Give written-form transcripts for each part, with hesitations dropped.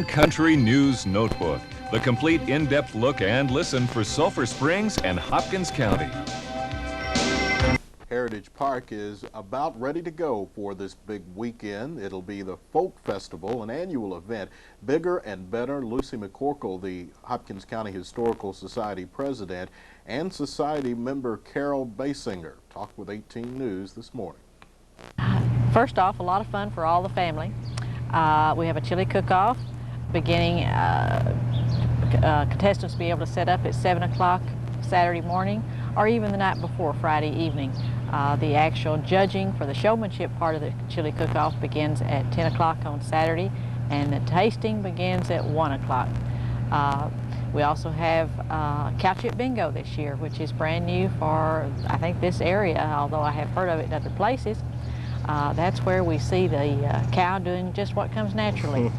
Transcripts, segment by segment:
Spring Country News Notebook, the complete in-depth look and listen for Sulphur Springs and Hopkins County. Heritage Park is about ready to go for this big weekend. It'll be the Folk Festival, an annual event. Bigger and better. Lucy McCorkle, the Hopkins County Historical Society president, and Society member Carol Basinger talked with 18 News this morning. First off, a lot of fun for all the family. We have a chili cook-off beginning. Contestants will be able to set up at 7 o'clock Saturday morning or even the night before, Friday evening. The actual judging for the showmanship part of the chili cook-off begins at 10 o'clock on Saturday, and the tasting begins at 1 o'clock. We also have cow chip bingo this year, which is brand new for, I think, this area, although I have heard of it in other places. That's where we see the cow doing just what comes naturally.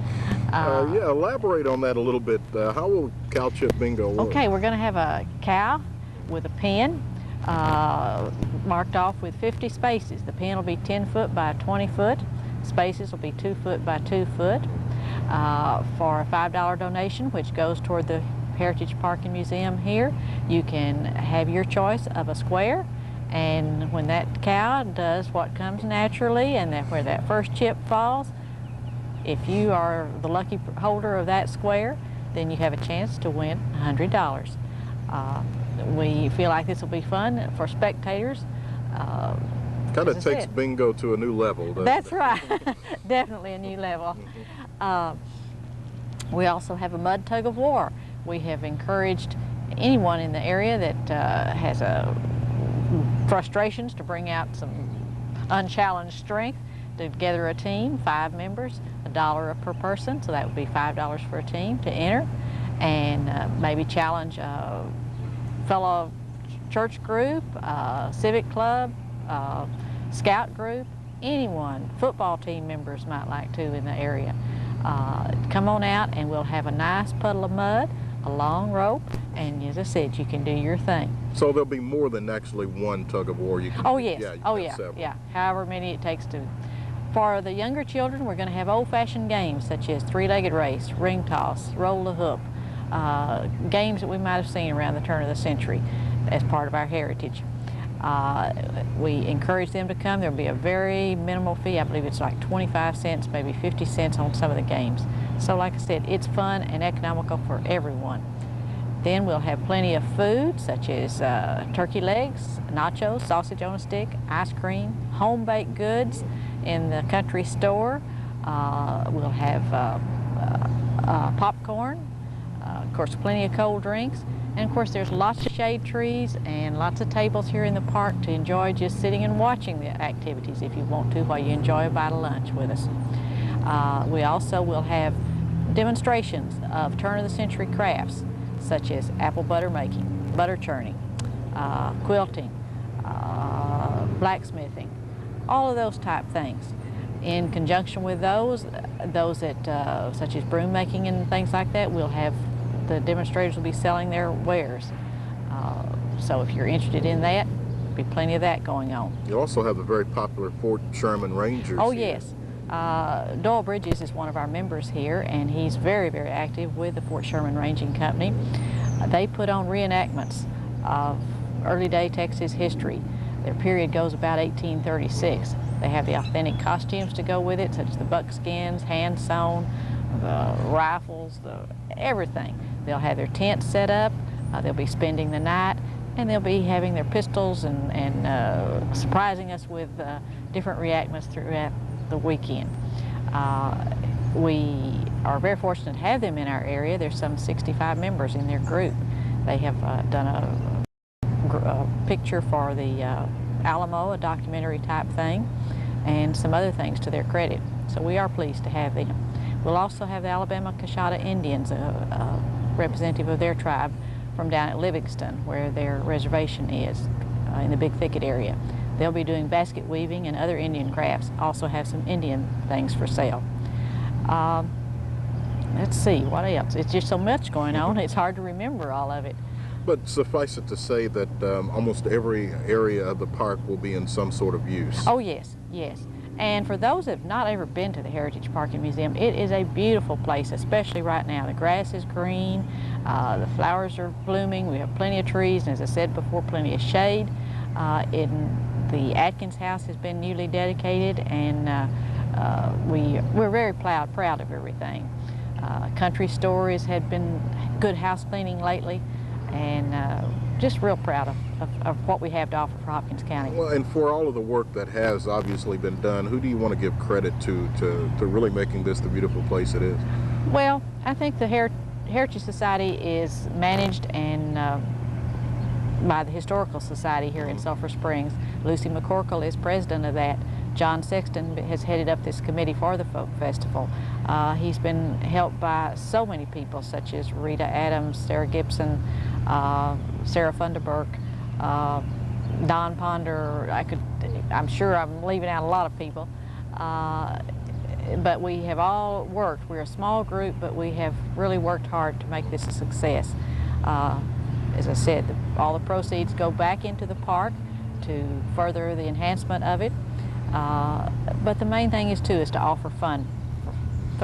Yeah, elaborate on that a little bit. How will cow chip bingo work? Okay, we're going to have a cow with a pen marked off with 50 spaces. The pen will be 10 foot by 20 foot. Spaces will be 2 foot by 2 foot. For a $5 donation, which goes toward the Heritage Park and Museum here, you can have your choice of a square. And when that cow does what comes naturally and where that first chip falls, if you are the lucky holder of that square, then you have a chance to win $100. We feel like this will be fun for spectators. Kind of takes bingo to a new level. That's right. Definitely a new level. We also have a mud tug of war. We have encouraged anyone in the area that has frustrations to bring out some unchallenged strength to gather a team, 5 members, $1 per person, so that would be $5 for a team to enter, and maybe challenge a fellow church group, civic club, scout group, anyone, football team members might like to in the area. Come on out and we'll have a nice puddle of mud, a long rope, and as I said, you can do your thing. So there'll be more than actually one tug of war. You can yes. Yeah. However many it takes to. For the younger children, we're going to have old-fashioned games such as three-legged race, ring toss, roll the hoop, games that we might have seen around the turn of the century as part of our heritage. We encourage them to come. There'll be a very minimal fee. I believe it's like 25 cents, maybe 50 cents on some of the games. So like I said, it's fun and economical for everyone. Then we'll have plenty of food, such as turkey legs, nachos, sausage on a stick, ice cream, home-baked goods in the country store. We'll have popcorn, of course, plenty of cold drinks. And of course, there's lots of shade trees and lots of tables here in the park to enjoy just sitting and watching the activities if you want to while you enjoy a bite of lunch with us. We also will have demonstrations of turn-of-the-century crafts, such as apple butter making, butter churning, quilting, blacksmithing, all of those type things. In conjunction with those that, such as broom making and things like that, we'll have the demonstrators will be selling their wares. So if you're interested in that, there'll be plenty of that going on. You also have the very popular Fort Sherman Rangers. Oh, here. Yes. Doyle Bridges is one of our members here, and he's very, very active with the Fort Sherman Ranging Company. They put on reenactments of early day Texas history. Their period goes about 1836. They have the authentic costumes to go with it, such as the buckskins, hand-sewn, the rifles, everything. They'll have their tents set up, they'll be spending the night, and they'll be having their pistols and surprising us with different reenactments throughout the weekend. We are very fortunate to have them in our area. There's some 65 members in their group. They have done a picture for the Alamo, a documentary type thing, and some other things to their credit. So we are pleased to have them. We'll also have the Alabama Coshada Indians, a representative of their tribe from down at Livingston, where their reservation is, in the Big Thicket area. They'll be doing basket weaving and other Indian crafts, also have some Indian things for sale. Let's see, what else? It's just so much going on, it's hard to remember all of it. But suffice it to say that almost every area of the park will be in some sort of use. Oh, yes, yes. And for those that have not ever been to the Heritage Park and Museum, it is a beautiful place, especially right now. The grass is green, the flowers are blooming, we have plenty of trees, and as I said before, plenty of shade. The Atkins House has been newly dedicated, and we're very proud of everything. Country Stores had been good house cleaning lately, and just real proud of what we have to offer for Hopkins County. Well, and for all of the work that has obviously been done, who do you want to give credit to really making this the beautiful place it is? Well, I think the Heritage Society is managed and by the Historical Society here in Sulphur Springs. Lucy McCorkle is president of that. John Sexton has headed up this committee for the Folk Festival. He's been helped by so many people, such as Rita Adams, Sarah Gibson, Sarah Funderburk, Don Ponder. I'm sure I'm leaving out a lot of people. But we have all worked. We're a small group, but we have really worked hard to make this a success. As I said, all the proceeds go back into the park to further the enhancement of it. But the main thing is to offer fun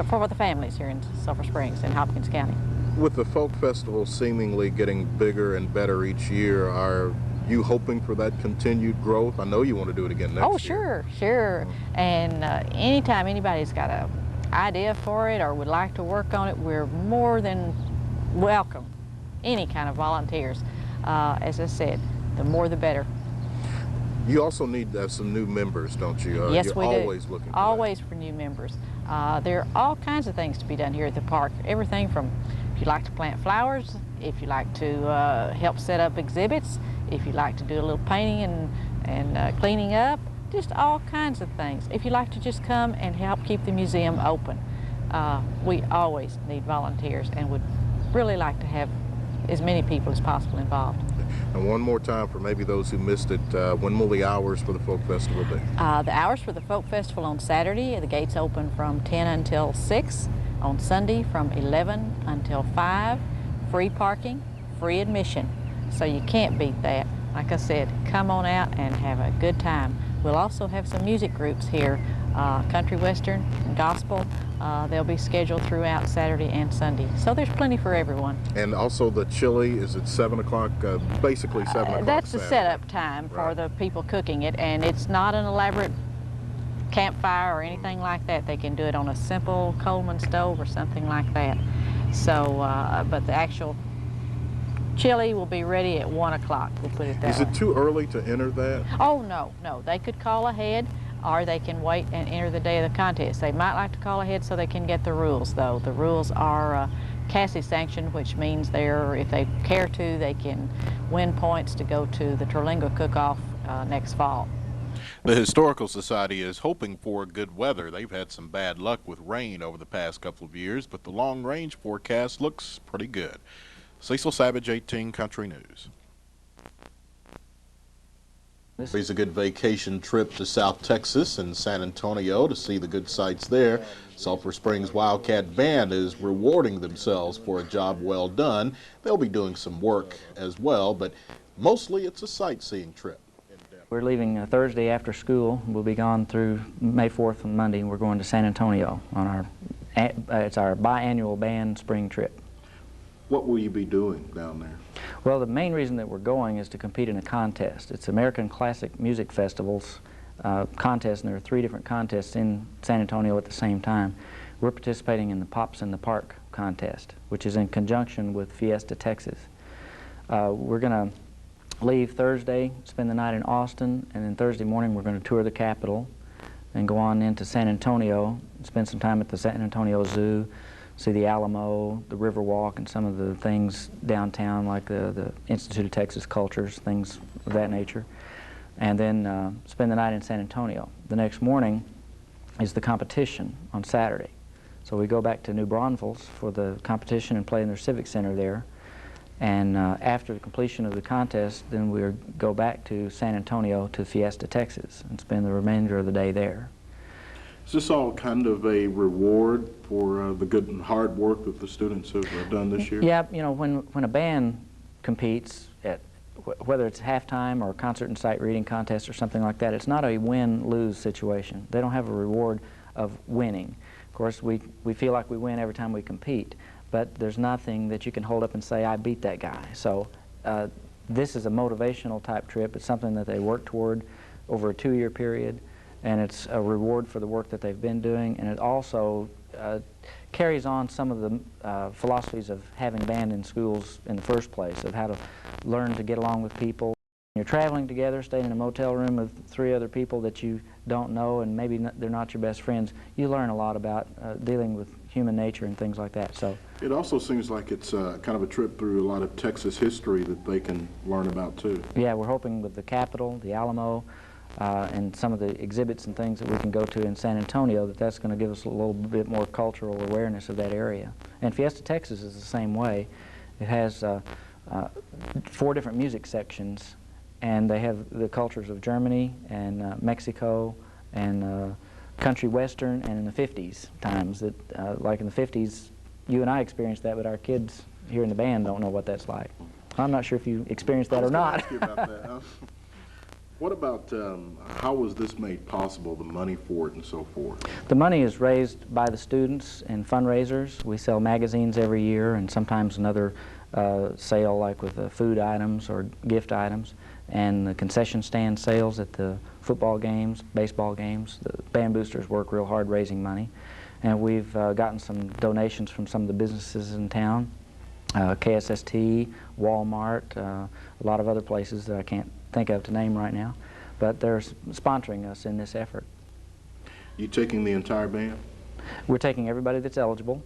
for the families here in Sulphur Springs and Hopkins County. With the Folk Festival seemingly getting bigger and better each year, are you hoping for that continued growth? I know you want to do it again next year. Oh, sure, sure. And anytime anybody's got an idea for it or would like to work on it, we're more than welcome any kind of volunteers. As I said, the more the better. You also need some new members, don't you? Yes, you're we always do. Looking for always that. For new members. There are all kinds of things to be done here at the park. Everything from if you like to plant flowers, if you like to help set up exhibits, if you like to do a little painting and cleaning up, just all kinds of things. If you like to just come and help keep the museum open. We always need volunteers and would really like to have as many people as possible involved. And one more time for maybe those who missed it, when will the hours for the Folk Festival be? The hours for the Folk Festival on Saturday, the gates open from 10 until 6. On Sunday from 11 until 5. Free parking, free admission. So you can't beat that. Like I said, come on out and have a good time. We'll also have some music groups here, country western and gospel. They'll be scheduled throughout Saturday and Sunday. So there's plenty for everyone. And also the chili is at 7 o'clock, basically 7 o'clock That's the Saturday. setup time for the people cooking it, and it's not an elaborate campfire or anything like that. They can do it on a simple Coleman stove or something like that. So, but the actual chili will be ready at 1 o'clock, we'll put it that way. Is it too early to enter that? Oh, no, no. They could call ahead, or they can wait and enter the day of the contest. They might like to call ahead so they can get the rules, though. The rules are CASI sanctioned, which means if they care to, they can win points to go to the Terlingua Cook-Off next fall. The Historical Society is hoping for good weather. They've had some bad luck with rain over the past couple of years, but the long-range forecast looks pretty good. Cecil Savage, 18 Country News. It's a good vacation trip to South Texas and San Antonio to see the good sights there. Sulphur Springs Wildcat Band is rewarding themselves for a job well done. They'll be doing some work as well, but mostly it's a sightseeing trip. We're leaving Thursday after school. We'll be gone through May 4th and Monday, and we're going to San Antonio on it's our biannual band spring trip. What will you be doing down there? Well, the main reason that we're going is to compete in a contest. It's American Classic Music Festival's contest, and there are 3 different contests in San Antonio at the same time. We're participating in the Pops in the Park contest, which is in conjunction with Fiesta, Texas. We're going to leave Thursday, spend the night in Austin, and then Thursday morning we're going to tour the Capitol and go on into San Antonio, spend some time at the San Antonio Zoo, see the Alamo, the Riverwalk, and some of the things downtown like the Institute of Texas Cultures, things of that nature, and then spend the night in San Antonio. The next morning is the competition on Saturday. So we go back to New Braunfels for the competition and play in their Civic Center there. And after the completion of the contest, then we'll go back to San Antonio to Fiesta, Texas, and spend the remainder of the day there. Is this all kind of a reward for the good and hard work that the students have done this year? Yeah, you know, when a band competes at whether it's halftime or concert and sight reading contest or something like that, it's not a win-lose situation. They don't have a reward of winning. Of course, we feel like we win every time we compete, but there's nothing that you can hold up and say, I beat that guy. So this is a motivational type trip. It's something that they work toward over a 2-year period, and it's a reward for the work that they've been doing, and it also carries on some of the philosophies of having band in schools in the first place, of how to learn to get along with people. You're traveling together, staying in a motel room with 3 other people that you don't know, and maybe they're not your best friends. You learn a lot about dealing with human nature and things like that. So it also seems like it's kind of a trip through a lot of Texas history that they can learn about too. Yeah, we're hoping with the Capitol, the Alamo, and some of the exhibits and things that we can go to in San Antonio, that's going to give us a little bit more cultural awareness of that area. And Fiesta Texas is the same way. It has 4 different music sections, and they have the cultures of Germany and Mexico and country western, and in the 50s times. That, like in the 50s, you and I experienced that, but our kids here in the band don't know what that's like. I'm not sure if you experienced that or not. Ask you about that, huh? What about how was this made possible, the money for it and so forth? The money is raised by the students in fundraisers. We sell magazines every year, and sometimes another sale like with food items or gift items, and the concession stand sales at the football games, baseball games. The band boosters work real hard raising money, and we've gotten some donations from some of the businesses in town, KSST, Walmart, a lot of other places that I can't think of to name right now, but they're sponsoring us in this effort. You taking the entire band? We're taking everybody that's eligible.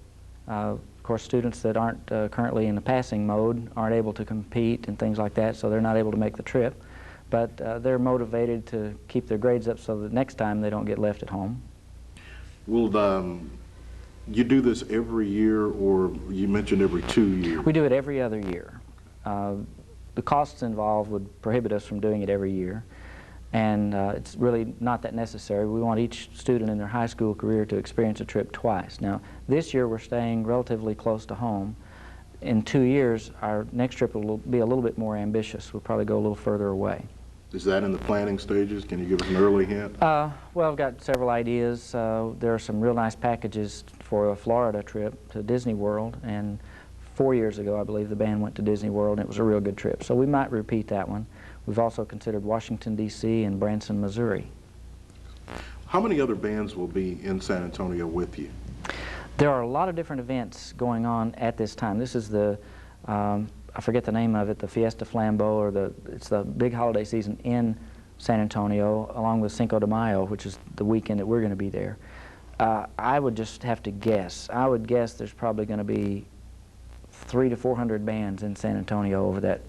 Of course, students that aren't currently in the passing mode aren't able to compete and things like that, so they're not able to make the trip. But they're motivated to keep their grades up so that next time they don't get left at home. Will you do this every year, or you mentioned every 2 years? We do it every other year. The costs involved would prohibit us from doing it every year, and it's really not that necessary. We want each student in their high school career to experience a trip twice. Now, this year we're staying relatively close to home. In 2 years, our next trip will be a little bit more ambitious. We'll probably go a little further away. Is that in the planning stages? Can you give us an early hint? Well, I've got several ideas. There are some real nice packages for a Florida trip to Disney World, and 4 years ago, I believe, the band went to Disney World, and it was a real good trip. So we might repeat that one. We've also considered Washington, D.C. and Branson, Missouri. How many other bands will be in San Antonio with you? There are a lot of different events going on at this time. This is the, I forget the name of it, the Fiesta Flambeau, or it's the big holiday season in San Antonio, along with Cinco de Mayo, which is the weekend that we're going to be there. I would just have to guess. I would guess there's probably going to be 300 to 400 bands in San Antonio over that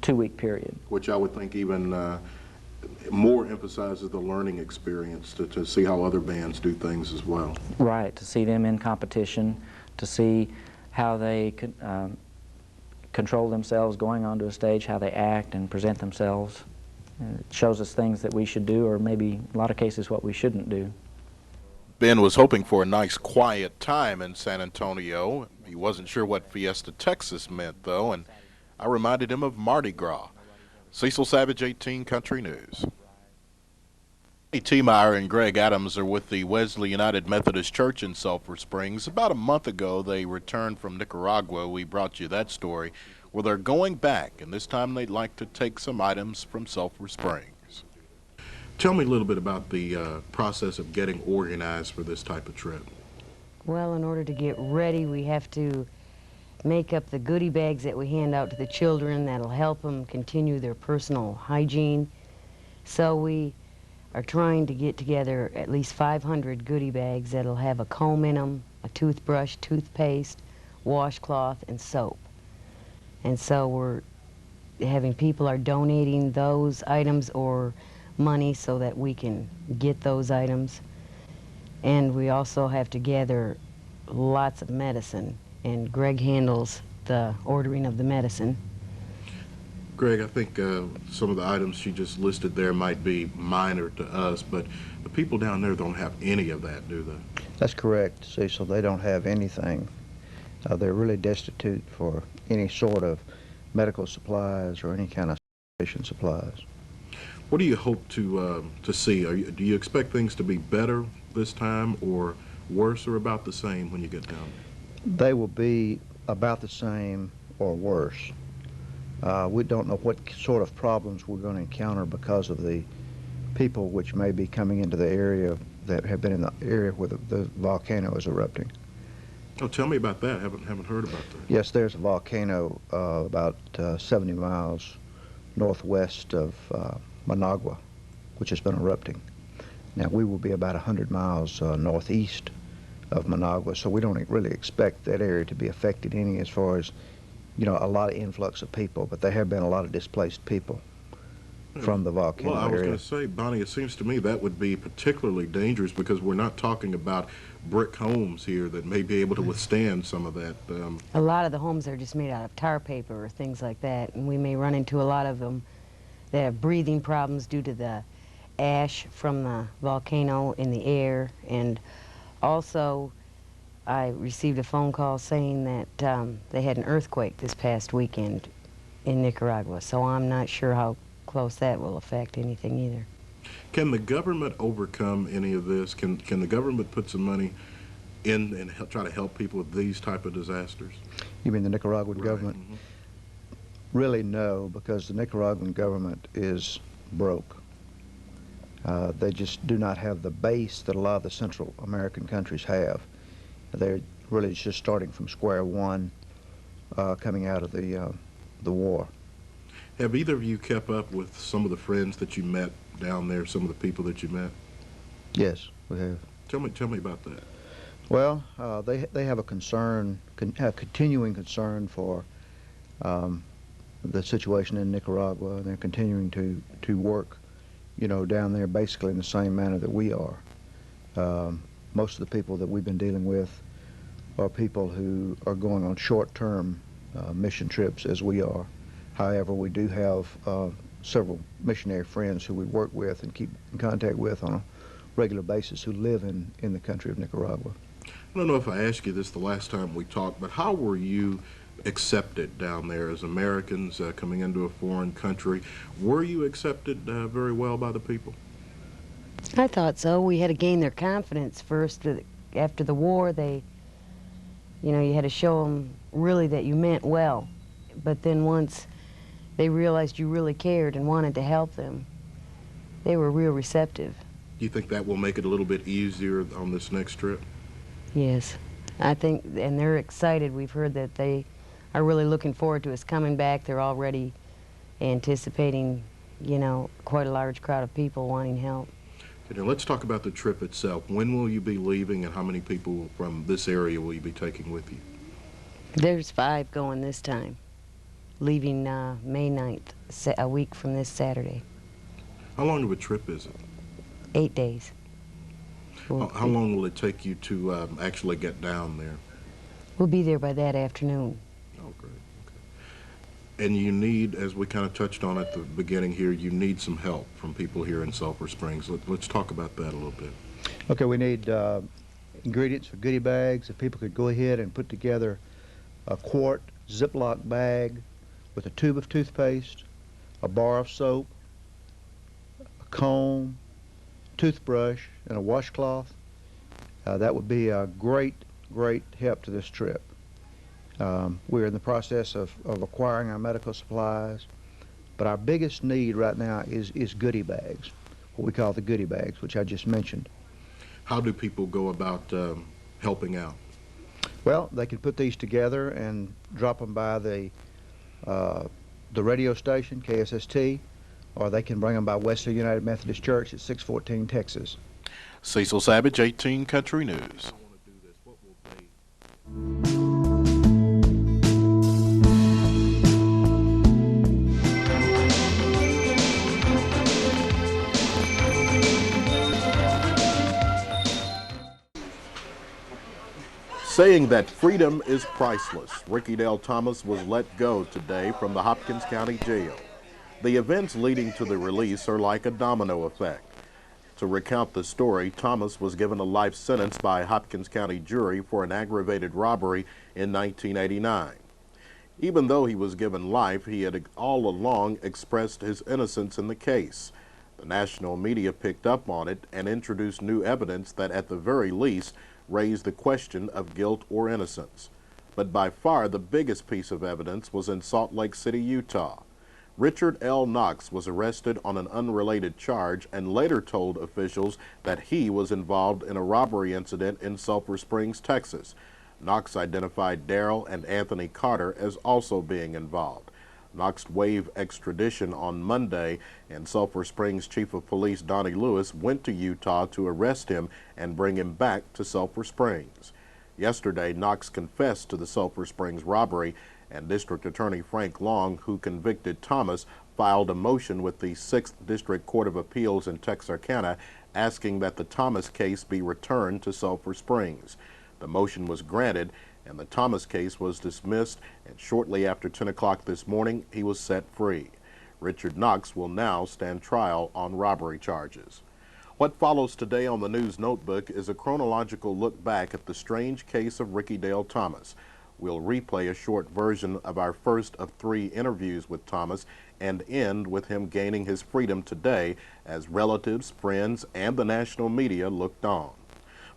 2-week period. Which I would think even more emphasizes the learning experience to see how other bands do things as well. Right, to see them in competition, to see how they control themselves going onto a stage, how they act and present themselves. It shows us things that we should do, or maybe in a lot of cases what we shouldn't do. Ben was hoping for a nice quiet time in San Antonio. He wasn't sure what Fiesta Texas meant, though, and I reminded him of Mardi Gras. Cecil Savage, 18 Country News. T. Meyer and Greg Adams are with the Wesley United Methodist Church in Sulphur Springs. About a month ago, they returned from Nicaragua. We brought you that story. Well, they're going back, and this time they'd like to take some items from Sulphur Springs. Tell me a little bit about the process of getting organized for this type of trip. Well, in order to get ready, we have to make up the goodie bags that we hand out to the children that'll help them continue their personal hygiene. So we are trying to get together at least 500 goodie bags that'll have a comb in them, a toothbrush, toothpaste, washcloth, and soap. And so we're having people are donating those items or money so that we can get those items. And we also have to gather lots of medicine, and Greg handles the ordering of the medicine. Greg, I think some of the items she just listed there might be minor to us, but the people down there don't have any of that, do they? That's correct, Cecil. They don't have anything. They're really destitute for any sort of medical supplies or any kind of sanitation supplies. What do you hope to see? Do you expect things to be better this time, or worse, or about the same when you get down there? They will be about the same or worse. We don't know what sort of problems we're going to encounter because of the people which may be coming into the area that have been in the area where the volcano is erupting. Oh, tell me about that. Haven't heard about that. Yes, there's a volcano about 70 miles northwest of Managua, which has been erupting. Now, we will be about 100 miles northeast of Managua, so we don't really expect that area to be affected any as far as, you know, a lot of influx of people, but there have been a lot of displaced people from the volcano area. Well, I was going to say, Bonnie, it seems to me that would be particularly dangerous because we're not talking about brick homes here that may be able to withstand some of that. A lot of the homes are just made out of tar paper or things like that, and we may run into a lot of them that have breathing problems due to the ash from the volcano in the air. And also, I received a phone call saying that they had an earthquake this past weekend in Nicaragua, so I'm not sure how close that will affect anything either. Can the government overcome any of this? Can the government put some money in and try to help people with these type of disasters? You mean the Nicaraguan government? Mm-hmm. Really, no, because the Nicaraguan government is broke. They just do not have the base that a lot of the Central American countries have. They're really just starting from square one, coming out of the war. Have either of you kept up with some of the friends that you met down there, some of the people that you met? Yes, we have. Tell me about that. Well, they have a concern, continuing concern for the situation in Nicaragua, and they're continuing to work, you know, down there basically in the same manner that we are. Most of the people that we've been dealing with are people who are going on short-term mission trips as we are. However, we do have several missionary friends who we work with and keep in contact with on a regular basis who live in the country of Nicaragua. I don't know if I asked you this the last time we talked, but how were you accepted down there as Americans coming into a foreign country? Were you accepted very well by the people? I thought so. We had to gain their confidence first. After the war, you know, you had to show them really that you meant well. But then once they realized you really cared and wanted to help them, they were real receptive. Do you think that will make it a little bit easier on this next trip? Yes, I think, and they're excited. We've heard that they are really looking forward to us coming back. They're already anticipating, you know, quite a large crowd of people wanting help. Okay, now let's talk about the trip itself. When will you be leaving, and how many people from this area will you be taking with you? There's 5 going this time, leaving May 9th, a week from this Saturday. How long of a trip is it? 8 days. How long will it take you to actually get down there? We'll be there by that afternoon. Oh, great. Okay. And you need, as we kind of touched on at the beginning here, you need some help from people here in Sulphur Springs. Let's talk about that a little bit. Okay, we need ingredients for goodie bags. If people could go ahead and put together a quart Ziploc bag with a tube of toothpaste, a bar of soap, a comb, toothbrush, and a washcloth. That would be a great help to this trip. We're in the process of acquiring our medical supplies, but our biggest need right now is goodie bags, what we call the goodie bags, which I just mentioned. How do people go about helping out? Well, they can put these together and drop them by the radio station, KSST, or they can bring them by Wesley United Methodist Church at 614 Texas. Cecil Savage, 18 Country News. Saying that freedom is priceless, Ricky Dale Thomas was let go today from the Hopkins County Jail. The events leading to the release are like a domino effect. To recount the story, Thomas was given a life sentence by a Hopkins County jury for an aggravated robbery in 1989. Even though he was given life, he had all along expressed his innocence in the case. The national media picked up on it and introduced new evidence that at the very least raised the question of guilt or innocence. But by far the biggest piece of evidence was in Salt Lake City, Utah. Richard L. Knox was arrested on an unrelated charge and later told officials that he was involved in a robbery incident in Sulphur Springs, Texas. Knox identified Daryl and Anthony Carter as also being involved. Knox waived extradition on Monday, and Sulphur Springs Chief of Police Donnie Lewis went to Utah to arrest him and bring him back to Sulphur Springs. Yesterday, Knox confessed to the Sulphur Springs robbery, and District Attorney Frank Long, who convicted Thomas, filed a motion with the 6th District Court of Appeals in Texarkana asking that the Thomas case be returned to Sulphur Springs. The motion was granted, and the Thomas case was dismissed, and shortly after 10 o'clock this morning, he was set free. Richard Knox will now stand trial on robbery charges. What follows today on the News Notebook is a chronological look back at the strange case of Ricky Dale Thomas. We'll replay a short version of our first of 3 interviews with Thomas and end with him gaining his freedom today as relatives, friends, and the national media looked on.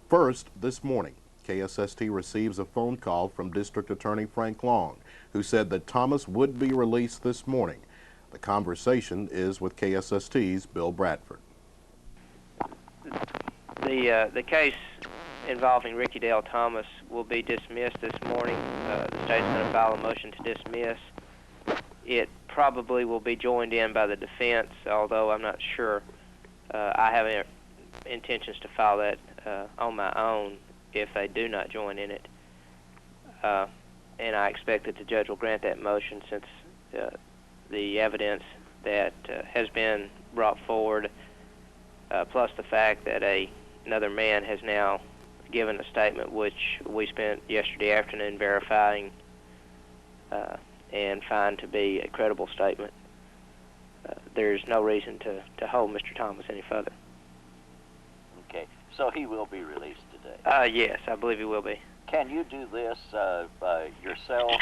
First, this morning, KSST receives a phone call from District Attorney Frank Long, who said that Thomas would be released this morning. The conversation is with KSST's Bill Bradford. The case involving Ricky Dale Thomas will be dismissed this morning. The state's going to file a motion to dismiss. It probably will be joined in by the defense, although I'm not sure. I have intentions to file that on my own if they do not join in it. And I expect that the judge will grant that motion since the evidence that has been brought forward, plus the fact that another man has now given a statement which we spent yesterday afternoon verifying and find to be a credible statement. There's no reason to hold Mr. Thomas any further. Okay, so he will be released today? Yes, I believe he will be. Can you do this yourself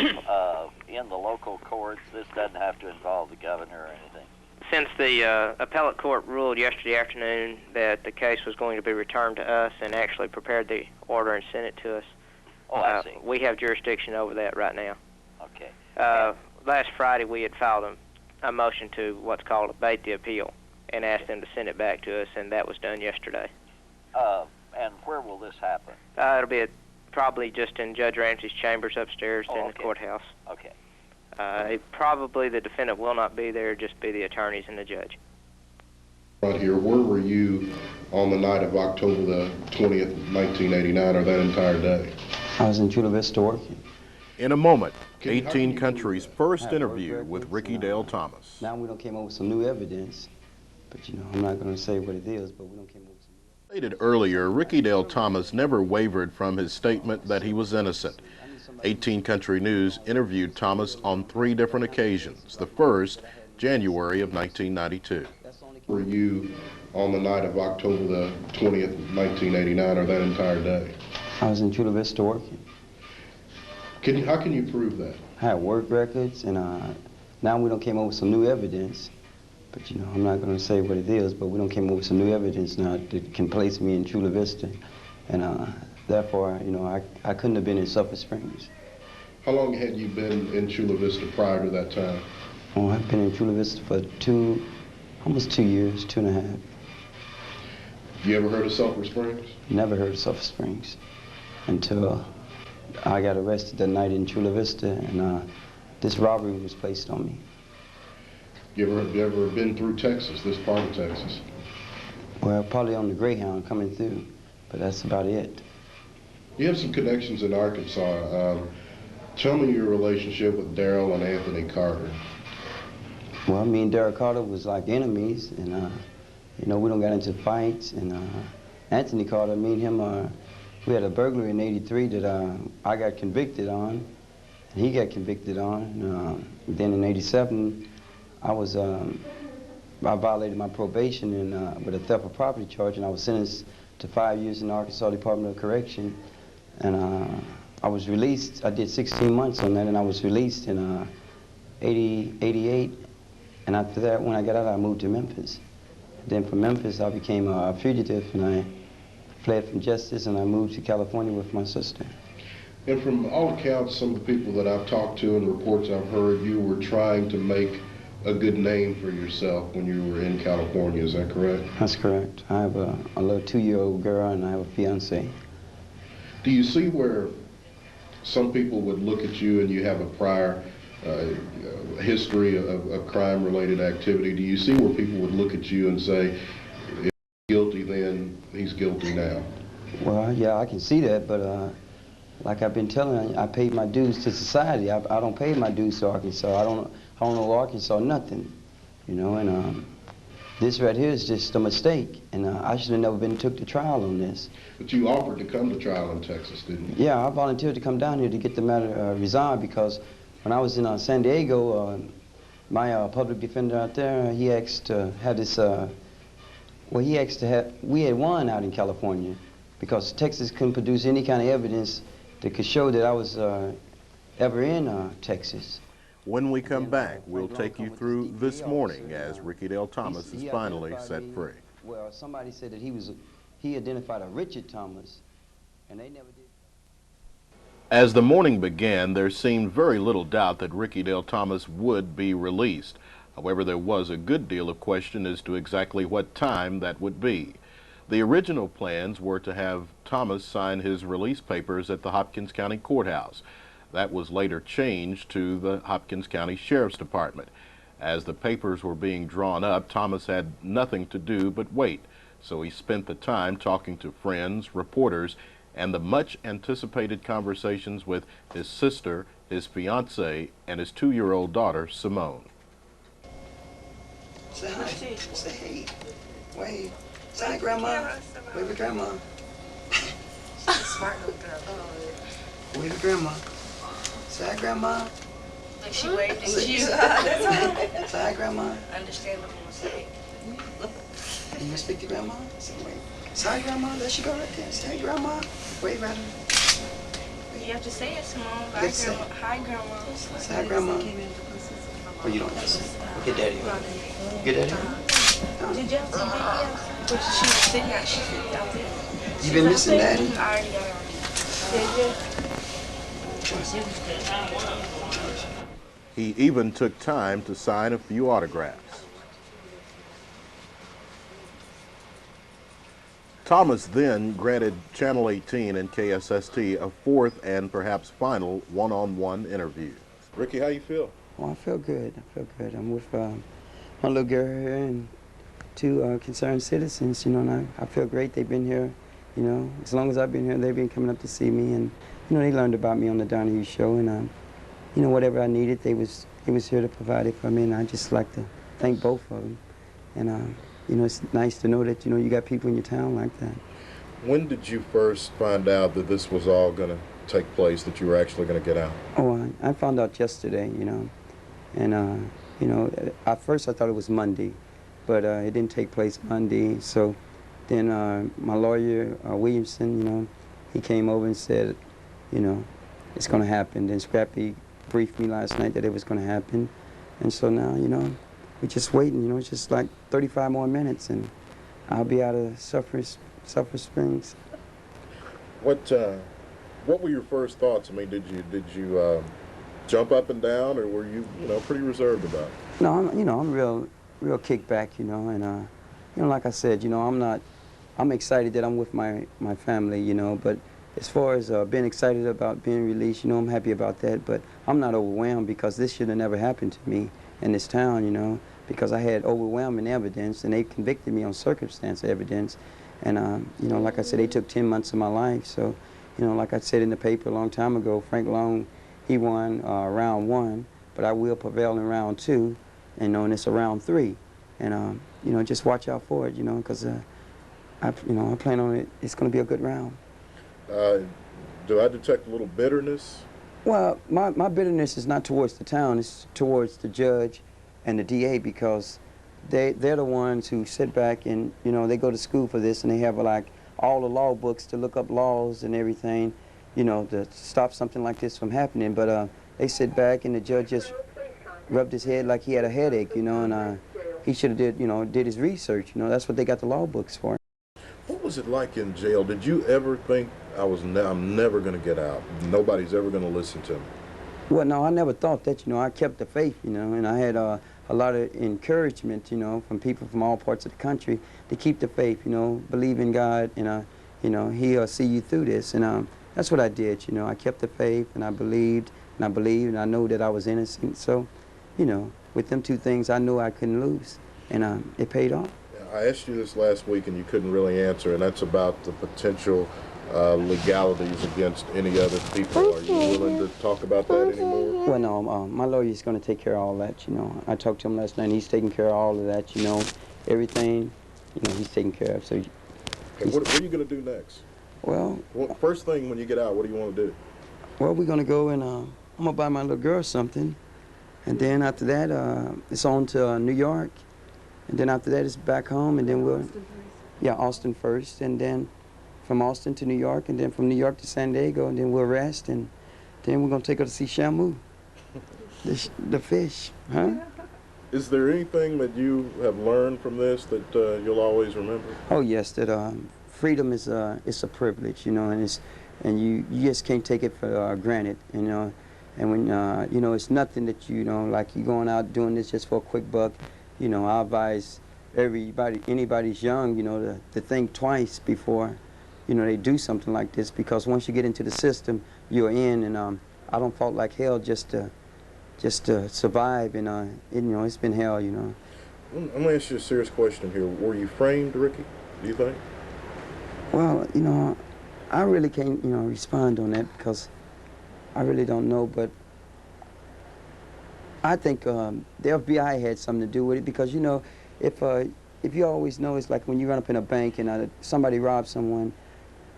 in the local courts? This doesn't have to involve the governor or anything? Since the appellate court ruled yesterday afternoon that the case was going to be returned to us and actually prepared the order and sent it to us, I see. we have jurisdiction over that right now. Okay. Last Friday we had filed a motion to what's called abate the appeal and asked them to send it back to us, and that was done yesterday. And where will this happen? It'll be probably just in Judge Ramsey's chambers upstairs in the okay. courthouse. Okay. Probably the defendant will not be there, just be the attorneys and the judge. Right here, where were you on the night of October the 20th, 1989, or that entire day? I was in Chula Vista working. In a moment, 18 Country's first interview with Ricky Dale Thomas. Now we don't came up with some new evidence, but you know, I'm not going to say what it is, but we don't came up with some new evidence. Stated earlier, Ricky Dale Thomas never wavered from his statement that he was innocent. 18 Country News interviewed Thomas on 3 different occasions. The first, January of 1992. Were you on the night of October the 20th, 1989, or that entire day? I was in Chula Vista working. How can you prove that? I had work records, and now we don't came up with some new evidence, but you know, I'm not going to say what it is, but we don't came up with some new evidence now that can place me in Chula Vista, and therefore, you know, I couldn't have been in Sulphur Springs. How long had you been in Chula Vista prior to that time? Oh, I've been in Chula Vista for almost 2 years, 2.5. You ever heard of Sulphur Springs? Never heard of Sulphur Springs until I got arrested that night in Chula Vista, and this robbery was placed on me. You ever been through Texas, this part of Texas? Well, probably on the Greyhound coming through, but that's about it. You have some connections in Arkansas. Tell me your relationship with Daryl and Anthony Carter. Well, me and Daryl Carter was like enemies, and you know, we don't get into fights. And Anthony Carter, me and him, we had a burglary in '83 that I got convicted on, and he got convicted on. Then in '87, I violated my probation with a theft of property charge, and I was sentenced to 5 years in the Arkansas Department of Correction. And I was released. I did 16 months on that, and I was released in 88. And after that, when I got out, I moved to Memphis. Then from Memphis, I became a fugitive, and I fled from justice, and I moved to California with my sister. And from all accounts, some of the people that I've talked to and reports I've heard, you were trying to make a good name for yourself when you were in California. Is that correct? That's correct. I have a little 2-year-old girl, and I have a fiance. Do you see where some people would look at you and you have a prior history of crime-related activity? Do you see where people would look at you and say, if he's guilty, then he's guilty now? Well, yeah, I can see that, but like I've been telling you, I paid my dues to society. I don't pay my dues to Arkansas. I don't know Arkansas nothing, you know, and this right here is just a mistake, and I should have never been took to trial on this. But you offered to come to trial in Texas, didn't you? Yeah, I volunteered to come down here to get the matter resolved, because when I was in San Diego, my public defender out there, he asked to have this, we had won out in California, because Texas couldn't produce any kind of evidence that could show that I was ever in Texas. When we come back, we'll take you through this morning as Ricky Dale Thomas is finally set free. Well, somebody said that he identified a Richard Thomas, and they never did. As the morning began, there seemed very little doubt that Ricky Dale Thomas would be released. However, there was a good deal of question as to exactly what time that would be. The original plans were to have Thomas sign his release papers at the Hopkins County Courthouse. That was later changed to the Hopkins County Sheriff's Department. As the papers were being drawn up, Thomas had nothing to do but wait, so he spent the time talking to friends, reporters, and the much anticipated conversations with his sister, his fiance, and his 2-year-old daughter, Simone. Say hi. Say hey. Wave. Say hi, Grandma. Wave at Grandma. She's a smart little girl. Wave at Grandma. Say hi, Grandma. Like she waved at you. Say hi, Grandma. Understandable mistake. You gonna speak to Grandma? Say wave. Say hi, Grandma. There she go right there. Say hi, Grandma. Wave at her. You have to say it, Simone. Bye, Grandma. Hi, Grandma. Say hi, Grandma. Oh, you don't listen. Get Daddy. Get Daddy. Did you have to be here? She was sitting out. She sitting out there. You been missing Daddy? I already got her. Did you? He even took time to sign a few autographs. Thomas then granted Channel 18 and KSST a fourth and perhaps final one-on-one interview. Ricky, how you feel? Well, I feel good. I feel good. I'm with my little girl here and 2 concerned citizens, you know, and I feel great. They've been here, you know. As long as I've been here, they've been coming up to see me, and, you know, they learned about me on the Donahue show, and, you know, whatever I needed, they was here to provide it for me, and I just like to thank both of them. And, you know, it's nice to know that, you know, you got people in your town like that. When did you first find out that this was all going to take place, that you were actually going to get out? Oh, I found out yesterday, you know. And, you know, at first I thought it was Monday, but it didn't take place Monday. So then my lawyer, Williamson, you know, he came over and said, you know, it's going to happen. Then Scrappy briefed me last night that it was going to happen. And so now, you know, we're just waiting, you know, it's just like 35 more minutes and I'll be out of Sulphur Springs. What were your first thoughts? I mean, did you jump up and down, or were you know, pretty reserved about it? No, I'm real kicked back, you know, and you know, like I said, you know, I'm excited that I'm with my family, you know, but as far as being excited about being released, you know, I'm happy about that, but I'm not overwhelmed because this should have never happened to me in this town, you know, because I had overwhelming evidence and they convicted me on circumstance evidence, and you know, like I said, they took 10 months of my life. So, you know, like I said in the paper a long time ago, Frank Long, he won round 1, but I will prevail in round 2, and, you know, and it's a round 3, and you know, just watch out for it, you know, because I plan on it. It's going to be a good round. Do I detect a little bitterness? Well, my bitterness is not towards the town, it's towards the judge and the DA, because they're the ones who sit back and, you know, they go to school for this and they have like all the law books to look up laws and everything, you know, to stop something like this from happening. But they sit back and the judge just rubbed his head like he had a headache, you know, and he should have did his research. You know, that's what they got the law books for. What was it like in jail? Did you ever think I'm never going to get out? Nobody's ever going to listen to me? Well, no, I never thought that. You know, I kept the faith, you know, and I had a lot of encouragement, you know, from people from all parts of the country to keep the faith, you know, believe in God, and, you know, He'll see you through this. And that's what I did, you know. I kept the faith, and I believed, and I know that I was innocent. So, you know, with them two things, I knew I couldn't lose, and it paid off. I asked you this last week, and you couldn't really answer, and that's about the potential legalities against any other people. Are you willing to talk about that anymore? Well, no, my lawyer is going to take care of all that, you know. I talked to him last night, and he's taking care of all of that, you know. Everything, you know, he's taking care of. So, okay, what are you going to do next? Well, first thing when you get out, what do you want to do? Well, we're going to go and I'm going to buy my little girl something. And then after that, it's on to New York. And then after that, it's back home, and then we'll... Yeah, Austin first, and then from Austin to New York, and then from New York to San Diego, and then we'll rest, and then we're going to take her to see Shamu, the fish, huh? Is there anything that you have learned from this that you'll always remember? Oh, yes, that freedom is it's a privilege, you know, and you just can't take it for granted, you know. And when, you know, it's nothing that you know, like you going out doing this just for a quick buck. You know, I advise anybody's young, you know, to think twice before, you know, they do something like this, because once you get into the system, you're in, and I don't fought like hell just to survive, and you know, it's been hell, you know. I'm going to ask you a serious question here. Were you framed, Ricky, do you think? Well, you know, I really can't, you know, respond on that, because I really don't know, but I think the FBI had something to do with it, because, you know, if you always know, it's like when you run up in a bank and somebody robs someone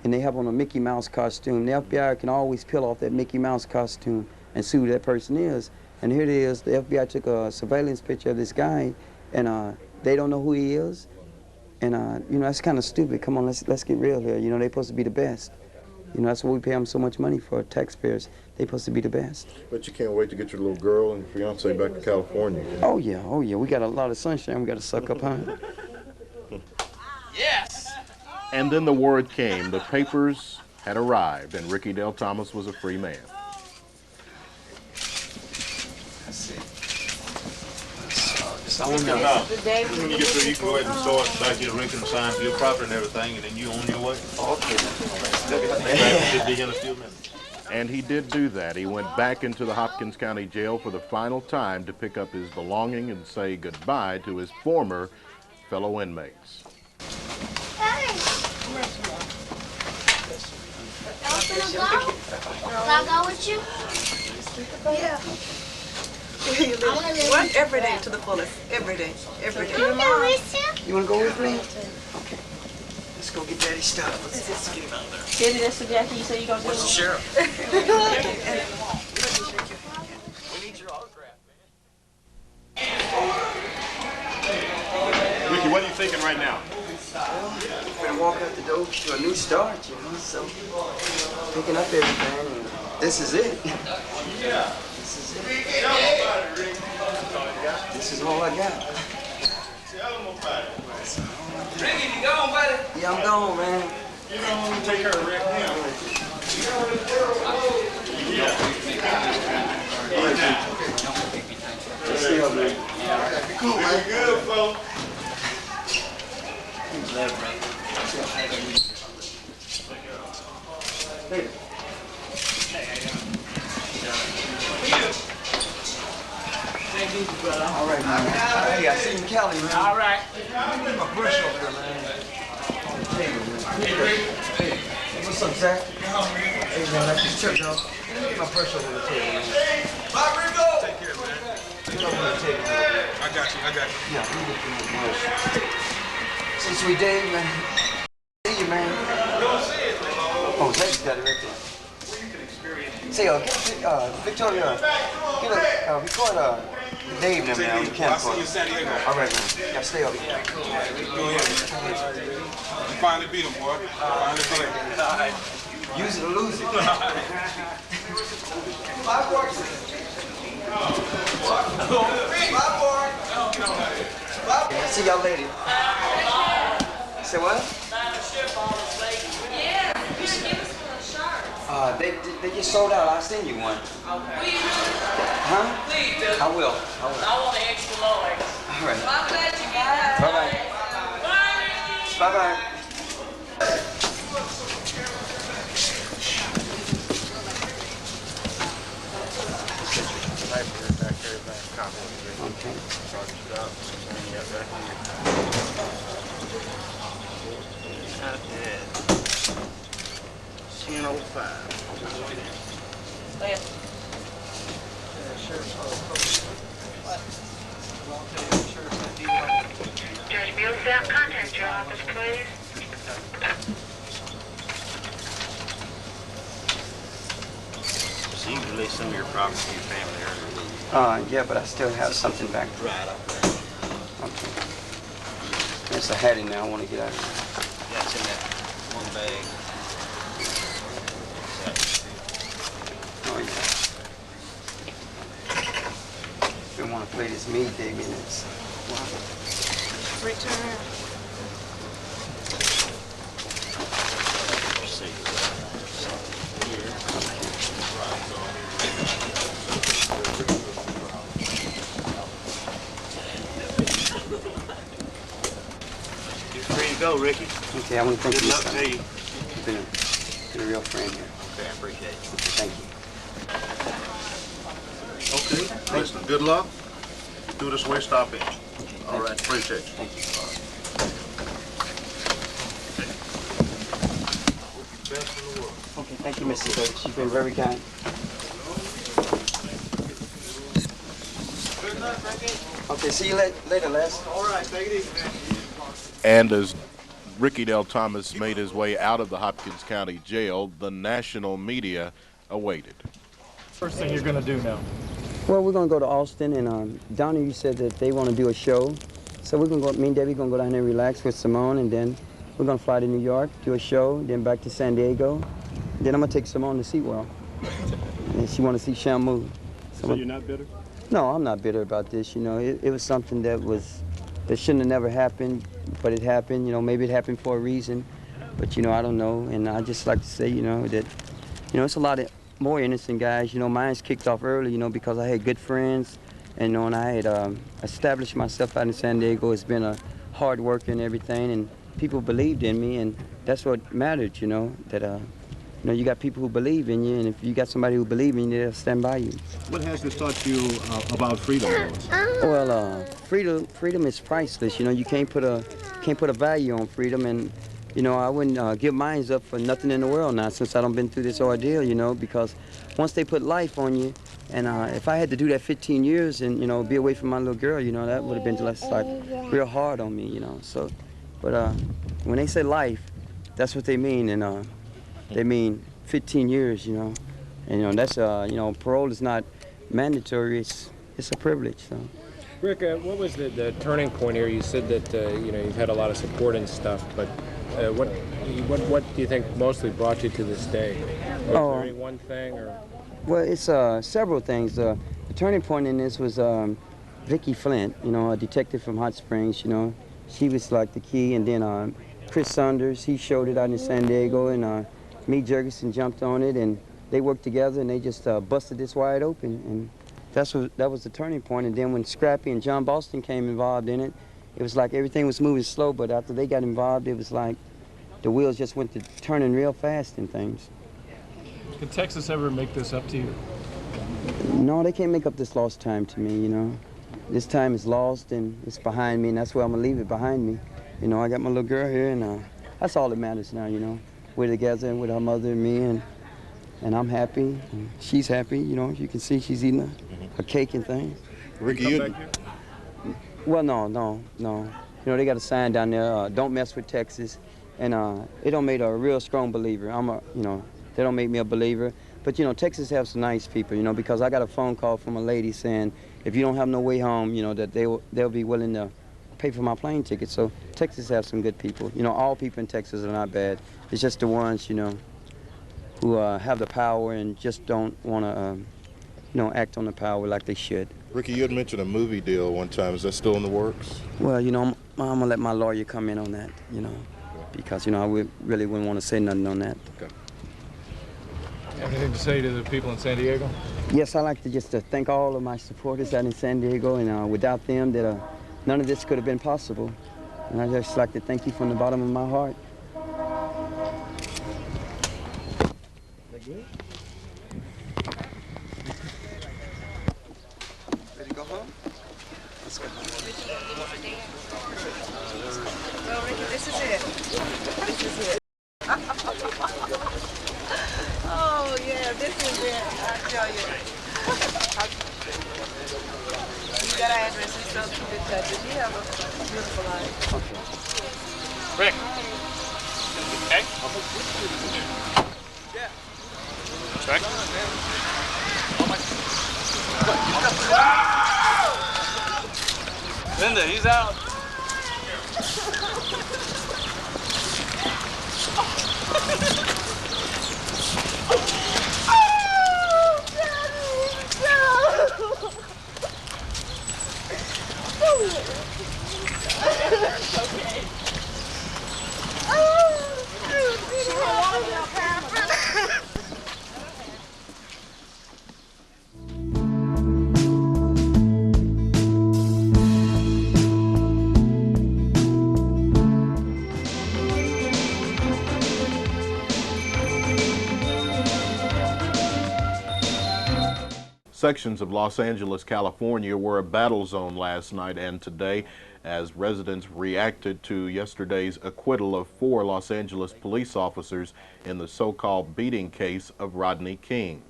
and they have on a Mickey Mouse costume, the FBI can always peel off that Mickey Mouse costume and see who that person is. And here it is, the FBI took a surveillance picture of this guy, and they don't know who he is. And, you know, that's kind of stupid. Come on, let's get real here. You know, they're supposed to be the best. You know, that's what we pay them so much money for, taxpayers. They're supposed to be the best. But you can't wait to get your little girl and fiance back to California. Oh, yeah, oh, yeah. We got a lot of sunshine we got to suck up, huh? Yes! And then the word came. The papers had arrived, and Ricky Dale Thomas was a free man. When you get through, you can go ahead and start back your record and sign for your property and everything, and then you on your way. Okay. And he did do that. He went back into the Hopkins County Jail for the final time to pick up his belongings and say goodbye to his former fellow inmates. Hey! Y'all gonna go? Can I go with you? Yeah. What? Every day to the fullest. Every day. Every day. Can I go with you? You want to go with me? Okay. Let's go get Daddy's stuff. Let's get him out of there. Daddy, that's what Jackie, you say you gonna do? Where's the sheriff? We need your autograph, man. Ricky, what are you thinking right now? We're gonna walk out the door to a new start, you know, so picking up everything, and this is it. Yeah. This is it. This is all I got. Ricky, you gone, buddy? Yeah, I'm gone, man. You gonna take care of Rick now? See you, man. Be cool, man. Good, folks. All right, man. Hey, I see you in Cali, man. All right. My brush over there, man. Hey, what's up, Zach? Hey, man, that's just took, dog. Get my brush over the table, man. Bye, Rico. Take care, man. Get over the table, man. I got you. Yeah, we get my brush. See, Sweet Dave, man. See you, man. Oh, Zach's got it right there. Say, Victoria, record Dave now, man. We can't record. All right, man. Yeah, stay over here. Go ahead. You finally beat him, boy. Finally beat him. All right. Use it or lose it. See y'all later. Say what? They just sold out. I'll send you one. Okay. Huh? Please do. I will. I want an extra large. All right. I'm glad you got it. Bye-bye. Bye-bye. Okay. 10:05. Judge Mills out. Contact your office, please. So you can release some of your property to your family early. Yeah, but I still have something back there. Right up there. Okay. Yes, I had it now. I want to get out of here. Yeah, it's in that one bag. Oh, yeah. If you want to play this meat digging, it's... Return. You're free to go, Ricky. Okay, I want to thank you. Good luck to you. You've been a real friend here. Okay, I appreciate it. Okay, thank you. Okay, listen, good luck. Do this way, stop in. All right, appreciate you. Thank you. Best in the world. Okay, thank you, Mrs. Bates. You've been very kind. Okay, see you later, Les. All right, take it easy, man. And as Ricky Dale Thomas made his way out of the Hopkins County Jail, the national media awaited. First thing you're going to do now? Well, we're going to go to Austin, and Donnie, you said that they want to do a show. So we're going to go, me and Debbie going to go down there and relax with Simone, and then we're going to fly to New York, do a show, then back to San Diego. Then I'm going to take Simone to SeaWorld. And she want to see Shamu. So you're not bitter? No, I'm not bitter about this. You know, it was something that shouldn't have never happened, but it happened. You know, maybe it happened for a reason, but you know, I don't know. And I just like to say, you know, that, you know, it's a lot of more innocent guys. You know, mine's kicked off early, you know, because I had good friends, and, you know, and I had established myself out in San Diego. It's been a hard work and everything, and people believed in me, and that's what mattered. You know, that you know, you got people who believe in you, and if you got somebody who believes in you, they'll stand by you. What has this taught you about freedom? Well, freedom is priceless. You know, you can't put a value on freedom, and you know, I wouldn't give mine up for nothing in the world now, since I done been through this ordeal. You know, because once they put life on you, and if I had to do that 15 years and you know, be away from my little girl, you know, that would have been just like real hard on me. You know, so, but when they say life, that's what they mean, and they mean 15 years. You know, and you know, that's you know, parole is not mandatory. It's a privilege. So. Rick, what was the turning point here? You said that you know, you've had a lot of support and stuff, but what do you think mostly brought you to this day? Was there any one thing, or? Well, it's several things. The turning point in this was Vicki Flint, you know, a detective from Hot Springs. You know, she was like the key, and then Chris Saunders, he showed it out in San Diego, and me, Jurgensen jumped on it, and they worked together, and they just busted this wide open, and that was the turning point. And then when Scrappy and John Boston came involved in it, it was like everything was moving slow, but after they got involved, it was like the wheels just went to turning real fast and things. Can Texas ever make this up to you? No, they can't make up this lost time to me, you know. This time is lost and it's behind me, and that's where I'm gonna leave it behind me. You know, I got my little girl here, and that's all that matters now, you know. We're together with her mother and me, and I'm happy, and she's happy, you know. You can see she's eating a cake and things. Ricky, you... Well, no. You know, they got a sign down there, don't mess with Texas, and it don't make a real strong believer. You know, they don't make me a believer. But, you know, Texas has some nice people, you know, because I got a phone call from a lady saying if you don't have no way home, you know, that they'll be willing to pay for my plane ticket. So Texas has some good people. You know, all people in Texas are not bad. It's just the ones, you know, who have the power and just don't want to, you know, act on the power like they should. Ricky, you had mentioned a movie deal one time. Is that still in the works? Well, you know, I'm going to let my lawyer come in on that, you know, because, you know, I really wouldn't want to say nothing on that. Okay. Anything to say to the people in San Diego? Yes, I'd like to just thank all of my supporters out in San Diego, and without them, none of this could have been possible. And I'd just like to thank you from the bottom of my heart. That good? Ready to go home? Let's go. Well, Ricky, this is it. This is it. Oh, yeah, this is it. I tell you. You got our address and stuff to be touched. You have a beautiful life. Rick. Okay? Yeah. Check. Linda, he's out. Sections of Los Angeles, California were a battle zone last night and today as residents reacted to yesterday's acquittal of 4 Los Angeles police officers in the so-called beating case of Rodney King.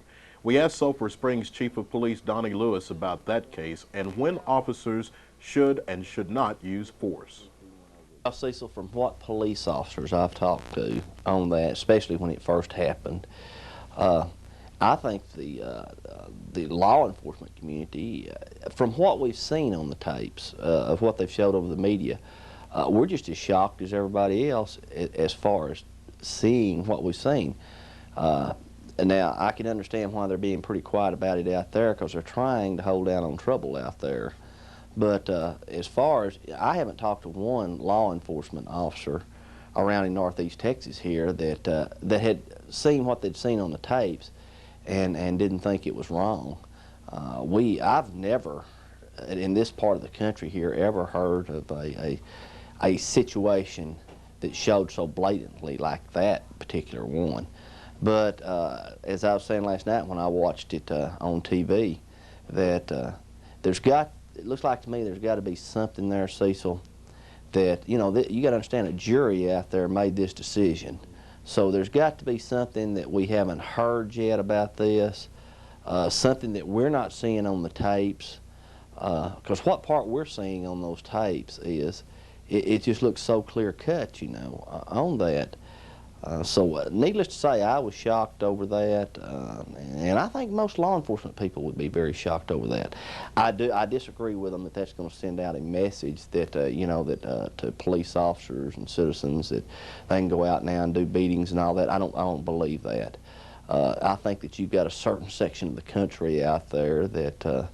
We asked Sulphur Springs Chief of Police Donnie Lewis about that case and when officers should and should not use force. Cecil, from what police officers I've talked to on that, especially when it first happened, I think the law enforcement community, from what we've seen on the tapes of what they've showed over the media, we're just as shocked as everybody else as far as seeing what we've seen. And now I can understand why they're being pretty quiet about it out there, because they're trying to hold down on trouble out there. But as far as, I haven't talked to one law enforcement officer around in Northeast Texas here that that had seen what they'd seen on the tapes and didn't think it was wrong. I've never, in this part of the country here, ever heard of a situation that showed so blatantly like that particular one. But as I was saying last night when I watched it on TV, that it looks like to me there's got to be something there, Cecil, that, you know, you got to understand a jury out there made this decision. So there's got to be something that we haven't heard yet about this, something that we're not seeing on the tapes, because what part we're seeing on those tapes is, it just looks so clear cut, you know, on that. So needless to say, I was shocked over that, and I think most law enforcement people would be very shocked over that. I disagree with them that that's going to send out a message that you know, that to police officers and citizens that they can go out now and do beatings and all that. I don't believe that. I think that you've got a certain section of the country out there that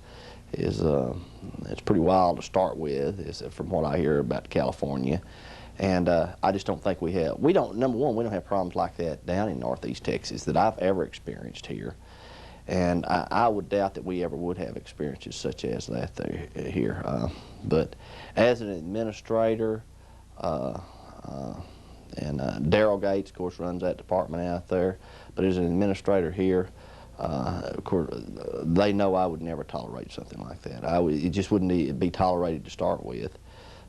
is it's pretty wild to start with, from what I hear about California. And I just don't think number one, we don't have problems like that down in Northeast Texas that I've ever experienced here. And I would doubt that we ever would have experiences such as that here. But as an administrator, and Daryl Gates, of course, runs that department out there, but as an administrator here, of course, they know I would never tolerate something like that. It just wouldn't be tolerated to start with.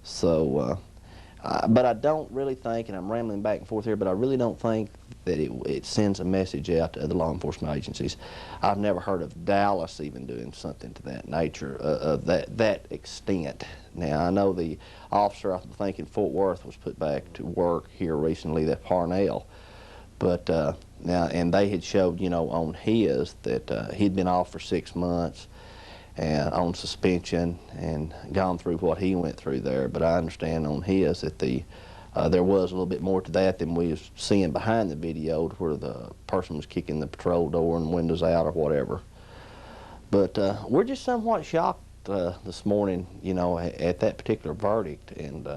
So. But I don't really think, and I'm rambling back and forth here, but I really don't think that it sends a message out to other law enforcement agencies. I've never heard of Dallas even doing something to that nature, of that extent. Now, I know the officer, I think, in Fort Worth was put back to work here recently, that Parnell. But now, and they had showed, you know, on his that he'd been off for 6 months. And on suspension and gone through what he went through there. But I understand on his that the There was a little bit more to that than we was seeing behind the video, where the person was kicking the patrol door and windows out or whatever. But we're just somewhat shocked this morning, you know, at that particular verdict. And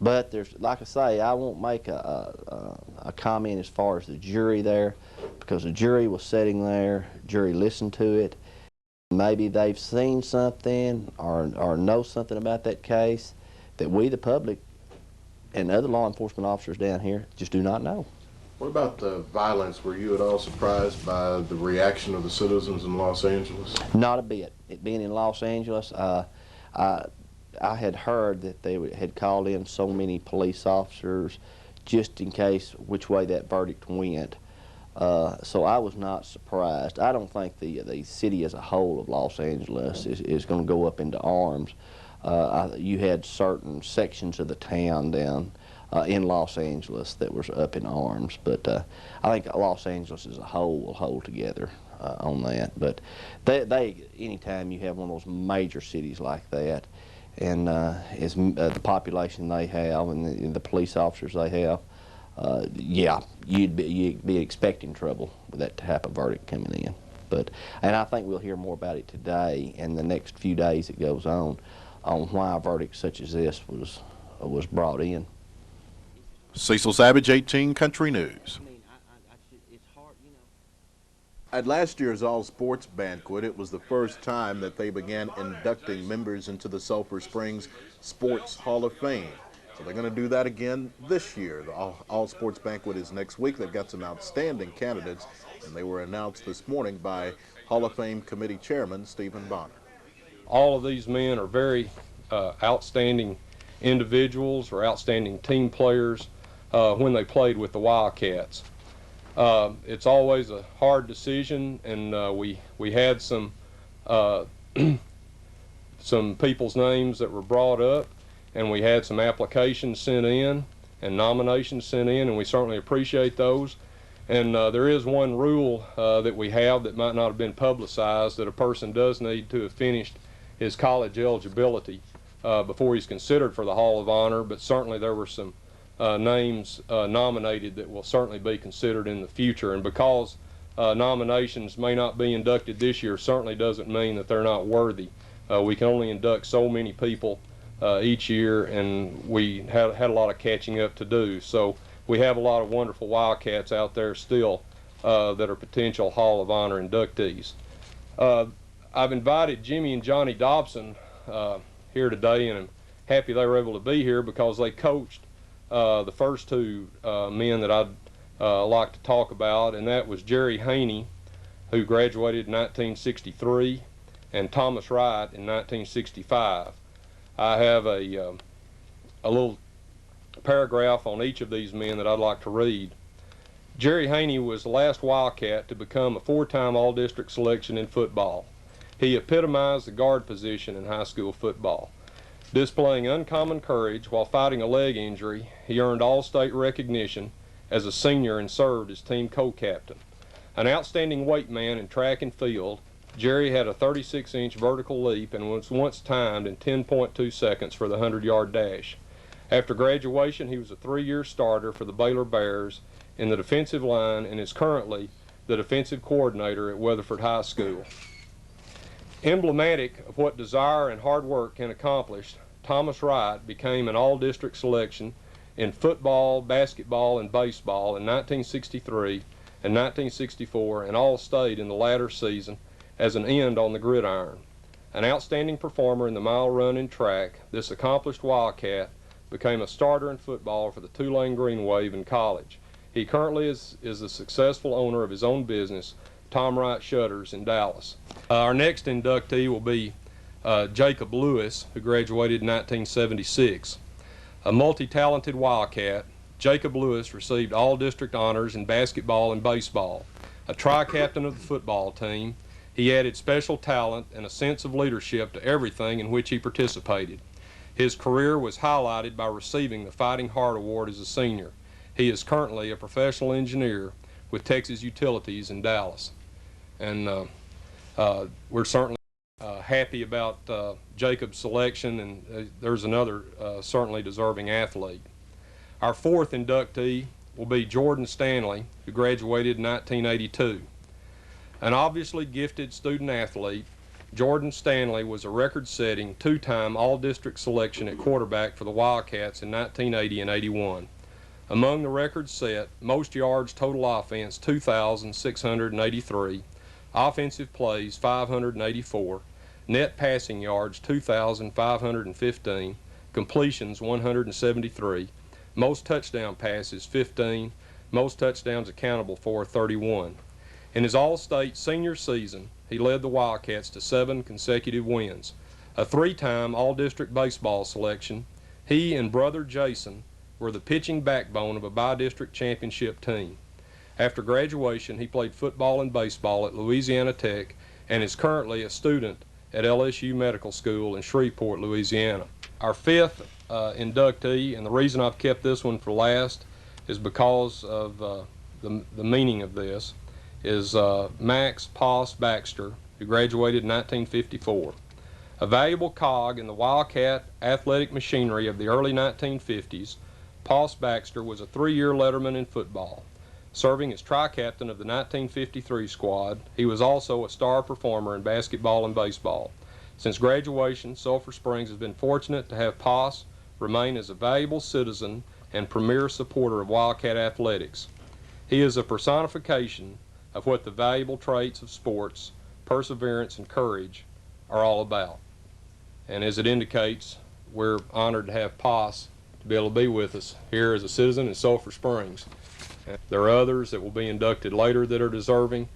but there's, like I say, I won't make a comment as far as the jury there, because the jury was sitting there, jury listened to it. Maybe they've seen something or know something about that case that we, the public, and other law enforcement officers down here just do not know. What about the violence? Were you at all surprised by the reaction of the citizens in Los Angeles? Not a bit. It being in Los Angeles, I had heard that they had called in so many police officers just in case which way that verdict went. So I was not surprised. I don't think the city as a whole of Los Angeles is going to go up into arms. You had certain sections of the town down in Los Angeles that was up in arms, but I think Los Angeles as a whole will hold together on that. But anytime you have one of those major cities like that, and the population they have and the police officers they have, yeah, you'd be expecting trouble with that type of verdict coming in. And I think we'll hear more about it today and the next few days it goes on why a verdict such as this was brought in. Cecil Savage, 18 Country News. At last year's All Sports Banquet, it was the first time that they began inducting members into the Sulphur Springs Sports Hall of Fame. So they're going to do that again this year. The All Sports Banquet is next week. They've got some outstanding candidates, and they were announced this morning by Hall of Fame Committee Chairman Stephen Bonner. All of these men are very outstanding individuals or outstanding team players when they played with the Wildcats. It's always a hard decision, and we had some people's names that were brought up, and we had some applications sent in and nominations sent in, and we certainly appreciate those. And there is one rule that we have that might not have been publicized, that a person does need to have finished his college eligibility before he's considered for the Hall of Honor, but certainly there were some names nominated that will certainly be considered in the future. And because nominations may not be inducted this year certainly doesn't mean that they're not worthy. We can only induct so many people each year, and we had a lot of catching up to do. So we have a lot of wonderful Wildcats out there still that are potential Hall of Honor inductees. I've invited Jimmy and Johnny Dobson here today, and I'm happy they were able to be here because they coached the first two men that I'd like to talk about, and that was Jerry Haney, who graduated in 1963, and Thomas Wright in 1965. I have a little paragraph on each of these men that I'd like to read. Jerry Haney was the last Wildcat to become a four-time All-District selection in football. He epitomized the guard position in high school football. Displaying uncommon courage while fighting a leg injury, he earned all-state recognition as a senior and served as team co-captain. An outstanding weight man in track and field, Jerry had a 36-inch vertical leap and was once timed in 10.2 seconds for the 100-yard dash. After graduation, he was a 3-year starter for the Baylor Bears in the defensive line and is currently the defensive coordinator at Weatherford High School. Emblematic of what desire and hard work can accomplish, Thomas Wright became an all-district selection in football, basketball, and baseball in 1963 and 1964, and all-state in the latter season as an end on the gridiron. An outstanding performer in the mile run and track, this accomplished Wildcat became a starter in football for the Tulane Green Wave in college. He currently is the successful owner of his own business, Tom Wright Shutters in Dallas. Our next inductee will be Jacob Lewis, who graduated in 1976. A multi-talented Wildcat, Jacob Lewis received all-district honors in basketball and baseball. A tri-captain of the football team, he added special talent and a sense of leadership to everything in which he participated. His career was highlighted by receiving the Fighting Heart Award as a senior. He is currently a professional engineer with Texas Utilities in Dallas. And we're certainly happy about Jacob's selection, and there's another certainly deserving athlete. Our fourth inductee will be Jordan Stanley, who graduated in 1982. An obviously gifted student athlete, Jordan Stanley was a record-setting two-time all-district selection at quarterback for the Wildcats in 1980 and 81. Among the records set, most yards total offense 2,683, offensive plays 584, net passing yards 2,515, completions 173, most touchdown passes 15, most touchdowns accountable for 31. In his all-state senior season, he led the Wildcats to 7 consecutive wins. A 3-time all-district baseball selection, he and brother Jason were the pitching backbone of a bi-district championship team. After graduation, he played football and baseball at Louisiana Tech and is currently a student at LSU Medical School in Shreveport, Louisiana. Our fifth inductee, and the reason I've kept this one for last is because of the meaning of this, is Max Poss Baxter, who graduated in 1954. A valuable cog in the Wildcat athletic machinery of the early 1950s, Poss Baxter was a 3-year letterman in football. Serving as tri-captain of the 1953 squad, he was also a star performer in basketball and baseball. Since graduation, Sulphur Springs has been fortunate to have Poss remain as a valuable citizen and premier supporter of Wildcat athletics. He is a personification of what the valuable traits of sports, perseverance, and courage are all about. And as it indicates, we're honored to have Poss to be able to be with us here as a citizen in Sulphur Springs. There are others that will be inducted later that are deserving,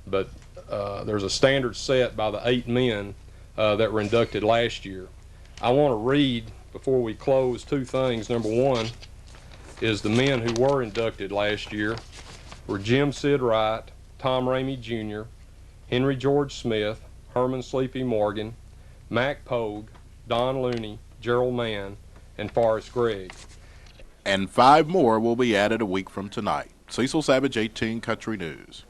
but there's a standard set by the 8 men that were inducted last year. I want to read, before we close, 2 things. Number one is the men who were inducted last year were Jim Sid Wright, Tom Ramey Jr., Henry George Smith, Herman Sleepy Morgan, Mac Pogue, Don Looney, Gerald Mann, and Forrest Gregg. And 5 more will be added a week from tonight. Cecil Savage, 18 Country News.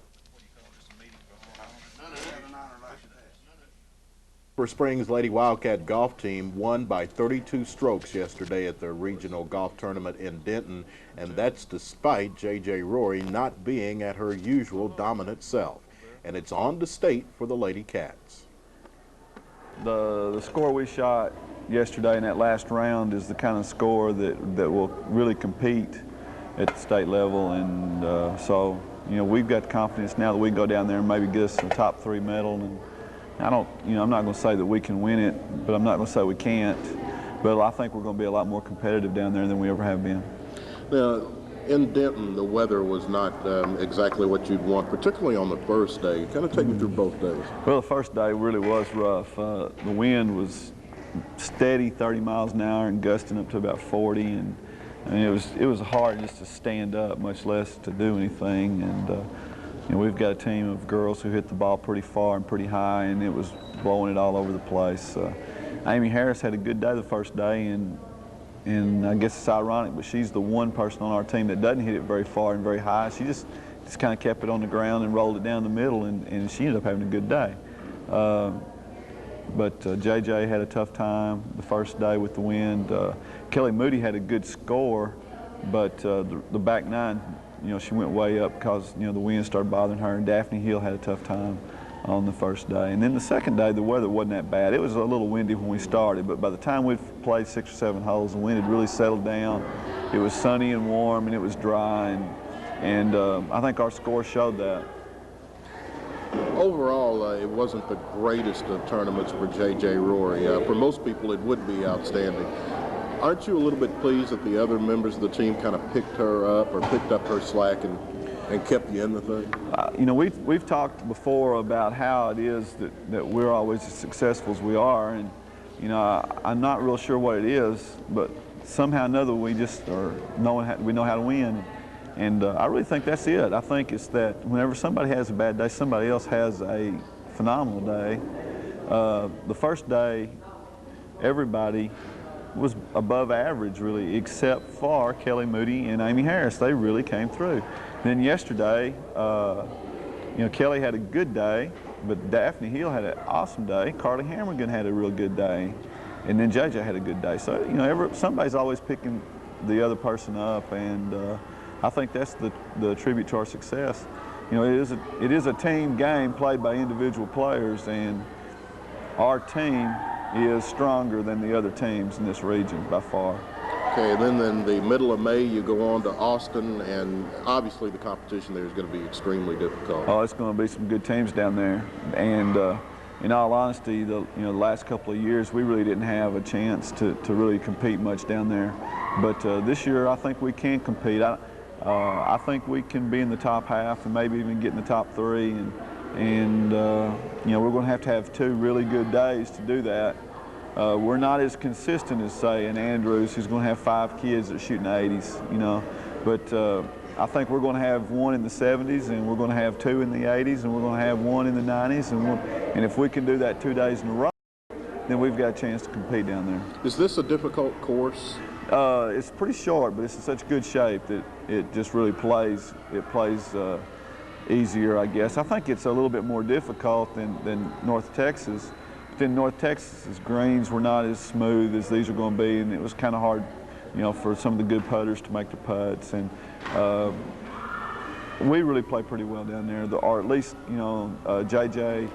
Sulphur Springs Lady Wildcat golf team won by 32 strokes yesterday at the regional golf tournament in Denton, and that's despite J.J. Rory not being at her usual dominant self. And it's on to state for the Lady Cats. The score we shot yesterday in that last round is the kind of score that will really compete at the state level, and so we've got the confidence now that we can go down there and maybe get us a top 3 medal. And I'm not going to say that we can win it, but I'm not going to say we can't. But I think we're going to be a lot more competitive down there than we ever have been. Now, in Denton, the weather was not exactly what you'd want, particularly on the first day. Kind of take me through both days. Well, the first day really was rough. The wind was steady, 30 miles an hour, and gusting up to about 40, and it was hard just to stand up, much less to do anything. And we've got a team of girls who hit the ball pretty far and pretty high, and it was blowing it all over the place. Amy Harris had a good day the first day, and I guess it's ironic, but she's the one person on our team that doesn't hit it very far and very high. She just kind of kept it on the ground and rolled it down the middle, and she ended up having a good day. But JJ had a tough time the first day with the wind. Kelly Moody had a good score, but the back 9, she went way up because the wind started bothering her, and Daphne Hill had a tough time on the first day. And then the second day, the weather wasn't that bad. It was a little windy when we started, but by the time we'd played 6 or 7 holes, the wind had really settled down. It was sunny and warm, and it was dry, and I think our score showed that. Overall, it wasn't the greatest of tournaments for J.J. Rory. For most people, it would be outstanding. Aren't you a little bit pleased that the other members of the team kind of picked her up or picked up her slack and kept you in the thing? We've talked before about how it is that we're always as successful as we are, and I'm not real sure what it is, but somehow or another we just we know how to win. And I really think that's it. I think it's that whenever somebody has a bad day, somebody else has a phenomenal day. The first day, everybody was above average, really, except for Kelly Moody and Amy Harris. They really came through. Then yesterday, Kelly had a good day, but Daphne Hill had an awesome day. Carly Hammergan had a real good day, and then JJ had a good day. So somebody's always picking the other person up, and I think that's the tribute to our success. You know, it is a team game played by individual players, and our team is stronger than the other teams in this region by far. Okay, and then in the middle of May, you go on to Austin, and obviously the competition there is going to be extremely difficult. Oh, it's going to be some good teams down there, and in all honesty, the last couple of years we really didn't have a chance to really compete much down there. But this year, I think we can compete. I think we can be in the top half and maybe even get in the top 3. And you know, we're going to have 2 really good days to do that. We're not as consistent as, say, in Andrews, who's going to have 5 kids that shoot in the 80s, you know. But I think we're going to have 1 in the 70s, and we're going to have 2 in the 80s, and we're going to have 1 in the 90s. And if we can do that 2 days in a row, then we've got a chance to compete down there. Is this a difficult course? It's pretty short, but it's in such good shape that it just really plays. It plays easier, I guess. I think it's a little bit more difficult than North Texas. But then North Texas's greens were not as smooth as these are going to be, and it was kind of hard, you know, for some of the good putters to make the putts. And we really play pretty well down there, or at least, you know, JJ,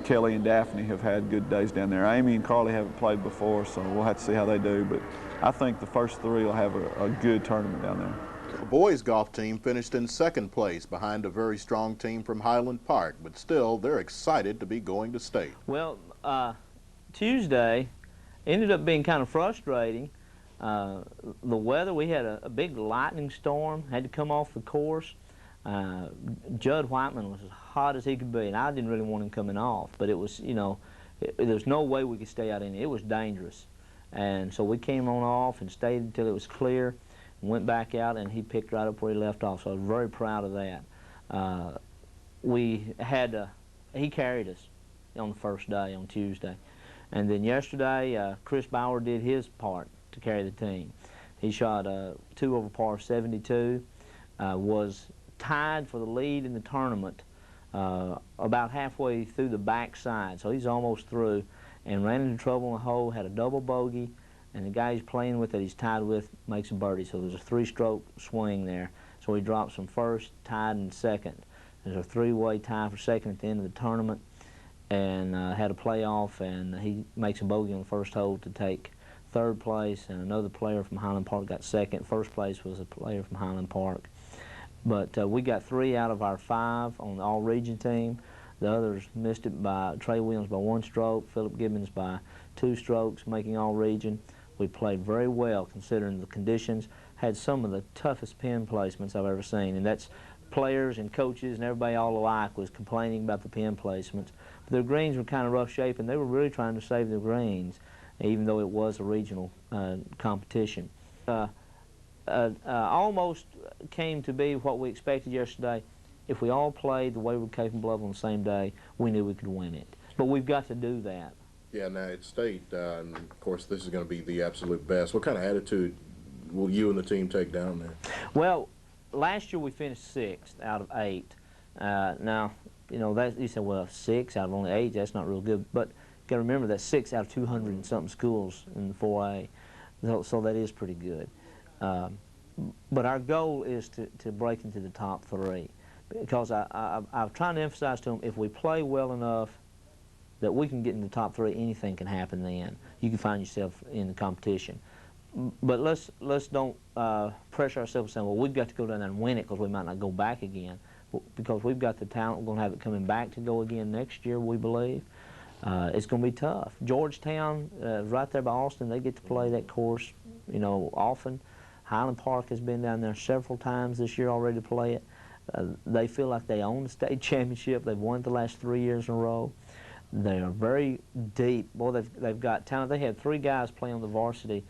Kelly, and Daphne have had good days down there. Amy and Carly haven't played before, so we'll have to see how they do. But I think the first 3 will have a good tournament down there. The boys' golf team finished in 2nd place behind a very strong team from Highland Park, but still, they're excited to be going to state. Well, Tuesday ended up being kind of frustrating. The weather, we had a big lightning storm, had to come off the course. Judd Whiteman was as hot as he could be, and I didn't really want him coming off, but it was, you know, there's no way we could stay out in it. It was dangerous. And so we came on off and stayed until it was clear, and went back out, and he picked right up where he left off, so I was very proud of that. He carried us on the first day, on Tuesday. And then yesterday, Chris Bauer did his part to carry the team. He shot 2 over par 72, was tied for the lead in the tournament about halfway through the backside, so he's almost through, and ran into trouble in the hole, had a double bogey, and the guy he's playing with that he's tied with makes a birdie, so there's a 3-stroke swing there. So he drops from first, tied in second. There's a 3-way tie for second at the end of the tournament, and had a playoff, and he makes a bogey on the first hole to take 3rd place, and another player from Highland Park got 2nd. First place was a player from Highland Park. But we got 3 out of our 5 on the all-region team. The others missed it by Trey Williams by 1 stroke, Philip Gibbons by 2 strokes, making all-region. We played very well considering the conditions. Had some of the toughest pin placements I've ever seen, and that's players and coaches and everybody all alike was complaining about the pin placements. But their greens were kind of rough shape, and they were really trying to save their greens, even though it was a regional competition. Almost came to be what we expected yesterday. If we all played the way we're capable of on the same day, we knew we could win it. But we've got to do that. Yeah, now at state, and of course this is going to be the absolute best. What kind of attitude will you and the team take down there? Well, last year we finished 6th out of 8. Now, you know, you said, well, 6 out of only 8, that's not real good. But you got to remember that's 6 out of 200 and something schools in the 4A. So that is pretty good. But our goal is to break into the top 3. Because I'm trying to emphasize to them, if we play well enough that we can get in the top 3, anything can happen then. You can find yourself in the competition. But let's don't pressure ourselves saying, well, we've got to go down there and win it because we might not go back again. Because we've got the talent, we're going to have it coming back to go again next year, we believe. It's going to be tough. Georgetown, right there by Austin, they get to play that course, you know, often. Highland Park has been down there several times this year already to play it. They feel like they own the state championship. They've won it the last 3 years in a row. They are very deep. Boy, they've got talent. They had 3 guys play on the varsity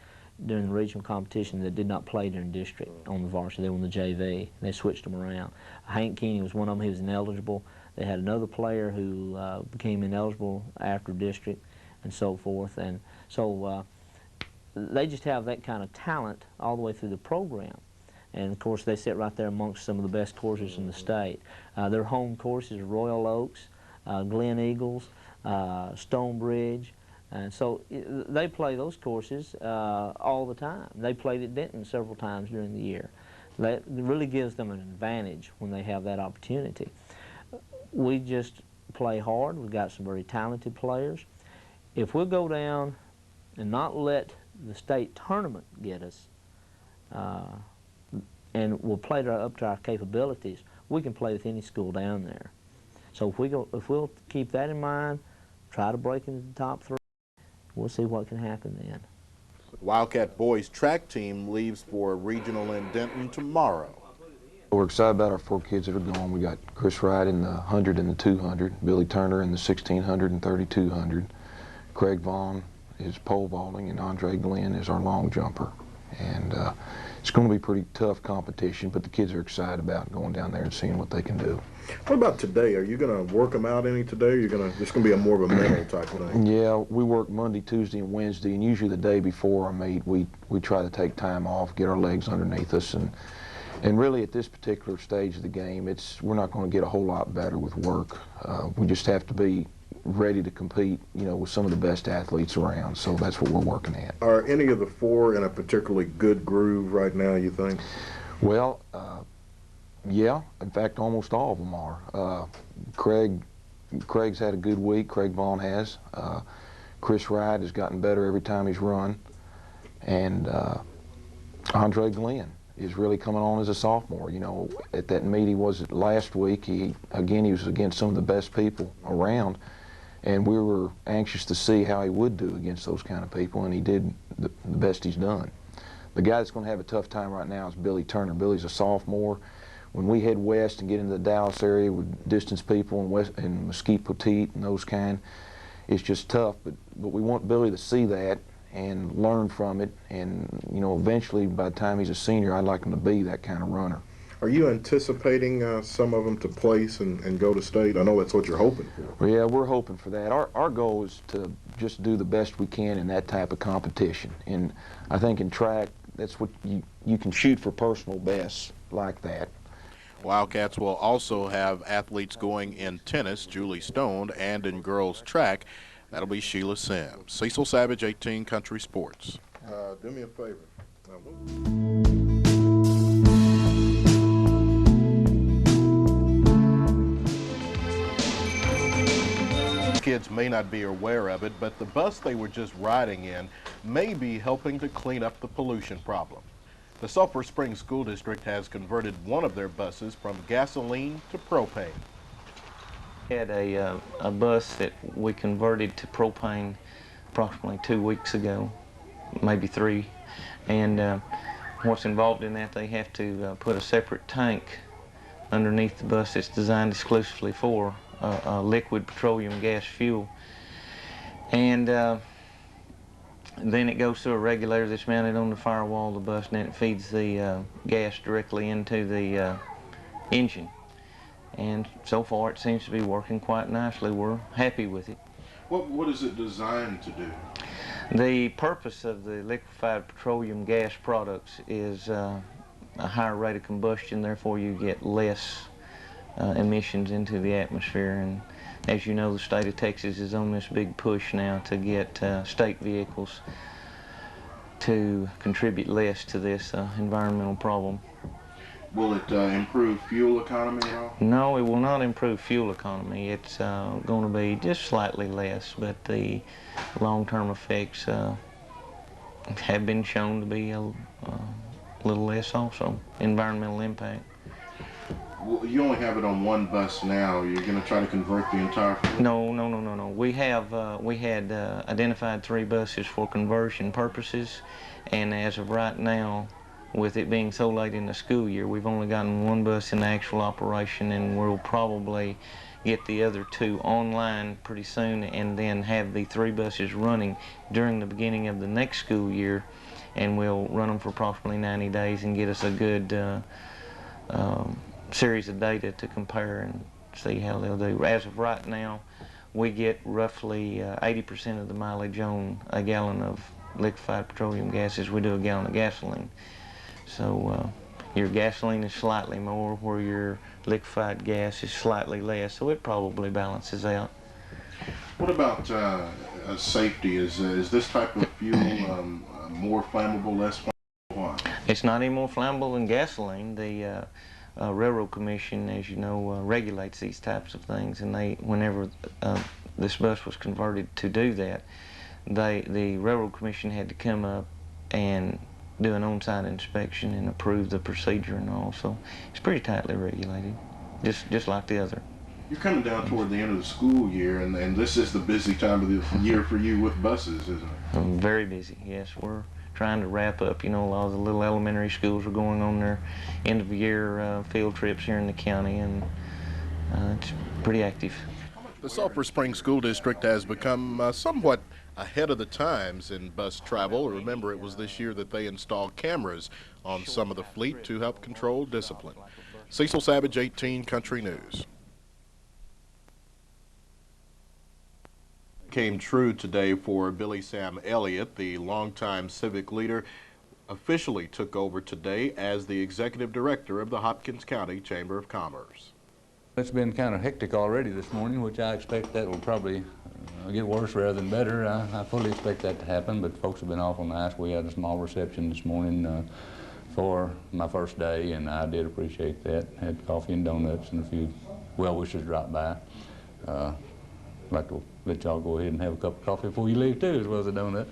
during the regional competition that did not play during district on the varsity. They were on the JV. They switched them around. Hank Keeney was one of them. He was ineligible. They had another player who became ineligible after district and so forth. And so they just have that kind of talent all the way through the program. And of course they sit right there amongst some of the best courses in the state. Their home courses are Royal Oaks, Glen Eagles, Stonebridge, And so they play those courses all the time. They played at Denton several times during the year. That really gives them an advantage when they have that opportunity. We just play hard. We've got some very talented players. If we'll go down and not let the state tournament get us, and we'll play up to our capabilities, we can play with any school down there. So if we'll keep that in mind, try to break into the top 3, we'll see what can happen then. Wildcat boys track team leaves for a regional in Denton tomorrow. We're excited about our 4 kids that are going. We got Chris Wright in the 100 and the 200, Billy Turner in the 1600 and 3200, Craig Vaughn is pole vaulting, and Andre Glenn is our long jumper. And it's going to be pretty tough competition, but the kids are excited about going down there and seeing what they can do. What about today? Are you going to work them out any today, or it's going to be a more of a mental type of thing? Yeah, we work Monday, Tuesday, and Wednesday, and usually the day before our meet, we try to take time off, get our legs underneath us, and really at this particular stage of the game, we're not going to get a whole lot better with work. We just have to be ready to compete, with some of the best athletes around. So that's what we're working at. Are any of the 4 in a particularly good groove right now, you think? Well, yeah. In fact, almost all of them are. Craig's had a good week. Craig Vaughn has. Chris Wright has gotten better every time he's run. And Andre Glenn is really coming on as a sophomore. At that meet he was at last week, he was against some of the best people around, and we were anxious to see how he would do against those kind of people, and he did the best he's done. The guy that's going to have a tough time right now is Billy Turner. Billy's a sophomore. When we head west and get into the Dallas area with distance people and Mesquite Petite and those kind, it's just tough, but we want Billy to see that and learn from it, and eventually by the time he's a senior, I'd like him to be that kind of runner. Are you anticipating some of them to place and go to state? I know that's what you're hoping for. Well, yeah, we're hoping for that. Our goal is to just do the best we can in that type of competition, and I think in track, that's what you can shoot for personal bests like that. Wildcats will also have athletes going in tennis, Julie Stone, and in girls track. That'll be Sheila Sims. Cecil Savage, 18 Country Sports. Do me a favor. Kids may not be aware of it, but the bus they were just riding in may be helping to clean up the pollution problem. The Sulphur Springs School District has converted one of their buses from gasoline to propane. We had a bus that we converted to propane approximately 2 weeks ago, maybe 3. And what's involved in that, they have to put a separate tank underneath the bus that's designed exclusively for liquid petroleum gas fuel. And then it goes through a regulator that's mounted on the firewall of the bus, and then it feeds the gas directly into the engine. And so far it seems to be working quite nicely. We're happy with it. What is it designed to do? The purpose of the liquefied petroleum gas products is a higher rate of combustion, therefore you get less emissions into the atmosphere. And as you know, the state of Texas is on this big push now to get state vehicles to contribute less to this environmental problem. Will it improve fuel economy at all? No, it will not improve fuel economy. It's going to be just slightly less, but the long-term effects have been shown to be a little less also, environmental impact. Well, you only have it on one bus now. You're going to try to convert the entire fleet? No. We had identified 3 buses for conversion purposes, and as of right now, with it being so late in the school year, we've only gotten 1 bus in actual operation, and we'll probably get the other 2 online pretty soon, and then have the 3 buses running during the beginning of the next school year, and we'll run them for approximately 90 days and get us a good series of data to compare and see how they'll do. As of right now, we get roughly 80% of the mileage on a gallon of liquefied petroleum gas as we do a gallon of gasoline. So your gasoline is slightly more, where your liquefied gas is slightly less, so it probably balances out. What about safety? Is this type of fuel more flammable, less flammable? Why? It's not any more flammable than gasoline. The Railroad Commission, as you know, regulates these types of things, and whenever this bus was converted to do that, the Railroad Commission had to come up and do an on-site inspection and approve the procedure and all. So it's pretty tightly regulated, just like the other. You're coming down toward the end of the school year, and this is the busy time of the year for you with buses, isn't it? Very busy, yes. We're trying to wrap up. You know, a lot of the little elementary schools are going on their end-of-year field trips here in the county, and it's pretty active. The Sulphur Springs School District has become somewhat ahead of the times in bus travel. Remember, it was this year that they installed cameras on some of the fleet to help control discipline. Cecil Savage, 18 Country News. Came true today for Billy Sam Elliott, the longtime civic leader, officially took over today as the executive director of the Hopkins County Chamber of Commerce. It's been kind of hectic already this morning, which I expect that will probably get worse rather than better. I fully expect that to happen, but folks have been awful nice. We had a small reception this morning for my first day, and I did appreciate that. Had coffee and donuts, and a few well-wishers dropped by. I'd like to let y'all go ahead and have a cup of coffee before you leave too, as well as a donut.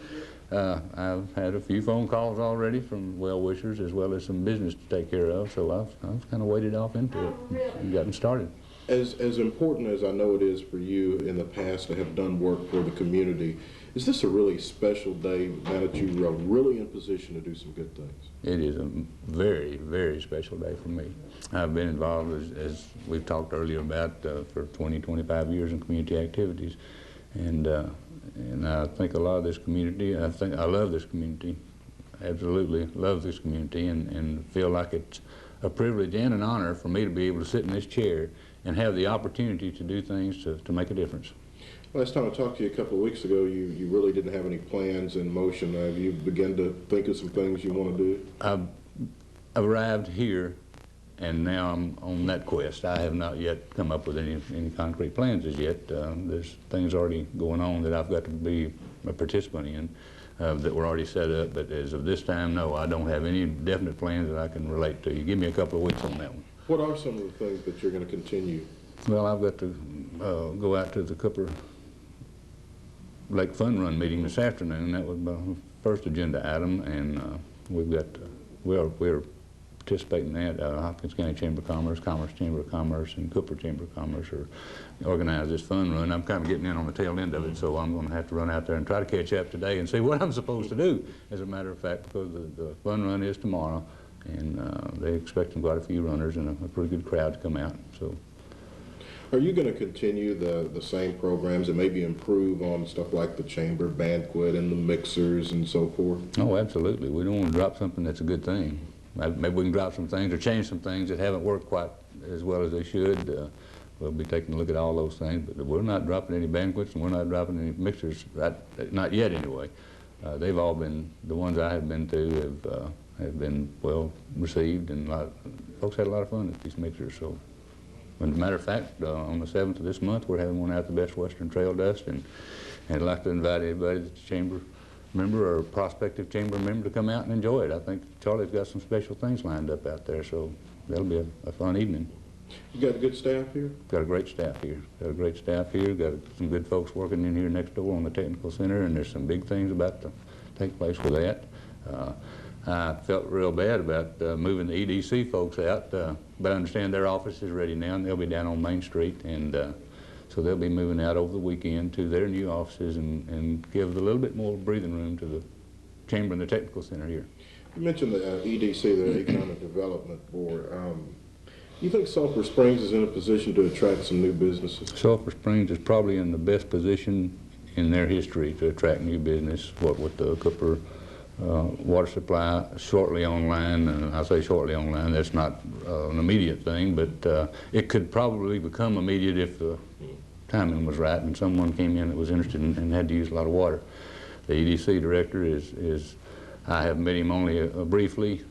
I've had a few phone calls already from well-wishers, as well as some business to take care of, so I've kind of waded off into it and gotten started. As important as I know it is for you in the past to have done work for the community, is this a really special day now that you are really in position to do some good things? It is a very, very special day for me. I've been involved, as we've talked earlier about, for 20, 25 years in community activities. And I think a lot of this community, I love this community, absolutely love this community, and feel like it's a privilege and an honor for me to be able to sit in this chair and have the opportunity to do things to make a difference. Last time I talked to you a couple of weeks ago, you really didn't have any plans in motion. Have you begun to think of some things you want to do? I've arrived here, and now I'm on that quest. I have not yet come up with any concrete plans as yet. There's things already going on that I've got to be a participant in that were already set up, but as of this time, no, I don't have any definite plans that I can relate to you. Give me a couple of weeks on that one. What are some of the things that you're going to continue? Well, I've got to go out to the Cooper Lake Fun Run meeting this afternoon. That was my first agenda item, and we've got we're participating in that. Hopkins County Chamber of Commerce, Commerce Chamber of Commerce, and Cooper Chamber of Commerce are organized this fun run. I'm kind of getting in on the tail end of it, so I'm going to have to run out there and try to catch up today and see what I'm supposed to do. As a matter of fact, because the fun run is tomorrow, and they're expecting quite a few runners and a pretty good crowd to come out. So. Are you going to continue the same programs and maybe improve on stuff like the chamber banquet and the mixers and so forth? Oh, absolutely. We don't want to drop something that's a good thing. Maybe we can drop some things or change some things that haven't worked quite as well as they should. We'll be taking a look at all those things, but we're not dropping any banquets and we're not dropping any mixers, not yet anyway. They've all been, the ones I have been to have been well received, and folks had a lot of fun at these mixers. So. As a matter of fact, on the 7th of this month, we're having one out at the Best Western Trail Dust, and I'd like to invite anybody that's a chamber member or prospective chamber member to come out and enjoy it. I think Charlie's got some special things lined up out there, so that'll be a fun evening. You got a good staff here? Got a great staff here. Got some good folks working in here next door on the Technical Center, and there's some big things about to take place with that. I felt real bad about moving the EDC folks out, but I understand their office is ready now, and they'll be down on Main Street, and so they'll be moving out over the weekend to their new offices and give a little bit more breathing room to the chamber and the Technical Center here. You mentioned the EDC, the Economic Development Board. Do you think Sulphur Springs is in a position to attract some new businesses? Sulphur Springs is probably in the best position in their history to attract new business, what with the Cooper water supply shortly online, and I say shortly online, that's not an immediate thing, but it could probably become immediate if the timing was right and someone came in that was interested and had to use a lot of water. The EDC director is I have met him only briefly,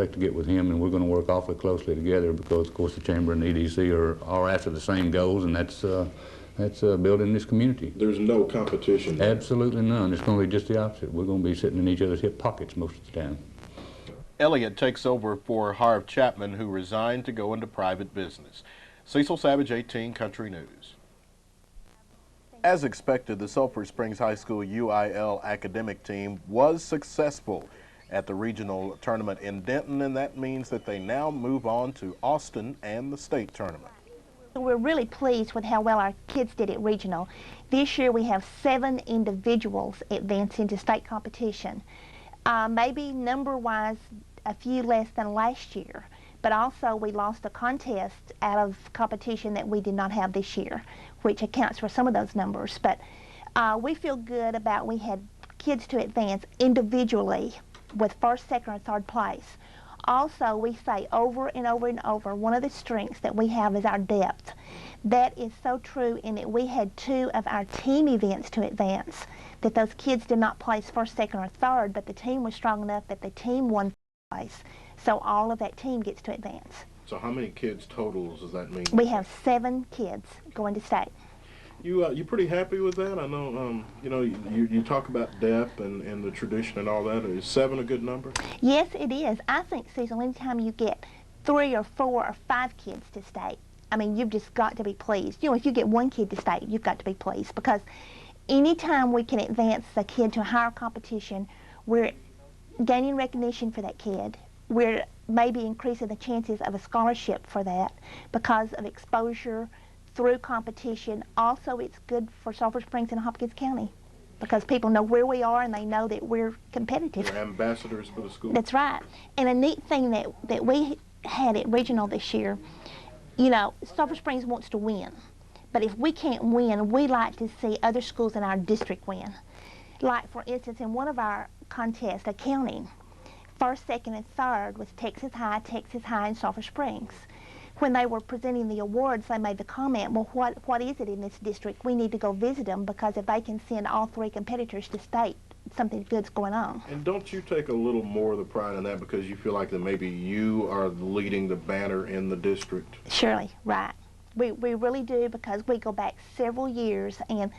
expect to get with him, and we're going to work awfully closely together because, of course, the Chamber and the EDC are after the same goals, and that's That's building this community. There's no competition. Absolutely none. It's going to be just the opposite. We're going to be sitting in each other's hip pockets most of the time. Elliott takes over for Harv Chapman, who resigned to go into private business. Cecil Savage, 18 Country News. As expected, the Sulphur Springs High School UIL academic team was successful at the regional tournament in Denton, and that means that they now move on to Austin and the state tournament. We're really pleased with how well our kids did at regional. This year we have 7 individuals advancing to state competition. Maybe number-wise a few less than last year, but also we lost a contest out of competition that we did not have this year, which accounts for some of those numbers. But we feel good about we had kids to advance individually with first, second, or third place. Also, we say over and over and over, one of the strengths that we have is our depth. That is so true in that we had 2 of our team events to advance, that those kids did not place first, second, or third, but the team was strong enough that the team won place. So all of that team gets to advance. So how many kids total does that mean? We have 7 kids going to state. You pretty happy with that? I know, you talk about depth and the tradition and all that. Is 7 a good number? Yes, it is. I think, Cecil, anytime you get 3 or 4 or 5 kids to state, I mean, you've just got to be pleased. You know, if you get 1 kid to state, you've got to be pleased, because anytime we can advance a kid to a higher competition, we're gaining recognition for that kid. We're maybe increasing the chances of a scholarship for that because of exposure through competition. Also, it's good for Sulphur Springs and Hopkins County because people know where we are and they know that we're competitive. You're ambassadors for the school. That's right. And a neat thing that we had at regional this year, you know, Sulphur Springs wants to win. But if we can't win, we like to see other schools in our district win. Like, for instance, in one of our contests, accounting, first, second, and third was Texas High, and Sulphur Springs. When they were presenting the awards, they made the comment, well, what is it in this district? We need to go visit them, because if they can send all 3 competitors to state, something good's going on. And don't you take a little more of the pride in that because you feel like that maybe you are leading the banner in the district? Surely, right. We really do, because we go back several years, and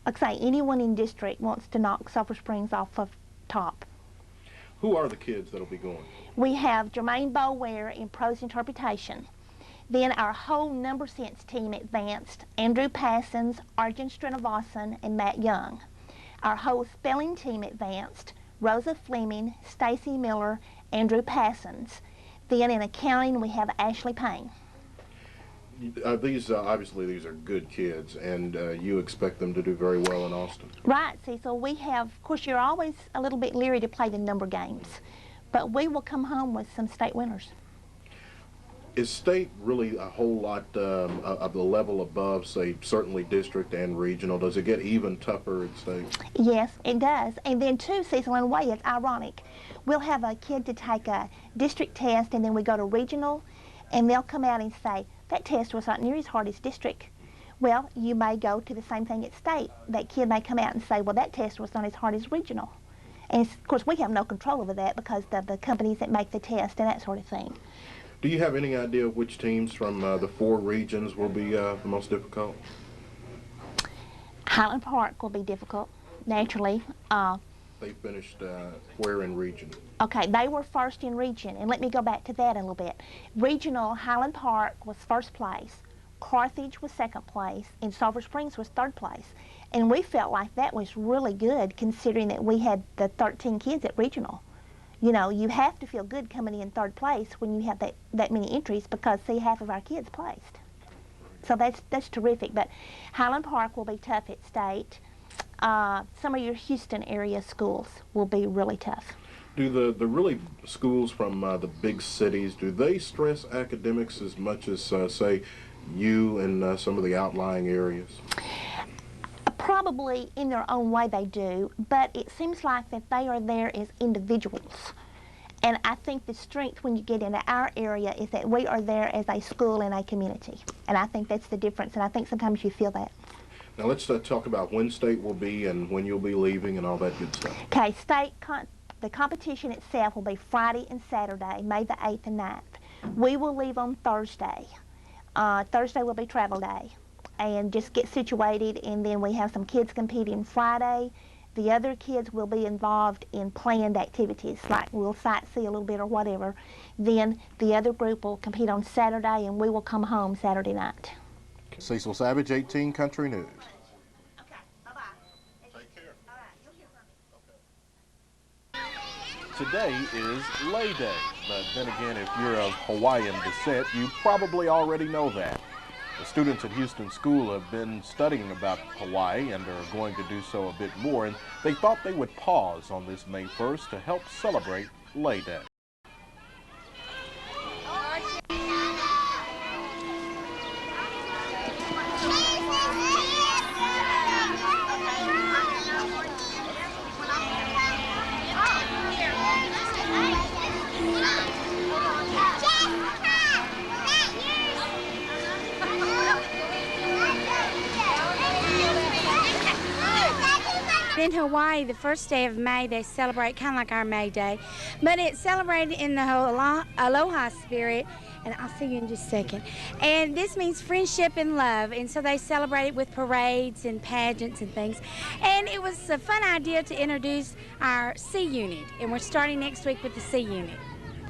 like I say, anyone in district wants to knock Sulphur Springs off of top. Who are the kids that'll be going? We have Jermaine Bower in prose interpretation. Then our whole number sense team advanced Andrew Passons, Arjun Srinivasan, and Matt Young. Our whole spelling team advanced Rosa Fleming, Stacy Miller, Andrew Passons. Then in accounting we have Ashley Payne. Obviously these are good kids, and you expect them to do very well in Austin. Right, Cecil. We have, of course, you're always a little bit leery to play the number games, but we will come home with some state winners. Is state really a whole lot of the level above, say, certainly district and regional? Does it get even tougher at state? Yes, it does. And then too, Cecil, in a way, it's ironic. We'll have a kid to take a district test, and then we go to regional, and they'll come out and say, that test was not near as hard as district. Well, you may go to the same thing at state. That kid may come out and say, well, that test was not as hard as regional. And of course, we have no control over that because of the companies that make the test and that sort of thing. Do you have any idea of which teams from the 4 regions will be the most difficult? Highland Park will be difficult, naturally. They finished where in region? Okay, they were first in region, and let me go back to that a little bit. Regional, Highland Park was first place, Carthage was second place, and Sulphur Springs was third place. And we felt like that was really good, considering that we had the 13 kids at regional. You know, you have to feel good coming in third place when you have that many entries, because, see, half of our kids placed. So that's terrific. But Highland Park will be tough at state. Some of your Houston area schools will be really tough. Do the really schools from the big cities, do they stress academics as much as, say, you and some of the outlying areas? Probably in their own way they do, but it seems like that they are there as individuals. And I think the strength when you get into our area is that we are there as a school and a community. And I think that's the difference, and I think sometimes you feel that. Now let's talk about when state will be and when you'll be leaving and all that good stuff. Okay, the competition itself will be Friday and Saturday, May the 8th and 9th. We will leave on Thursday. Thursday will be travel day. and just get situated, and then we have some kids competing Friday. The other kids will be involved in planned activities, like we'll sightsee a little bit or whatever. Then the other group will compete on Saturday, and we will come home Saturday night. Cecil Savage, 18 Country News. Today is Lay Day, but then again, if you're of Hawaiian descent, you probably already know that. The students at Houston School have been studying about Hawaii and are going to do so a bit more, and they thought they would pause on this May 1st to help celebrate Lay Day. In Hawaii, the first day of May, they celebrate kind of like our May Day, but it's celebrated in the whole aloha spirit, and I'll see you in just a second. And this means friendship and love, and so they celebrate it with parades and pageants and things. And it was a fun idea to introduce our C unit, and we're starting next week with the C unit.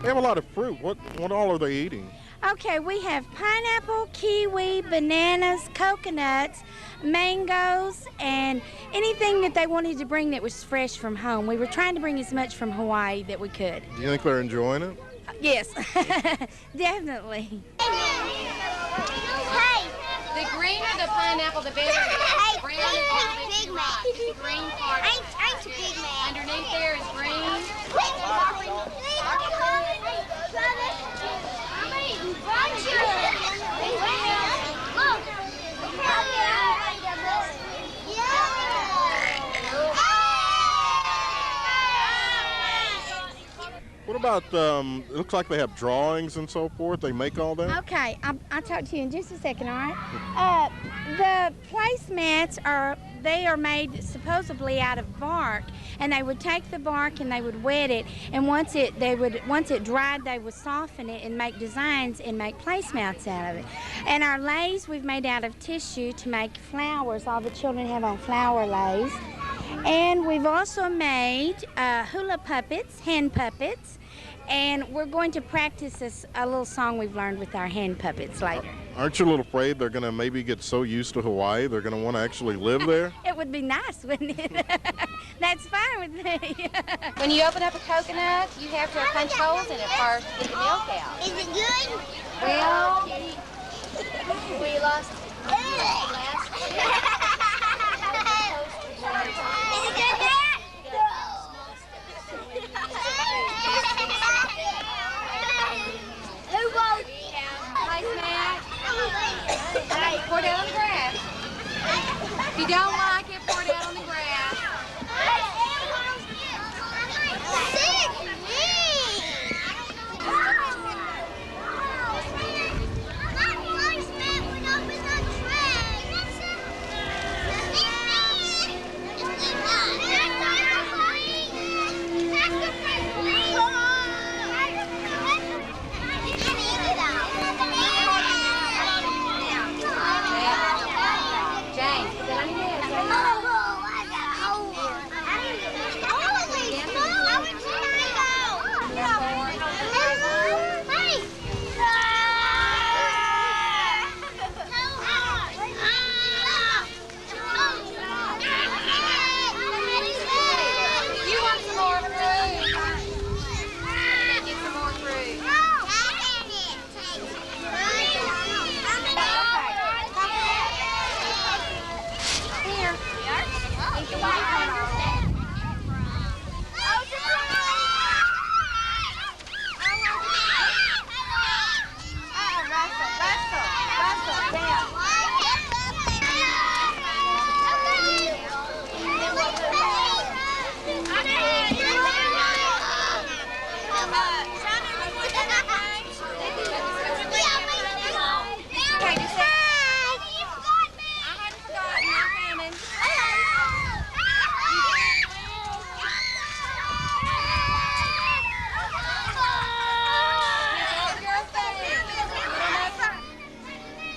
They have a lot of fruit. What all are they eating? Okay, we have pineapple, kiwi, bananas, coconuts, mangoes, and anything that they wanted to bring that was fresh from home. We were trying to bring as much from Hawaii that we could. Do you think they're enjoying it? Yes, definitely. Hey, the greener the pineapple, the better. Hey, brown is how big you like. The green part. I'm a big man. Underneath there is green. What about, it looks like they have drawings and so forth. They make all that? Okay, I'll talk to you in just a second, all right? The placemats they are made supposedly out of bark, and they would take the bark and they would wet it, and once it dried, they would soften it and make designs and make placemats out of it. And our leis we've made out of tissue to make flowers. All the children have on flower leis. And we've also made hula puppets, hand puppets, and we're going to practice a little song we've learned with our hand puppets later. Aren't you a little afraid they're going to maybe get so used to Hawaii they're going to want to actually live there? It would be nice, wouldn't it? That's fine with me. When you open up a coconut, you have to punch holes in it first to get the milk out. Is it good? Well, we lost last Is it good, Dad? Who wrote placemat? Hey, pour it out on the grass. If you don't like it, pour it out on the grass.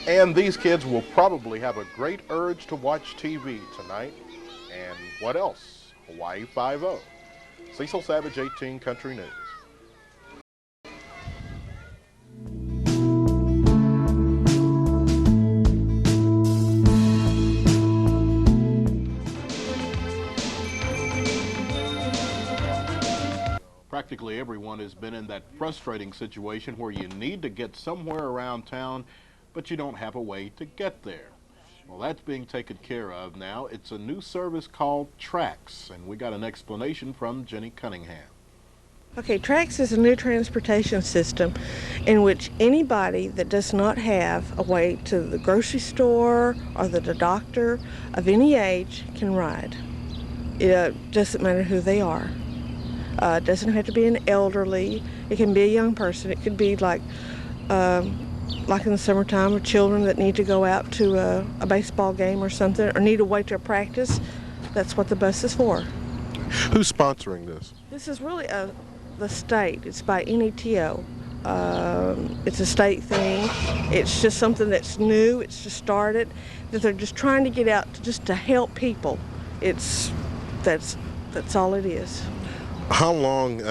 And these kids will probably have a great urge to watch TV tonight. And what else? Hawaii 5-0. Cecil Savage, 18 Country News. Practically everyone has been in that frustrating situation where you need to get somewhere around town, but you don't have a way to get there. Well, that's being taken care of now. It's a new service called TRAX, and we got an explanation from Jenny Cunningham. Okay, TRAX is a new transportation system in which anybody that does not have a way to the grocery store or the doctor of any age can ride. It doesn't matter who they are. It doesn't have to be an elderly. It can be a young person. It could be like in the summertime, with children that need to go out to a baseball game or something, or need a way to practice. That's what the bus is for. Who's sponsoring this? This is really the state. It's by NETO. It's a state thing. It's just something that's new. It's just started. That they're just trying to get out to help people. That's all it is. How long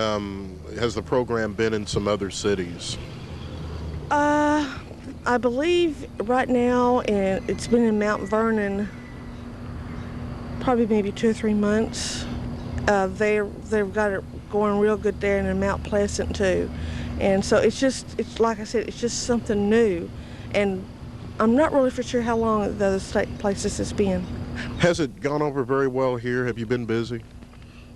has the program been in some other cities? I believe right now it's been in Mount Vernon probably maybe 2 or 3 months. They've got it going real good there, and in Mount Pleasant too. And so it's like I said, it's just something new. And I'm not really for sure how long the other state places has been. Has it gone over very well here? Have you been busy?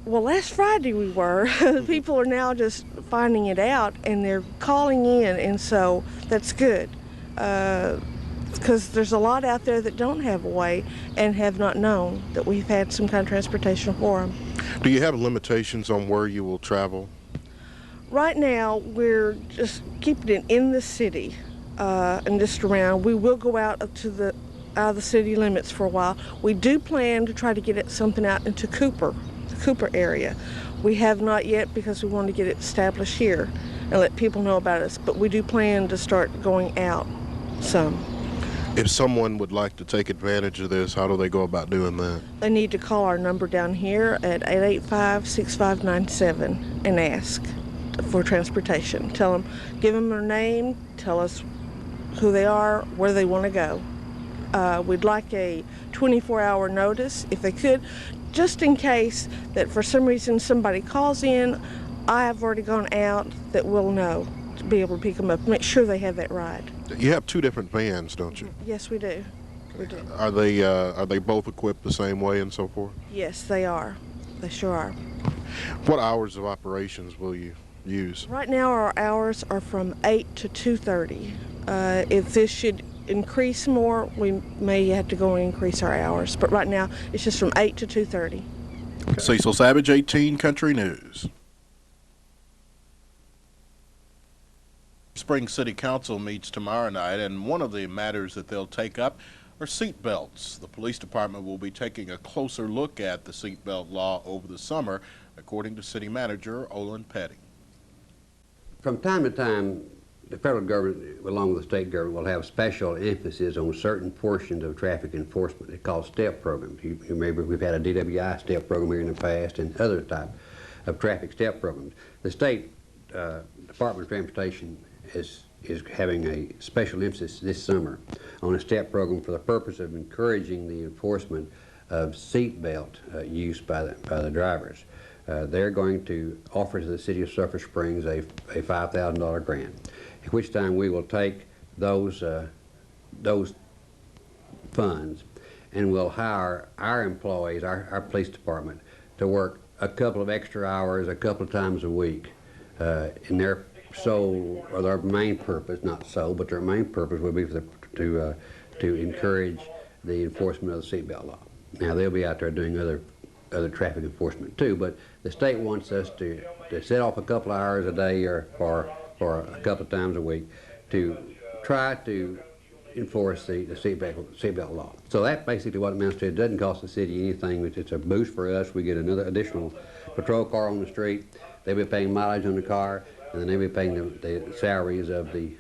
Well, last Friday we were. People are now just finding it out, and they're calling in, and so that's good. Because there's a lot out there that don't have a way and have not known that we've had some kind of transportation for them. Do you have limitations on where you will travel? Right now, we're just keeping it in the city and just around. We will go out of the city limits for a while. We do plan to try to get something out into Cooper area. We have not yet because we want to get it established here and let people know about us, but we do plan to start going out some. If someone would like to take advantage of this, how do they go about doing that? They need to call our number down here at 885-6597 and ask for transportation. Give them their name, tell us who they are, where they want to go. We'd like a 24-hour notice if they could, just in case that for some reason somebody calls in. I have already gone out that we'll know to be able to pick them up, make sure they have that ride. You have 2 different vans, don't you? Yes, we do. We do. Are they both equipped the same way and so forth? Yes, they are. They sure are. What hours of operations will you use? Right now our hours are from 8 to 2:30. If this should increase more, we may have to go and increase our hours, but right now it's just from 8 to 2:30. Cecil Savage, 18 Country News. Spring City Council meets tomorrow night, and one of the matters that they'll take up are seat belts. The police department will be taking a closer look at the seatbelt law over the summer, according to City Manager Olin Petty. From time to time, the federal government, along with the state government, will have special emphasis on certain portions of traffic enforcement. It's called STEP programs. You remember we've had a DWI STEP program here in the past and other type of traffic STEP programs. The state Department of Transportation is having a special emphasis this summer on a STEP program for the purpose of encouraging the enforcement of seat belt use by the drivers. They're going to offer to the city of Sulphur Springs a $5,000 grant, at which time we will take those funds and we'll hire our employees, our police department, to work a couple of extra hours a couple of times a week in their sole, or their main purpose, not sole, but their main purpose would be to encourage the enforcement of the seatbelt law. Now they'll be out there doing other traffic enforcement too, but the state wants us to set off a couple of hours a day or a couple of times a week to try to enforce the seatbelt law. So that's basically what it amounts to. It doesn't cost the city anything. It's a boost for us. We get another additional patrol car on the street. They'll be paying mileage on the car, and then they'll be paying the salaries of the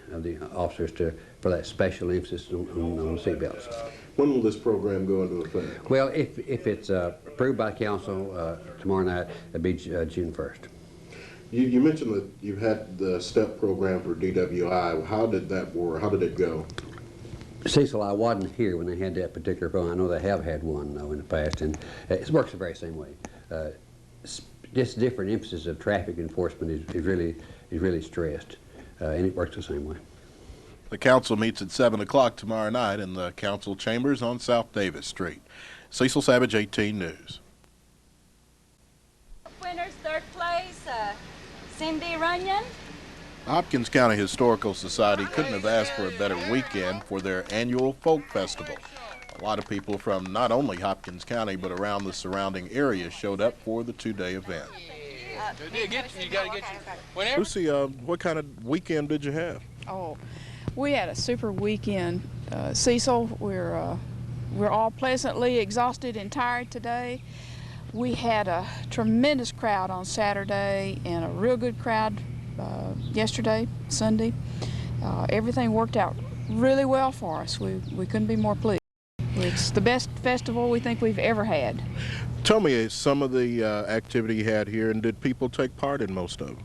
officers for that special emphasis on seatbelts. When will this program go into effect? Well, if it's approved by council tomorrow night, it'll be June 1st. You mentioned that you had the STEP program for DWI. How did that work? How did it go? Cecil, I wasn't here when they had that particular program. I know they have had one, though, in the past, and it works the very same way. Just different emphasis of traffic enforcement is really stressed, and it works the same way. The council meets at 7 o'clock tomorrow night in the council chambers on South Davis Street. Cecil Savage, 18 News. Winners, third place, Cindy Runyon. The Hopkins County Historical Society couldn't have asked for a better weekend for their annual folk festival. A lot of people from not only Hopkins County but around the surrounding area showed up for the two-day event. Lucy, what kind of weekend did you have? Oh, we had a super weekend. Cecil, we're all pleasantly exhausted and tired today. We had a tremendous crowd on Saturday and a real good crowd yesterday, Sunday. Everything worked out really well for us. We couldn't be more pleased. It's the best festival we think we've ever had. Tell me some of the activity you had here, and did people take part in most of them?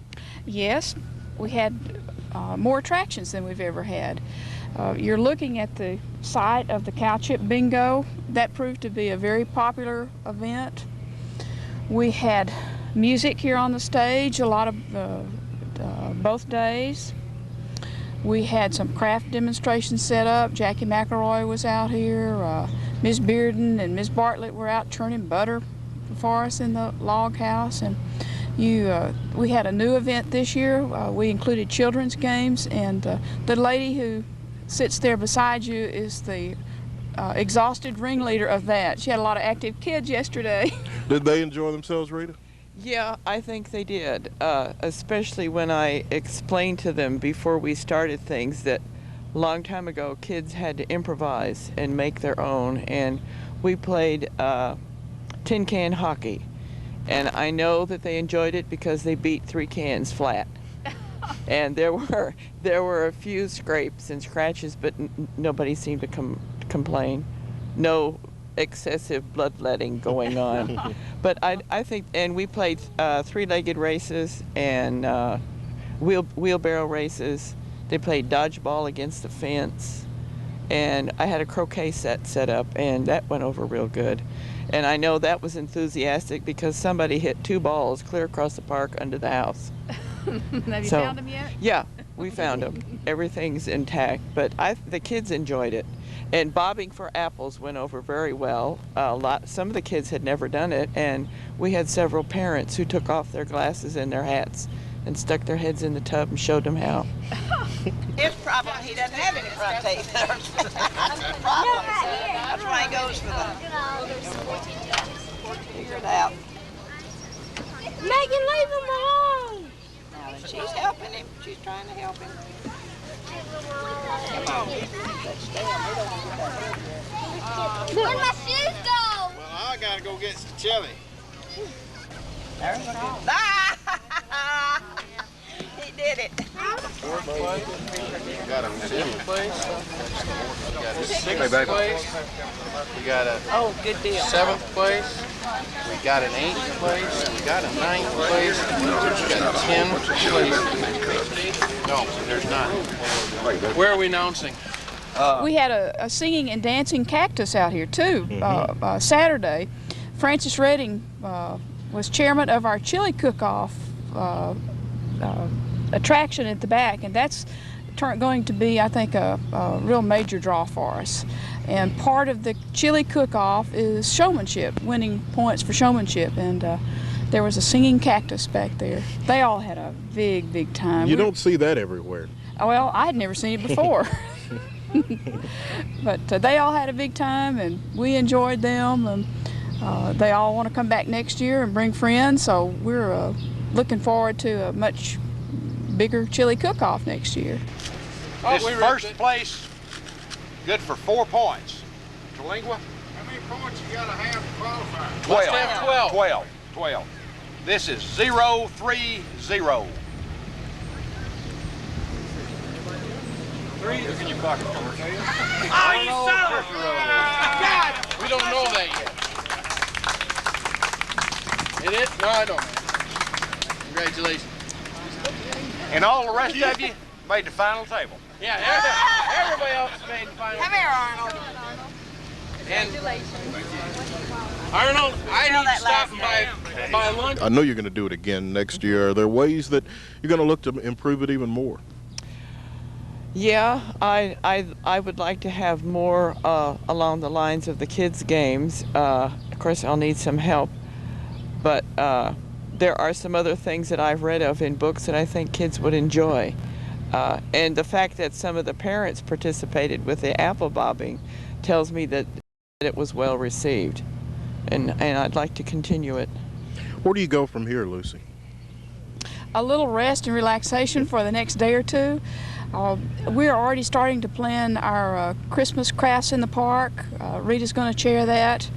Yes, we had more attractions than we've ever had. You're looking at the site of the Cow Chip Bingo. That proved to be a very popular event. We had music here on the stage, a lot of both days. We had some craft demonstrations set up. Jackie McElroy was out here. Ms. Bearden and Ms. Bartlett were out churning butter for us in the log house. And we had a new event this year. We included children's games, and the lady who sits there beside you is the exhausted ringleader of that. She had a lot of active kids yesterday. Did they enjoy themselves, Rita? Yeah, I think they did, especially when I explained to them before we started things that a long time ago kids had to improvise and make their own, and we played tin can hockey. And I know that they enjoyed it because they beat 3 cans flat. And there were a few scrapes and scratches, but nobody seemed to complain. No excessive bloodletting going on. But I think, and we played 3-legged races and wheelbarrow races. They played dodgeball against the fence, and I had a croquet set up, and that went over real good. And I know that was enthusiastic because somebody hit 2 balls clear across the park under the house. Have you found them yet? Yeah, we found them. Everything's intact, but the kids enjoyed it. And bobbing for apples went over very well. Some of the kids had never done it, and we had several parents who took off their glasses and their hats and stuck their heads in the tub and showed them how. His problem, he doesn't have any front teeth. That's why he goes for that. Figure it out. Megan, leave him alone. She's helping him. She's trying to help him. Come on. Where'd my shoes go? Well, I gotta go get some chili. There we go. He did it. Fourth place. We got a fifth place. We got a sixth place. We got a good deal. 7th place. We got an 8th place. We got a 9th place. We got a 10th. No, there's not. Where are we announcing? We had a singing and dancing cactus out here too. Saturday, Francis Redding was chairman of our chili cook-off attraction at the back, and that's going to be, I think, a real major draw for us. And part of the chili cook-off is showmanship, winning points for showmanship, and there was a singing cactus back there. They all had a big time. You don't see that everywhere. Well, I had never seen it before. But they all had a big time, and we enjoyed them, and they all want to come back next year and bring friends, so we're looking forward to a much bigger chili cook-off next year. This first place, good for 4 points. Terlingua? How many points you gotta have to qualify? 12. This is 0-3-0. 3 is in your pocket, George. Oh, you son of God! We don't know that yet. It is? No, I don't. Congratulations. And all the rest of you made the final table. Yeah, everybody else made the final. Come here, Arnold. Arnold, I need to stop by lunch. I know you're going to do it again next year. Are there ways that you're going to look to improve it even more? Yeah, I would like to have more along the lines of the kids' games. Of course, I'll need some help, but there are some other things that I've read of in books that I think kids would enjoy. And the fact that some of the parents participated with the apple bobbing tells me that it was well received, and I'd like to continue it. Where do you go from here, Lucy? A little rest and relaxation for the next day or two. We're already starting to plan our Christmas crafts in the park. Rita's going to chair that.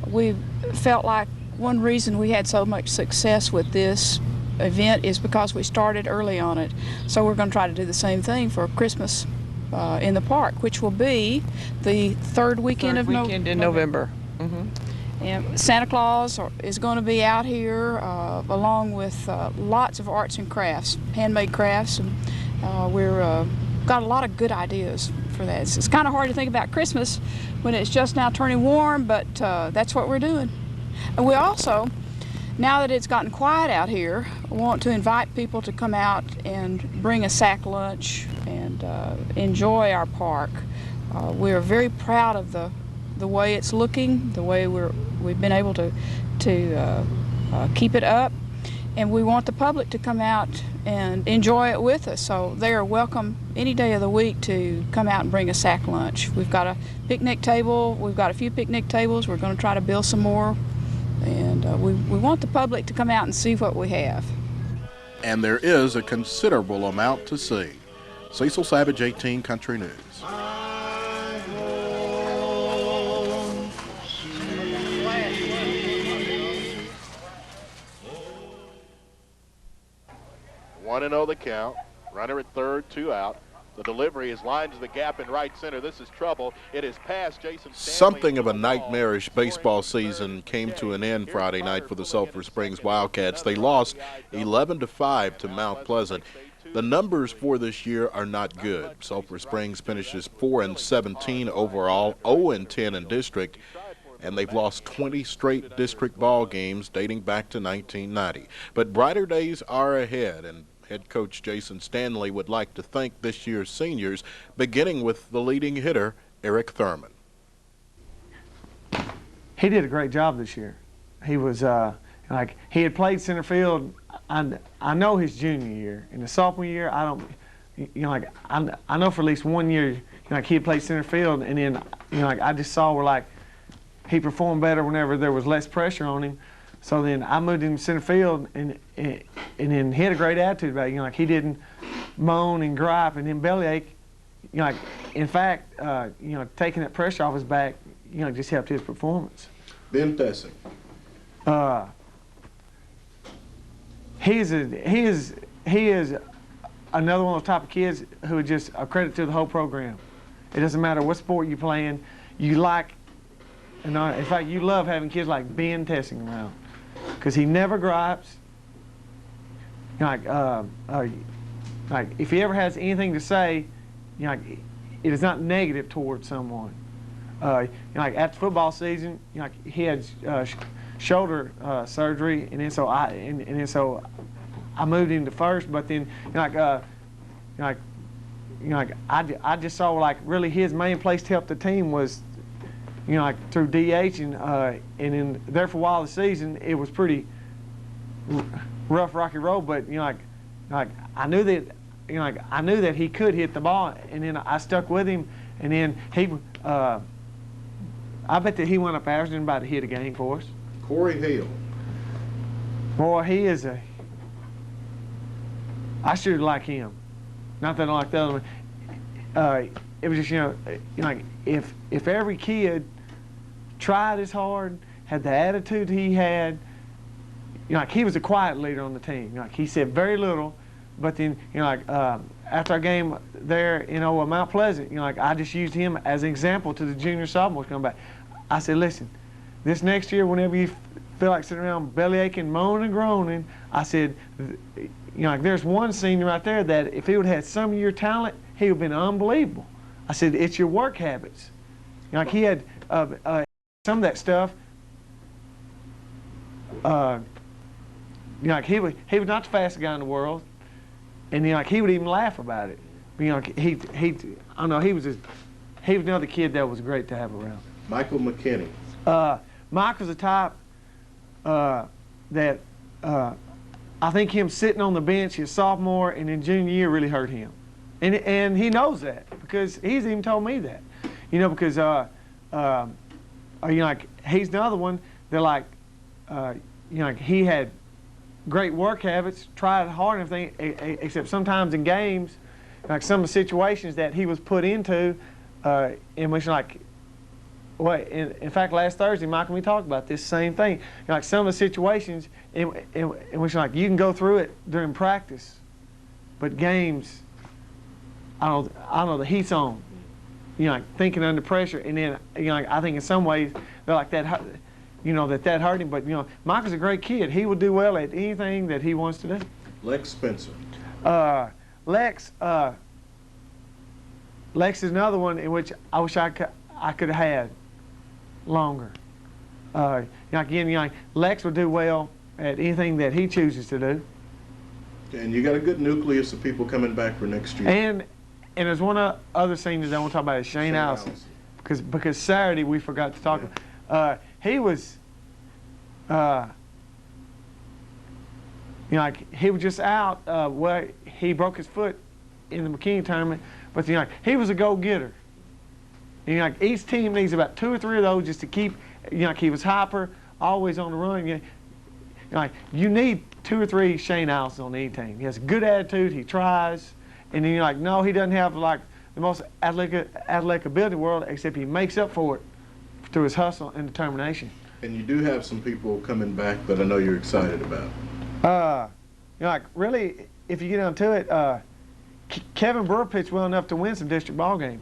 We felt like one reason we had so much success with this event is because we started early on it. So we're going to try to do the same thing for Christmas in the park, which will be the third weekend of November. Mm-hmm. And Santa Claus is going to be out here along with lots of arts and crafts, handmade crafts, and we're got a lot of good ideas for that. It's kind of hard to think about Christmas when it's just now turning warm, but that's what we're doing. And we also, now that it's gotten quiet out here, want to invite people to come out and bring a sack lunch and enjoy our park. We're very proud of the way it's looking, the way we've been able to keep it up, and we want the public to come out and enjoy it with us. So they are welcome any day of the week to come out and bring a sack lunch. We've got a picnic table. We've got a few picnic tables. We're going to try to build some more, and we want the public to come out and see what we have. And there is a considerable amount to see. Cecil Savage, 18 Country News. One and 0 the count. Runner at third, 2 out. The delivery is lined to the gap in right center. This is trouble. It is past Jason Stanley. Something of a nightmarish baseball season came to an end Friday night for the Sulphur Springs Wildcats. They lost 11-5 to Mount Pleasant. The numbers for this year are not good. Sulphur Springs finishes 4-17 overall, 0-10 in district, and they've lost 20 straight district ball games dating back to 1990. But brighter days are ahead, and head coach Jason Stanley would like to thank this year's seniors, beginning with the leading hitter, Eric Thurman. He did a great job this year. He was he had played center field. I know his junior year. In the sophomore year, I know for at least 1 year, he had played center field, and then I just saw where he performed better whenever there was less pressure on him. So then I moved him to center field, and then he had a great attitude about it. He didn't moan and gripe and then bellyache. In fact, taking that pressure off his back, just helped his performance. Ben Tessing. He is another one of those type of kids who is just a credit to the whole program. It doesn't matter what sport you're playing, you like, and in fact, you love having kids like Ben Tessing around, because he never gripes. If he ever has anything to say, it is not negative towards someone. After football season, he had shoulder surgery, and then so I moved him to first. But then, I just saw really his main place to help the team was, through DH, and then there for a while the season it was pretty rough, rocky road. But I knew that he could hit the ball, and then I stuck with him, and then I bet that he went up averaging about a hit a game for us. Corey Hale. Boy, he is I sure like him. Not that I like the other one. It was just, if every kid tried as hard, had the attitude he had, he was a quiet leader on the team. He said very little, but then, you know, like, after our game there, you know, at Mount Pleasant, you know, like, I just used him as an example to the junior sophomores coming back. I said, listen, this next year, whenever you feel like sitting around belly aching, moaning and groaning, I said, you know, like, there's one senior right there that if he would have had some of your talent, he would have been unbelievable. I said, it's your work habits. You know, like, he had some of that stuff. You know, like, he was not the fastest guy in the world, and you know, like, he would even laugh about it. But, you know, like, I don't know, he was another kid that was great to have around. Michael McKinney. Michael's a type that I think him sitting on the bench his sophomore and in junior year really hurt him, and he knows that because he's even told me that. You know, because you know, like, he's another one that, like, you know, like, he had great work habits, tried hard and everything, except sometimes in games, like some of the situations that he was put into, in which, like, well, in fact, last Thursday, Michael and me talked about this same thing. You know, like, some of the situations in which, like, you can go through it during practice, but games, I don't know, the heat's on. You know, like, thinking under pressure, and then, you know, like, I think in some ways they're like that. You know, that hurt him, but you know, Michael's a great kid. He will do well at anything that he wants to do. Lex Spencer. Lex is another one in which I wish I could have had longer. You know, again, you know, Lex will do well at anything that he chooses to do. And you got a good nucleus of people coming back for next year. And there's one other senior I want to talk about is Shane Allison, because Saturday we forgot to talk about. He was, you know, like, he was just out. Well, he broke his foot in the McKinney tournament, but you know, like, he was a go-getter. You know, like, each team needs about 2 or 3 of those just to keep. You know, like, he was hyper, always on the run. You know, like, you need 2 or 3 Shane Allison on any team. He has a good attitude. He tries, and then you're like, no, he doesn't have, like, the most athletic ability in the world, except he makes up for it through his hustle and determination. And you do have some people coming back that I know you're excited about. You know, like, really, if you get down to it, Kevin Brewer pitched well enough to win some district ball games.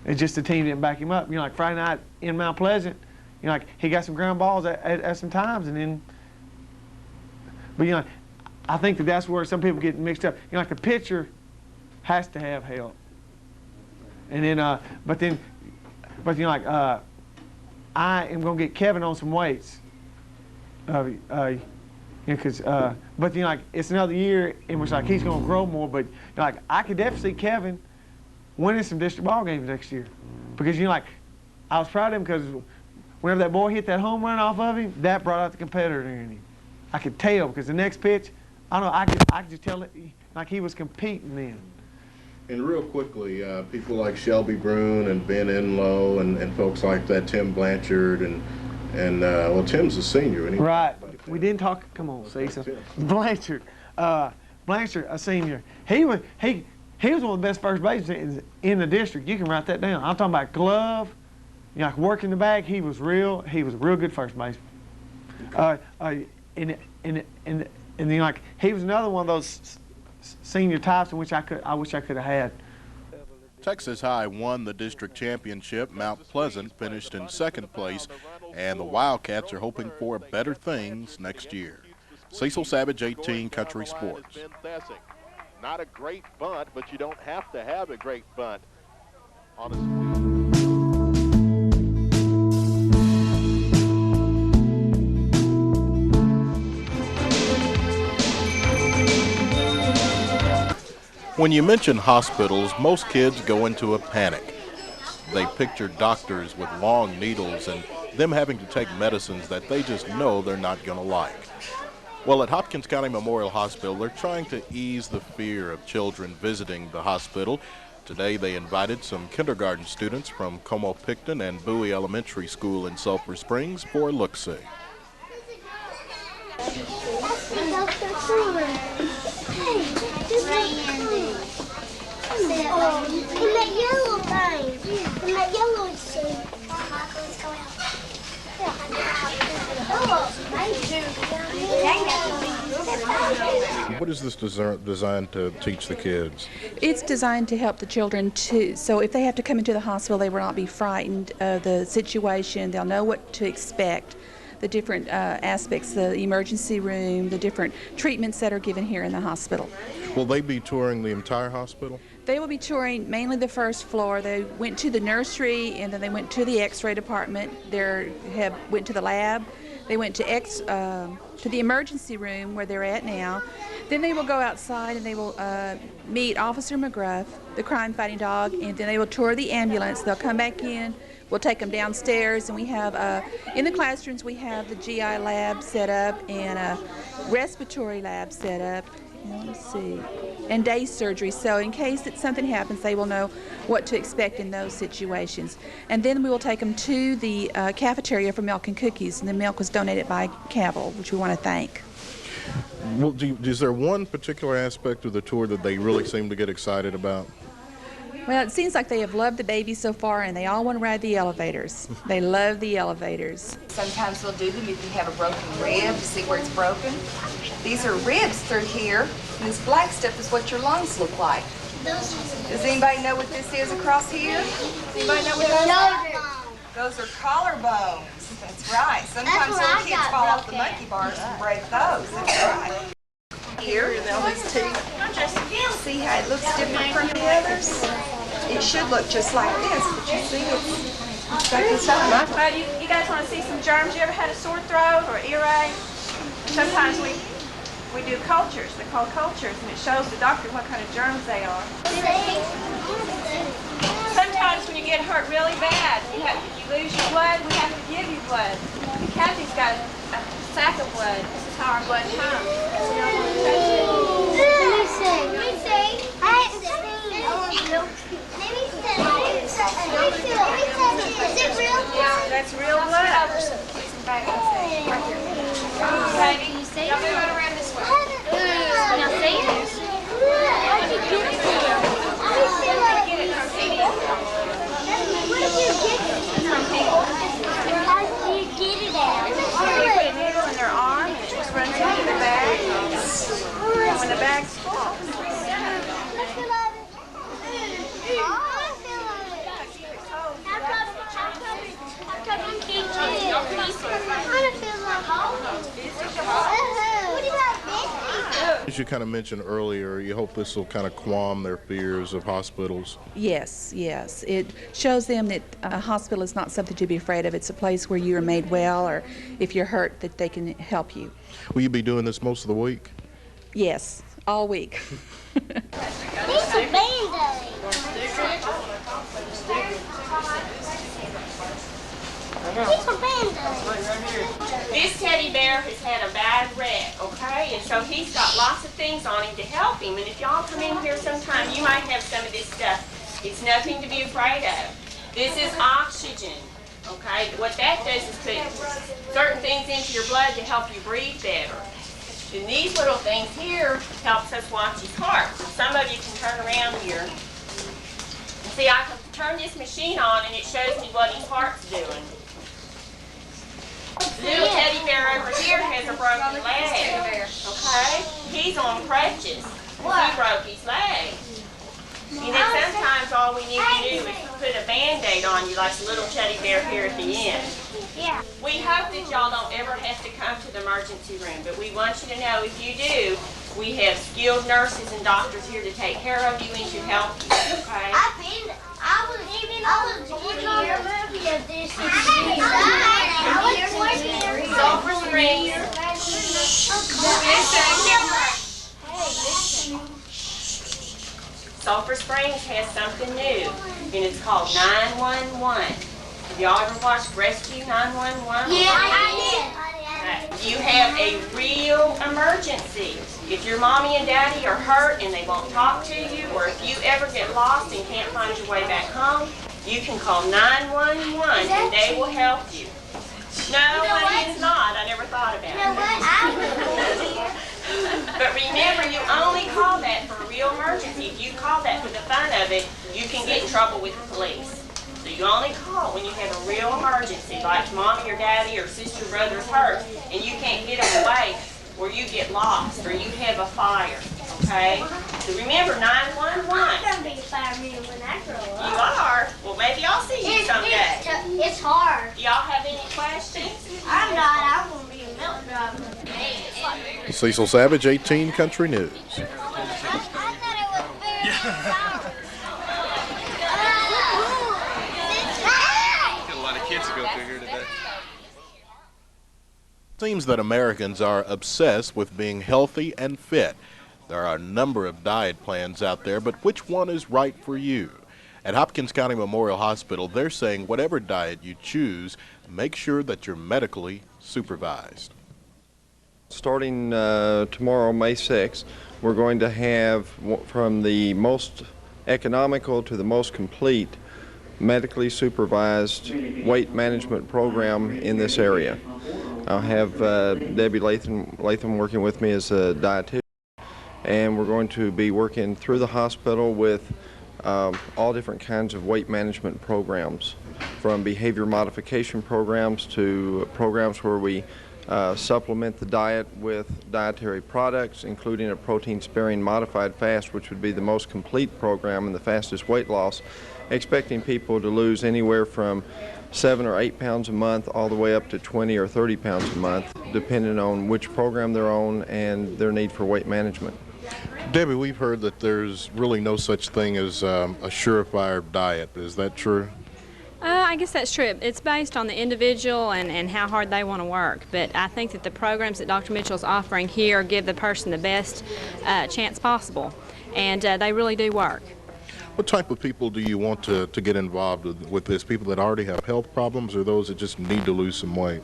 It's just the team didn't back him up. You know, like, Friday night in Mount Pleasant, you know, like, he got some ground balls at some times, and then, but you know, I think that's where some people get mixed up. You know, like, the pitcher has to have help, and then, but you know, like, I am going to get Kevin on some weights. You know, cause, but you know, like, it's another year in which, like, he's going to grow more. But you know, like, I could definitely see Kevin winning some district ball games next year, because you know, like, I was proud of him because whenever that boy hit that home run off of him, that brought out the competitor in him. I could tell, because the next pitch, I don't know, I could just tell it, like, he was competing then. And real quickly, people like Shelby Brune and Ben Enlow and folks like that, Tim Blanchard, and well, Tim's a senior. And right. We didn't talk. Come on, say something. Blanchard, a senior. He was one of the best first basemen in the district. You can write that down. I'm talking about glove, you know, like, working the bag. He was a real good first baseman. And you know, like, he was another one of those senior types in which I wish I could have had. Texas High won the district championship. Mount Pleasant finished in 2nd place, and the Wildcats are hoping for better things next year. Cecil Savage, 18 Country Sports. Not a great bunt, but you don't have to have a great bunt on a When you mention hospitals, most kids go into a panic. They picture doctors with long needles and them having to take medicines that they just know they're not going to like. Well, at Hopkins County Memorial Hospital, they're trying to ease the fear of children visiting the hospital. Today, they invited some kindergarten students from Como-Picton and Bowie Elementary School in Sulphur Springs for a look-see. And that yellow thing. And that yellow suit. What is this designed to teach the kids? It's designed to help the children too. So if they have to come into the hospital, they will not be frightened of the situation. They'll know what to expect, the different aspects, the emergency room, the different treatments that are given here in the hospital. Will they be touring the entire hospital? They will be touring mainly the first floor. They went to the nursery, and then they went to the x-ray department. Went to the lab. They went to the emergency room where they're at now. Then they will go outside and they will meet Officer McGruff, the crime-fighting dog, and then they will tour the ambulance. They'll come back in. We'll take them downstairs, and we have, in the classrooms, we have the GI lab set up and a respiratory lab set up. Let's see, and day surgery. So in case that something happens, they will know what to expect in those situations. And then we will take them to the cafeteria for milk and cookies, and the milk was donated by Cavill, which we want to thank. Well, is there one particular aspect of the tour that they really seem to get excited about? Well, it seems like they have loved the baby so far, and they all want to ride the elevators. They love the elevators. Sometimes we'll do them if you have a broken rib to see where it's broken. These are ribs through here, and this black stuff is what your lungs look like. Does anybody know what this is across here? Does anybody know what those are? Those are collarbones. That's right. Sometimes little kids fall off the monkey bars and break those. That's right. Here, these teeth. See how it looks different from the others? It should look just like this, but you see it's like it's not. Well, you guys want to see some germs? You ever had a sore throat or earache? Sometimes we do cultures. They're called cultures, and it shows the doctor what kind of germs they are. Sometimes when you get hurt really bad, you lose your blood, we have to give you blood. Kathy's got a sack of blood. This is how our blood comes. Yeah, that's real blood. Baby, y'all move it around this way. Now see it? Where'd you get it from? Where'd you get it from, Katie? Where did you get it from, people? How did you get it at? They put a needle in their arm and it just runs into the bag. And when the bag's full. As you kind of mentioned earlier, you hope this will kind of calm their fears of hospitals. Yes, yes. It shows them that a hospital is not something to be afraid of. It's a place where you are made well, or if you're hurt, that they can help you. Will you be doing this most of the week? Yes, all week. These are Band-Aids. This teddy bear has had a bad wreck, okay? And so he's got lots of things on him to help him. And if y'all come in here sometime, you might have some of this stuff. It's nothing to be afraid of. This is oxygen, okay? What that does is put certain things into your blood to help you breathe better. And these little things here helps us watch his heart. So some of you can turn around here. See, I can turn this machine on and it shows me what his heart's doing. The little teddy bear over here has a broken leg, okay? He's on crutches. He broke his leg. And then sometimes all we need to do is put a Band-Aid on you like the little teddy bear here at the end. Yeah. We hope that y'all don't ever have to come to the emergency room, but we want you to know if you do, we have skilled nurses and doctors here to take care of you and to help you, okay? I was working on the movie of this. Sulphur Springs. Sulphur Springs has something new, and it's called 911. Have y'all ever watched Rescue 911? Yeah, I did. You have a real emergency. If your mommy and daddy are hurt and they won't talk to you, or if you ever get lost and can't find your way back home, you can call 911 and they will help you. No, honey, it's not. I never thought about it. But remember, you only call that for a real emergency. If you call that for the fun of it, you can get in trouble with the police. So you only call when you have a real emergency, like mommy or daddy or sister, brother's hurt, and you can't get them away. or you get lost, or you have a fire, okay? So remember 911. I'm gonna be a fireman when I grow up. You are? Well, maybe I'll see you someday. It's hard. Do y'all have any questions? I'm gonna be a milk driver. Cecil Savage, 18 Country News. Got a lot of kids to go through here today. It seems that Americans are obsessed with being healthy and fit. There are a number of diet plans out there, but which one is right for you? At Hopkins County Memorial Hospital, they're saying whatever diet you choose, make sure that you're medically supervised. Starting tomorrow, May 6th, we're going to have from the most economical to the most complete medically supervised weight management program in this area. I'll have Debbie Latham working with me as a dietitian, and we're going to be working through the hospital with all different kinds of weight management programs, from behavior modification programs to programs where we supplement the diet with dietary products, including a protein-sparing modified fast, which would be the most complete program and the fastest weight loss, expecting people to lose anywhere from 7 or 8 pounds a month all the way up to 20 or 30 pounds a month, depending on which program they're on and their need for weight management. Debbie, we've heard that there's really no such thing as a surefire diet. Is that true? I guess that's true. It's based on the individual and how hard they want to work. But I think that the programs that Dr. Mitchell's offering here give the person the best chance possible. And they really do work. What type of people do you want to get involved with this? People that already have health problems, or those that just need to lose some weight?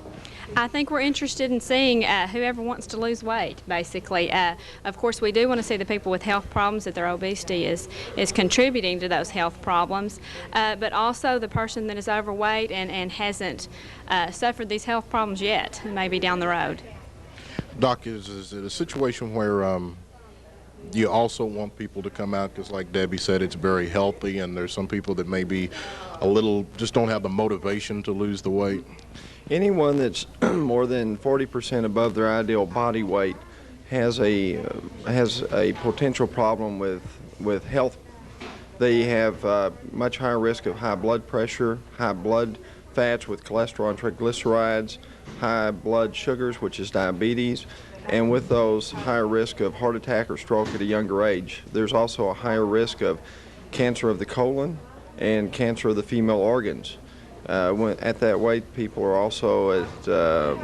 I think we're interested in seeing whoever wants to lose weight, basically. Of course, we do want to see the people with health problems, that their obesity is contributing to those health problems, but also the person that is overweight and hasn't suffered these health problems yet, maybe down the road. Doc, is it a situation where you also want people to come out, because like Debbie said, it's very healthy, and there's some people that maybe just don't have the motivation to lose the weight? Anyone that's more than 40% above their ideal body weight has a potential problem with health. They have much higher risk of high blood pressure, high blood fats with cholesterol and triglycerides, high blood sugars, which is diabetes, and with those, higher risk of heart attack or stroke at a younger age. There's also a higher risk of cancer of the colon and cancer of the female organs. At that weight, people are also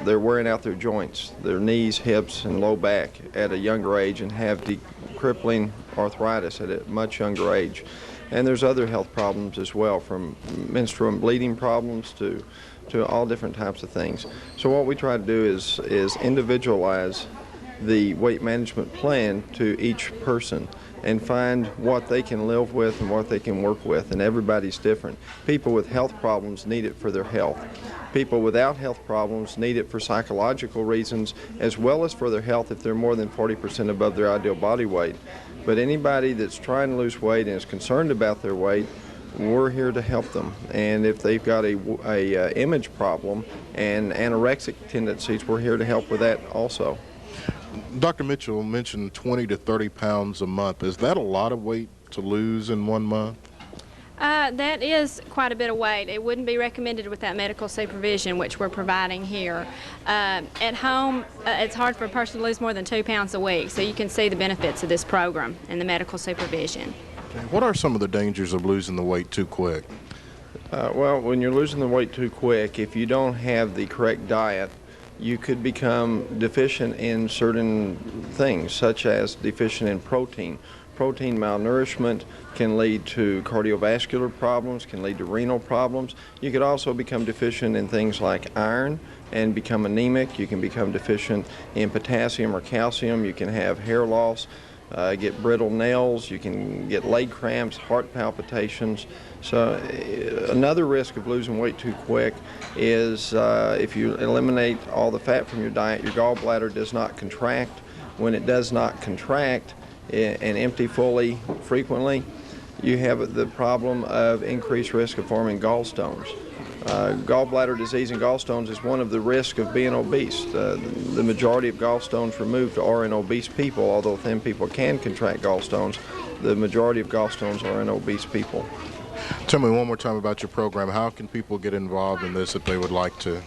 they're wearing out their joints, their knees, hips, and low back at a younger age, and have crippling arthritis at a much younger age. And there's other health problems as well, from menstrual and bleeding problems to all different types of things. So what we try to do is individualize the weight management plan to each person and find what they can live with and what they can work with, and everybody's different. People with health problems need it for their health. People without health problems need it for psychological reasons as well as for their health if they're more than 40% above their ideal body weight. But anybody that's trying to lose weight and is concerned about their weight, we're here to help them. And if they've got a image problem and anorexic tendencies, we're here to help with that also. Dr. Mitchell mentioned 20 to 30 pounds a month. Is that a lot of weight to lose in 1 month? That is quite a bit of weight. It wouldn't be recommended without medical supervision, which we're providing here. At home, it's hard for a person to lose more than 2 pounds a week, so you can see the benefits of this program and the medical supervision. Okay. What are some of the dangers of losing the weight too quick? Well, when you're losing the weight too quick, if you don't have the correct diet, you could become deficient in certain things, such as deficient in protein. Protein malnourishment can lead to cardiovascular problems, can lead to renal problems. You could also become deficient in things like iron and become anemic. You can become deficient in potassium or calcium. You can have hair loss, get brittle nails. You can get leg cramps, heart palpitations. So another risk of losing weight too quick is if you eliminate all the fat from your diet, your gallbladder does not contract. When it does not contract and empty fully frequently, you have the problem of increased risk of forming gallstones. Gallbladder disease and gallstones is one of the risks of being obese. The majority of gallstones removed are in obese people, although thin people can contract gallstones. The majority of gallstones are in obese people. Tell me one more time about your program. How can people get involved in this if they would like to?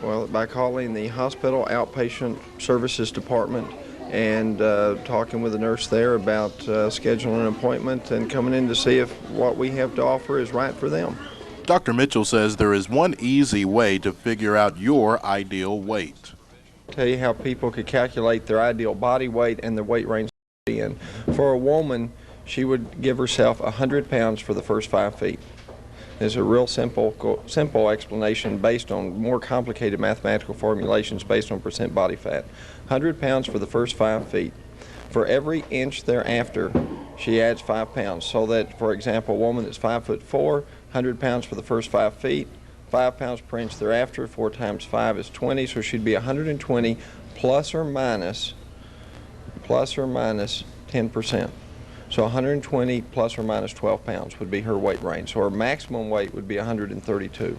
Well, by calling the hospital outpatient services department and talking with the nurse there about scheduling an appointment and coming in to see if what we have to offer is right for them. Dr. Mitchell says there is one easy way to figure out your ideal weight. Tell you how people could calculate their ideal body weight and their weight range to be in. For a woman, she would give herself 100 pounds for the first 5 feet. There's a real simple explanation based on more complicated mathematical formulations based on percent body fat. 100 pounds for the first 5 feet. For every inch thereafter, she adds 5 pounds. So that, for example, a woman that's 5'4", 100 pounds for the first 5 feet, 5 pounds per inch thereafter. 4 times 5 is 20, so she'd be 120 plus or minus 10%. So 120 plus or minus 12 pounds would be her weight range. So her maximum weight would be 132.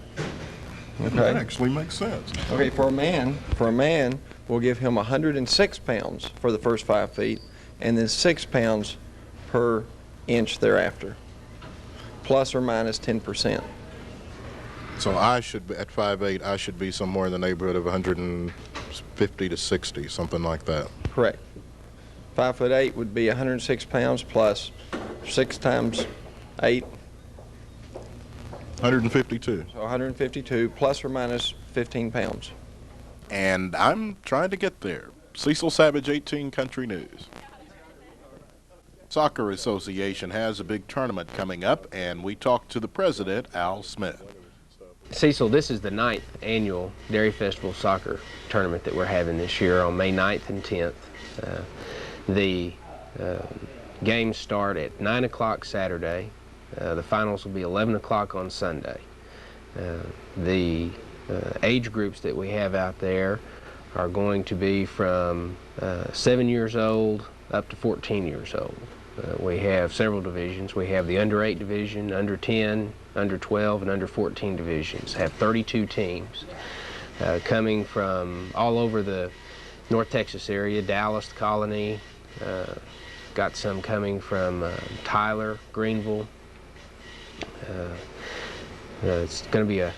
Okay? That actually makes sense. Okay, for a man, we'll give him 106 pounds for the first 5 feet, and then 6 pounds per inch thereafter, plus or minus 10%. So I should be, at 5'8", I should be somewhere in the neighborhood of 150 to 60, something like that. Correct. 5'8" would be 106 pounds plus 6 times 8. 152. So 152 plus or minus 15 pounds. And I'm trying to get there. Cecil Savage, 18 Country News. Soccer Association has a big tournament coming up, and we talked to the president, Al Smith. Cecil, this is the 9th annual Dairy Festival soccer tournament that we're having this year on May 9th and 10th. The games start at 9 o'clock Saturday. The finals will be 11 o'clock on Sunday. The age groups that we have out there are going to be from 7 years old up to 14 years old. We have several divisions. We have the under 8 division, under 10, under 12, and under 14 divisions. Have 32 teams coming from all over the North Texas area, Dallas, the Colony, got some coming from Tyler, Greenville. It's going to be a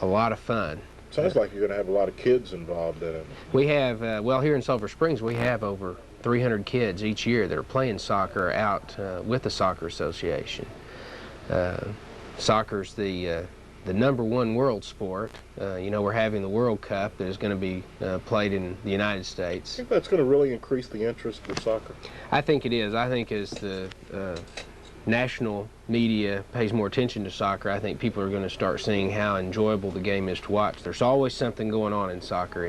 lot of fun. Sounds like you're going to have a lot of kids involved in it. We have, well, here in Sulphur Springs, we have over 300 kids each year that are playing soccer out with the Soccer Association. Soccer's the #1 world sport. You know, we're having the World Cup that is going to be played in the United States. I think that's going to really increase the interest for soccer. I think it is. I think as the national media pays more attention to soccer, I think people are going to start seeing how enjoyable the game is to watch. There's always something going on in soccer.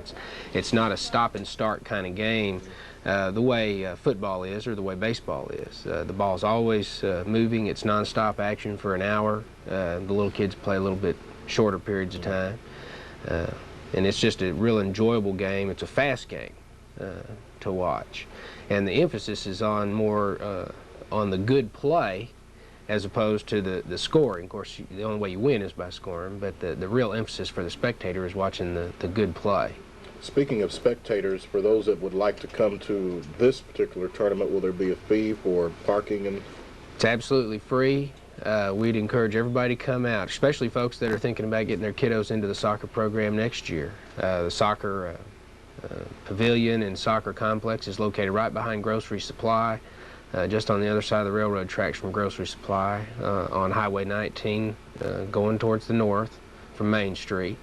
It's not a stop and start kind of game the way football is or the way baseball is. The ball's always moving. It's nonstop action for an hour. The little kids play a little bit shorter periods of time. And it's just a real enjoyable game. It's a fast game to watch. And the emphasis is on more on the good play as opposed to the scoring. Of course, the only way you win is by scoring, but the real emphasis for the spectator is watching the good play. Speaking of spectators, for those that would like to come to this particular tournament, will there be a fee for parking? And it's absolutely free. We'd encourage everybody to come out, especially folks that are thinking about getting their kiddos into the soccer program next year. The soccer pavilion and soccer complex is located right behind Grocery Supply, just on the other side of the railroad tracks from Grocery Supply on Highway 19 going towards the north from Main Street.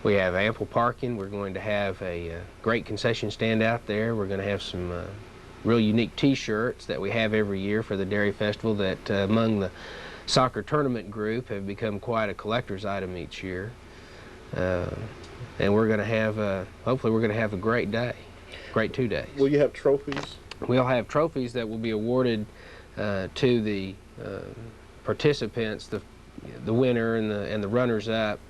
We have ample parking. We're going to have a great concession stand out there. We're going to have some real unique t-shirts that we have every year for the Dairy Festival that among the soccer tournament group have become quite a collector's item each year. And we're going to have, hopefully we're going to have a great day, great 2 days. Will you have trophies? We'll have trophies that will be awarded to the participants, the winner and the runners-up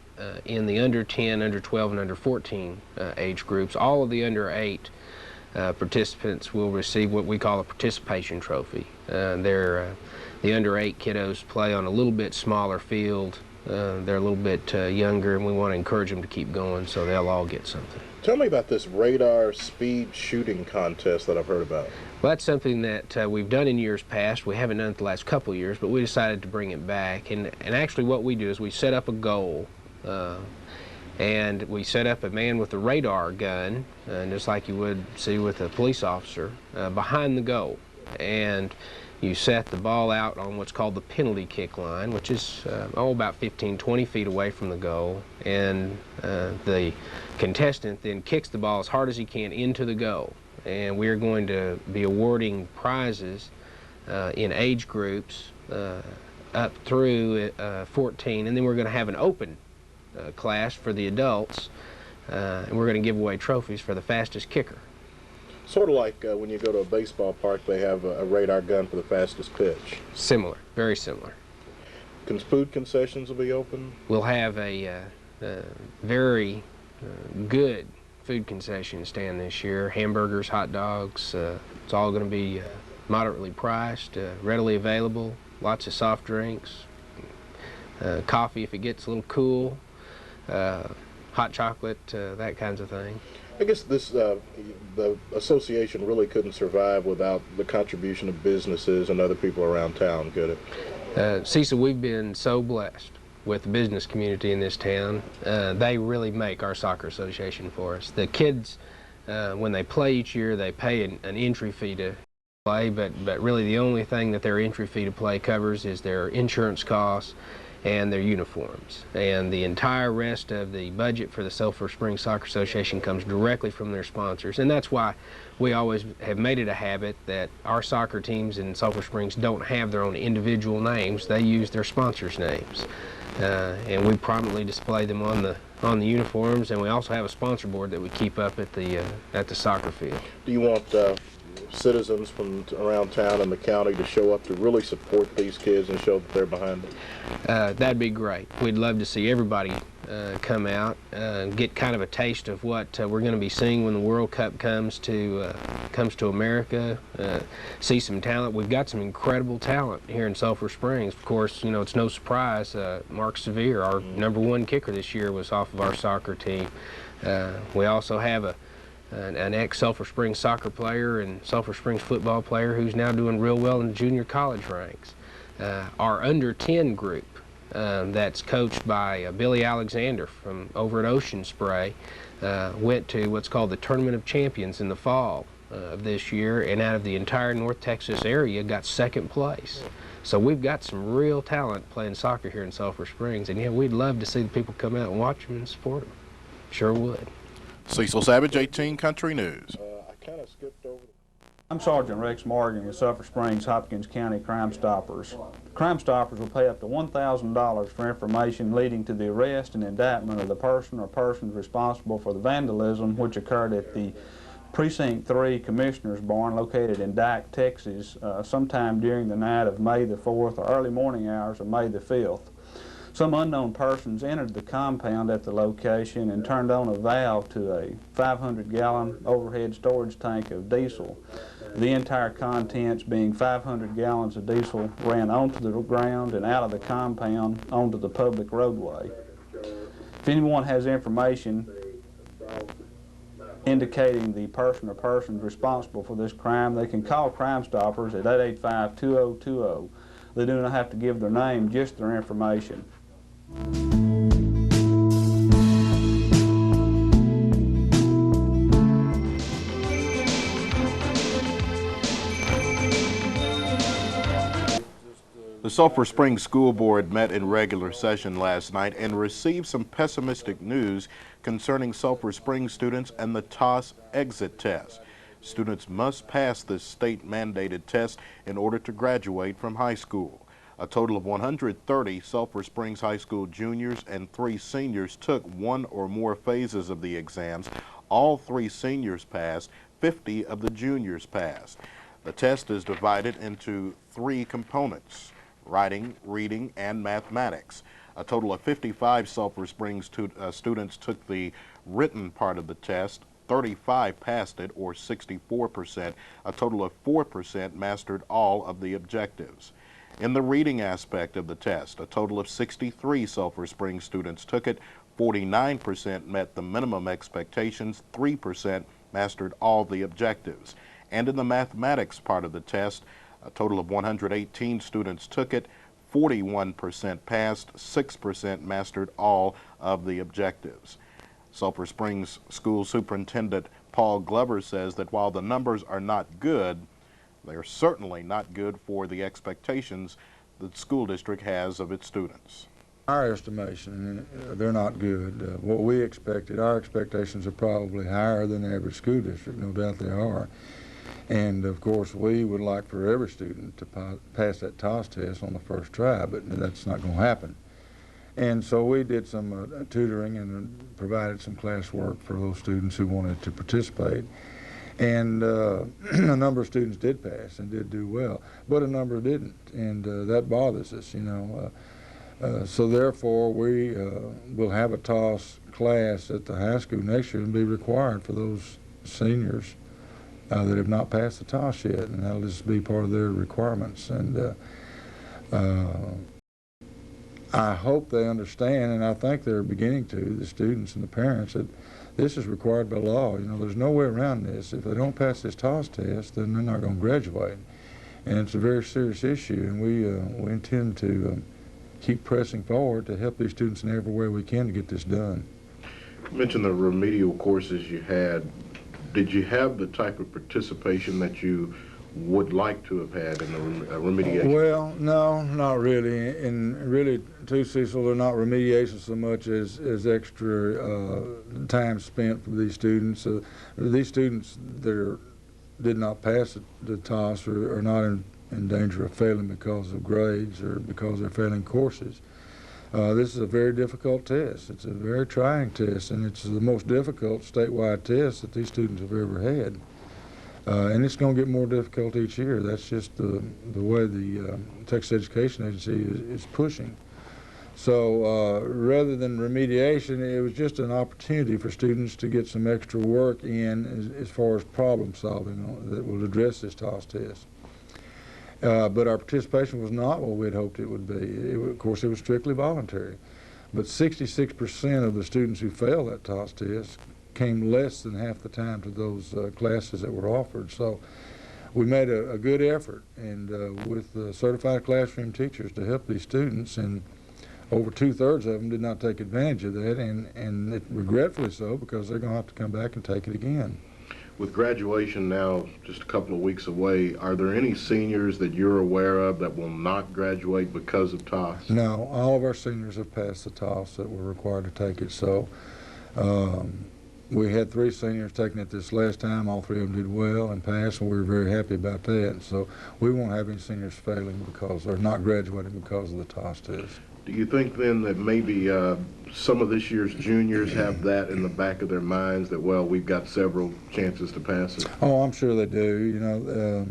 in the under 10, under 12, and under 14 age groups. All of the under 8 participants will receive what we call a participation trophy. The under 8 kiddos play on a little bit smaller field They're a little bit younger, and we want to encourage them to keep going, so they'll all get something. Tell me about this radar speed shooting contest that I've heard about. Well, that's something that we've done in years past. We haven't done it the last couple of years, but we decided to bring it back. And actually what we do is we set up a goal, and we set up a man with a radar gun, just like you would see with a police officer, behind the goal. And you set the ball out on what's called the penalty kick line, which is about 15, 20 feet away from the goal. And the contestant then kicks the ball as hard as he can into the goal. And we're going to be awarding prizes in age groups up through 14, and then we're going to have an open class for the adults, and we're going to give away trophies for the fastest kicker. Sort of like when you go to a baseball park, they have a radar gun for the fastest pitch. Similar, very similar. Food concessions will be open? We'll have a very good food concession stand this year. Hamburgers, hot dogs, it's all going to be moderately priced, readily available, lots of soft drinks, coffee if it gets a little cool, hot chocolate, that kinds of thing. I guess this the association really couldn't survive without the contribution of businesses and other people around town, could it? Cecil, we've been so blessed with the business community in this town. They really make our soccer association for us. The kids, when they play each year, they pay an entry fee to play, but really the only thing that their entry fee to play covers is their insurance costs and their uniforms. And the entire rest of the budget for the Sulphur Springs Soccer Association comes directly from their sponsors. And that's why we always have made it a habit that our soccer teams in Sulphur Springs don't have their own individual names. They use their sponsors' names. And we prominently display them on the uniforms, and we also have a sponsor board that we keep up at the soccer field. Do you want citizens from around town and the county to show up to really support these kids and show that they're behind them? That'd be great. We'd love to see everybody come out, get kind of a taste of what we're going to be seeing when the World Cup comes to America, see some talent. We've got some incredible talent here in Sulphur Springs. Of course, you know, it's no surprise, Mark Sevier, our #1 kicker this year, was off of our soccer team. We also have an ex-Sulphur Springs soccer player and Sulphur Springs football player who's now doing real well in the junior college ranks. Our under-10 group that's coached by Billy Alexander from over at Ocean Spray went to what's called the Tournament of Champions in the fall of this year, and out of the entire North Texas area got 2nd place. So we've got some real talent playing soccer here in Sulphur Springs, and yeah, we'd love to see the people come out and watch them and support them. Sure would. Cecil Savage, 18 Country News. I kind of skipped over. I'm Sergeant Rex Morgan with Sulphur Springs, Hopkins County Crime Stoppers. Crime Stoppers will pay up to $1,000 for information leading to the arrest and indictment of the person or persons responsible for the vandalism which occurred at the Precinct 3 Commissioner's Barn located in Dike, Texas, sometime during the night of May the 4th or early morning hours of May the 5th. Some unknown persons entered the compound at the location and turned on a valve to a 500-gallon overhead storage tank of diesel. The entire contents, being 500 gallons of diesel, ran onto the ground and out of the compound onto the public roadway. If anyone has information indicating the person or persons responsible for this crime, they can call Crime Stoppers at 885-2020. They do not have to give their name, just their information. The Sulphur Springs School Board met in regular session last night and received some pessimistic news concerning Sulphur Springs students and the TOS exit test. Students must pass this state-mandated test in order to graduate from high school. A total of 130 Sulphur Springs High School juniors and 3 seniors took 1 or more phases of the exams. All 3 seniors passed, 50 of the juniors passed. The test is divided into 3 components: writing, reading, and mathematics. A total of 55 Sulphur Springs students took the written part of the test. 35 passed it, or 64%. A total of 4% mastered all of the objectives. In the reading aspect of the test, a total of 63 Sulphur Springs students took it. 49% met the minimum expectations, 3% mastered all the objectives. And in the mathematics part of the test, a total of 118 students took it. 41% passed, 6% mastered all of the objectives. Sulphur Springs School Superintendent Paul Glover says that while the numbers are not good, they are certainly not good for the expectations the school district has of its students. Our estimation, they're not good. What we expected, our expectations are probably higher than the average school district, no doubt they are. And of course, we would like for every student to pass that TOS test on the first try, but that's not going to happen. And so we did some tutoring and provided some classwork for those students who wanted to participate. And a number of students did pass and did do well, but a number didn't, and that bothers us, you know. So therefore, we will have a TOS class at the high school next year and be required for those seniors that have not passed the TOS yet, and that'll just be part of their requirements. And I hope they understand, and I think they're beginning to, the students and the parents, that this is required by law. You know, there's no way around this. If they don't pass this TOS test, then they're not going to graduate. And it's a very serious issue, and we intend to keep pressing forward to help these students in every way we can to get this done. You mentioned the remedial courses you had. Did you have the type of participation that you would like to have had in the remediation? Well, no, not really. And really, too, Cecil, they're not remediation so much as extra time spent for these students. These students that did not pass the TOS are not in danger of failing because of grades or because they're failing courses. This is a very difficult test. It's a very trying test, and it's the most difficult statewide test that these students have ever had. And it's going to get more difficult each year. That's just the way the Texas Education Agency is pushing. So rather than remediation, it was just an opportunity for students to get some extra work in as far as problem solving that will address this TOS test. But our participation was not what we'd hoped it would be. Of course, it was strictly voluntary. But 66% of the students who failed that TOS test came less than half the time to those classes that were offered. So we made a good effort, and with certified classroom teachers to help these students, and over 2/3 of them did not take advantage of that, and regretfully so, because they're going to have to come back and take it again. With graduation now just a couple of weeks away, are there any seniors that you're aware of that will not graduate because of TOS? No, all of our seniors have passed the TOS that were required to take it. So we had 3 seniors taking it this last time. All 3 of them did well and passed, and we were very happy about that. So we won't have any seniors failing because they're not graduating because of the TOS test. Do you think then that maybe some of this year's juniors have that in the back of their minds that, well, we've got several chances to pass it? Oh, I'm sure they do. You know,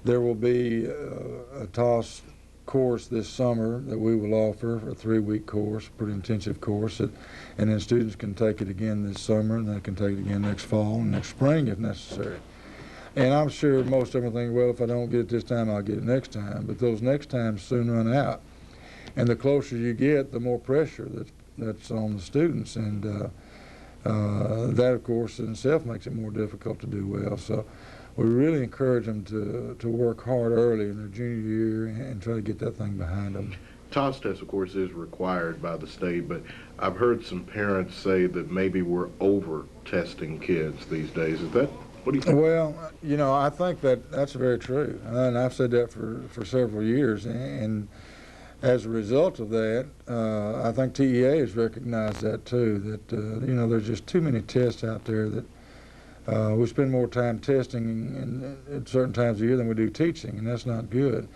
there will be a TOS course this summer that we will offer, a 3-week course, a pretty intensive course, and then students can take it again this summer, and they can take it again next fall and next spring if necessary. And I'm sure most of them think, well, if I don't get it this time, I'll get it next time. But those next times soon run out. And the closer you get, the more pressure that's on the students. And that, of course, in itself makes it more difficult to do well. So we really encourage them to work hard early in their junior year and try to get that thing behind them. TOS test, of course, is required by the state, but I've heard some parents say that maybe we're over-testing kids these days. Is that, what do you think? Well, you know, I think that's very true. And I've said that for several years. And as a result of that, I think TEA has recognized that too, that, you know, there's just too many tests out there that we spend more time testing at certain times of year than we do teaching, and that's not good.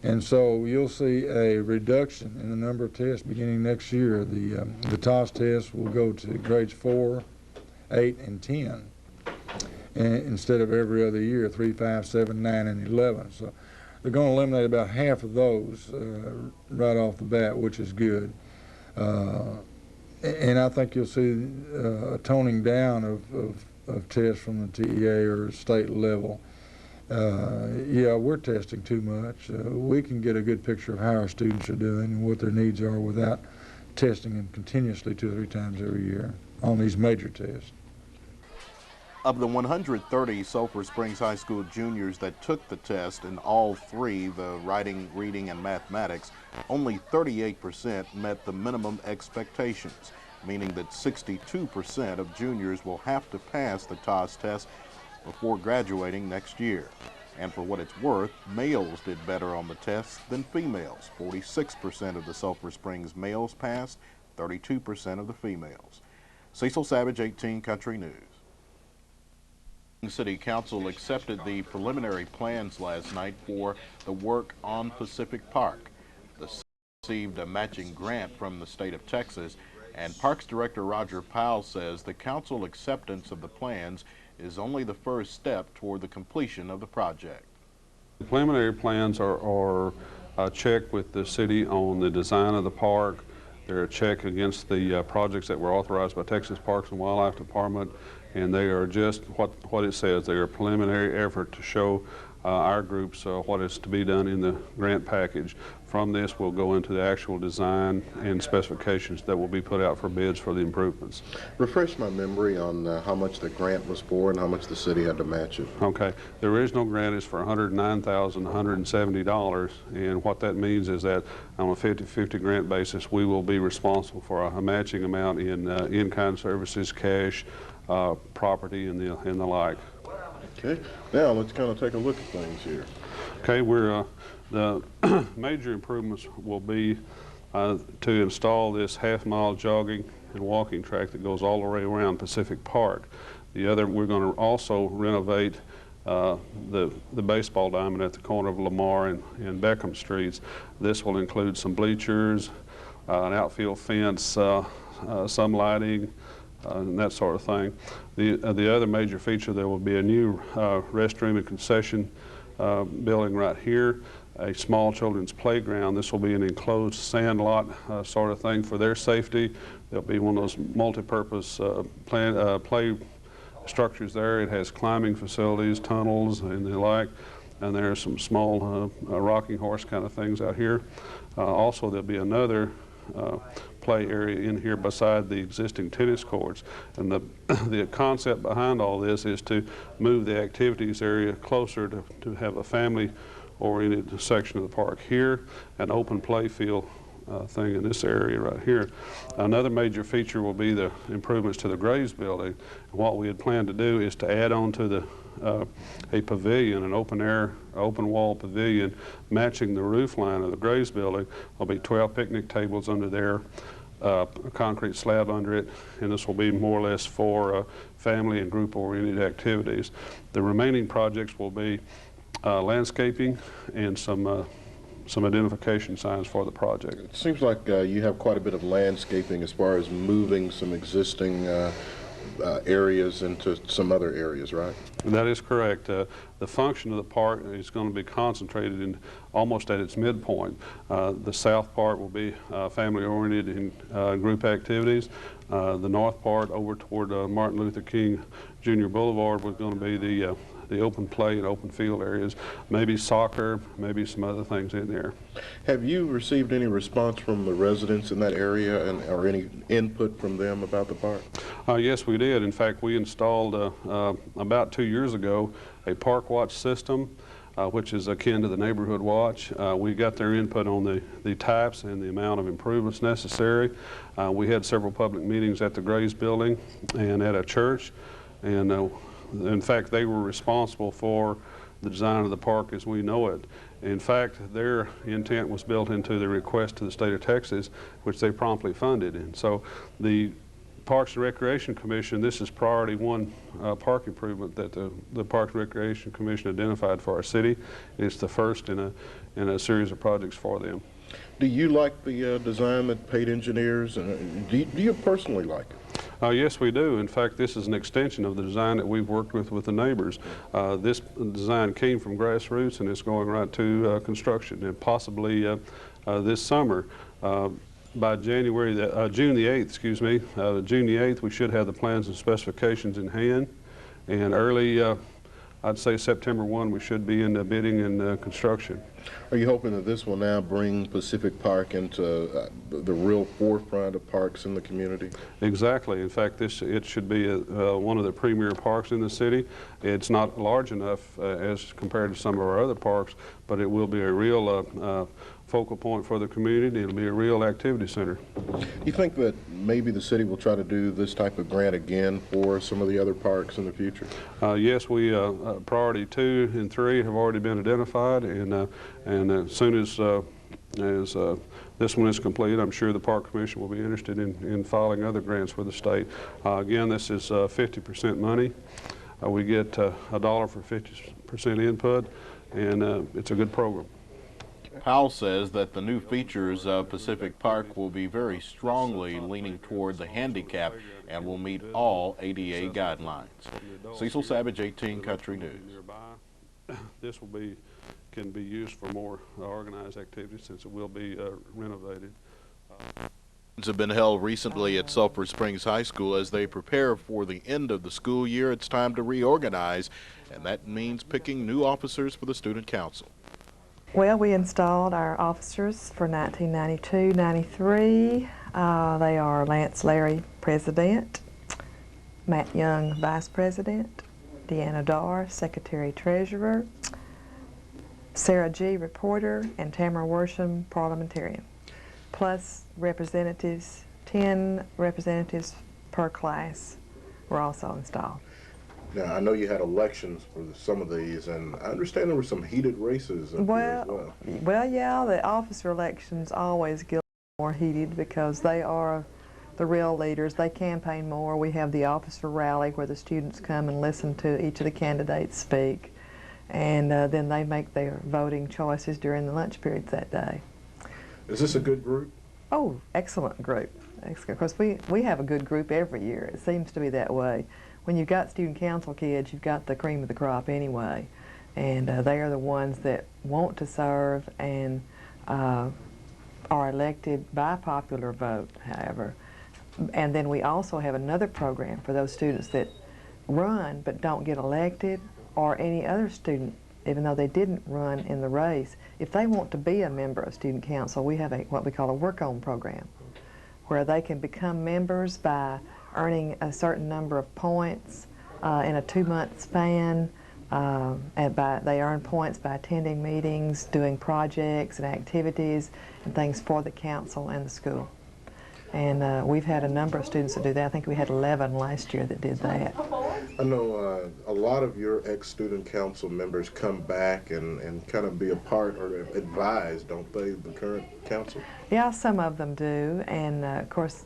And so you'll see a reduction in the number of tests beginning next year. The TOS test will go to grades 4, 8, and 10, instead of every other year, 3, 5, 7, 9, and 11. So they're going to eliminate about half of those right off the bat, which is good. And I think you'll see a toning down of tests from the TEA or state level. Yeah, we're testing too much. We can get a good picture of how our students are doing and what their needs are without testing them continuously 2 or 3 times every year on these major tests. Of the 130 Sulphur Springs High School juniors that took the test in all 3, the writing, reading, and mathematics, only 38% met the minimum expectations, meaning that 62% of juniors will have to pass the TOS test before graduating next year. And for what it's worth, males did better on the test than females. 46% of the Sulphur Springs males passed, 32% of the females. Cecil Savage, 18 Country News. City Council accepted the preliminary plans last night for the work on Pacific Park. The city received a matching grant from the state of Texas, and Parks Director Roger Powell says the council acceptance of the plans is only the first step toward the completion of the project. The preliminary plans are a check with the city on the design of the park. They're a check against the projects that were authorized by Texas Parks and Wildlife Department, and they are just what it says. They are a preliminary effort to show our groups what is to be done in the grant package. From this, we'll go into the actual design and specifications that will be put out for bids for the improvements. Refresh my memory on how much the grant was for and how much the city had to match it. Okay, the original grant is for $109,170, and what that means is that on a 50-50 grant basis, we will be responsible for a matching amount in in-kind services, cash, property, and the like. Okay, now let's kind of take a look at things here. Okay, the major improvements will be to install this half-mile jogging and walking track that goes all the way around Pacific Park. We're going to also renovate the baseball diamond at the corner of Lamar and Beckham Streets. This will include some bleachers, an outfield fence, some lighting, and that sort of thing. The other major feature, there will be a new restroom and concession building right here, a small children's playground. This will be an enclosed sand lot sort of thing for their safety. There'll be one of those multi-purpose play structures there. It has climbing facilities, tunnels, and the like, and there are some small rocking horse kind of things out here. Also, there'll be another play area in here beside the existing tennis courts, and the concept behind all this is to move the activities area closer to have a family-oriented section of the park here, an open play field thing in this area right here. Another major feature will be the improvements to the Graves building. What we had planned to do is to add on to a pavilion, an open wall pavilion matching the roof line of the Graves building. There'll be 12 picnic tables under there, a concrete slab under it, and this will be more or less for family and group oriented activities. The remaining projects will be landscaping and some identification signs for the project. It seems like you have quite a bit of landscaping as far as moving some existing areas into some other areas, right? That is correct. The function of the park is going to be concentrated in almost at its midpoint. The south part will be family-oriented in group activities. The north part over toward Martin Luther King Jr. Boulevard was going to be the open play and open field areas, maybe soccer, maybe some other things in there. Have you received any response from the residents in that area or any input from them about the park? Yes, we did. In fact, we installed about 2 years ago a park watch system, which is akin to the neighborhood watch. We got their input on the types and the amount of improvements necessary. We had several public meetings at the Graves building and at a church, and in fact, they were responsible for the design of the park as we know it. In fact, their intent was built into the request to the state of Texas, which they promptly funded. And so the Parks and Recreation Commission, this is priority one park improvement that the Parks and Recreation Commission identified for our city. It's the first in a series of projects for them. Do you like the design that paid engineers? Do you personally like it? Yes, we do. In fact, this is an extension of the design that we've worked with the neighbors. This design came from grassroots and it's going right to construction, and possibly this summer. By June the 8th, June the 8th, we should have the plans and specifications in hand, and early I'd say September 1 we should be in the bidding and construction. Are you hoping that this will now bring Pacific Park into the real forefront of parks in the community? Exactly. In fact, it should be one of the premier parks in the city. It's not large enough as compared to some of our other parks, but it will be a real focal point for the community. It'll be a real activity center. You think that maybe the city will try to do this type of grant again for some of the other parks in the future? Yes, we priority 2 and 3 have already been identified, and as soon as this one is complete, I'm sure the Park Commission will be interested in filing other grants for the state. Again, this is 50% money. We get $1 for 50% input, and it's a good program. Powell says that the new features of Pacific Park will be very strongly leaning toward the handicap and will meet all ADA guidelines. Cecil Savage, 18 Country News. This can be used for more organized activities since it will be renovated. Have been held recently at Sulphur Springs High School as they prepare for the end of the school year. It's time to reorganize, and that means picking new officers for the Student Council. Well, we installed our officers for 1992-93. They are Lance Larry, President, Matt Young, Vice President, Deanna Darr, Secretary Treasurer, Sarah G., Reporter, and Tamara Worsham, Parliamentarian, plus representatives, 10 representatives per class were also installed. Now, I know you had elections for some of these, and I understand there were some heated races up there as well. Well, yeah, the officer elections always get more heated because they are the real leaders. They campaign more. We have the officer rally where the students come and listen to each of the candidates speak, and then they make their voting choices during the lunch periods that day. Is this a good group? Oh, excellent group. Of course, we have a good group every year. It seems to be that way. When you've got student council kids, you've got the cream of the crop anyway, and they are the ones that want to serve and are elected by popular vote, however. And then we also have another program for those students that run but don't get elected, or any other student, even though they didn't run in the race. If they want to be a member of student council, we have what we call a work-on program, where they can become members by earning a certain number of points in a 2-month span. They earn points by attending meetings, doing projects and activities and things for the council and the school. And we've had a number of students that do that. I think we had 11 last year that did that. I know a lot of your ex-student council members come back and kind of be a part or advise, don't they, the current council? Yeah, some of them do, and of course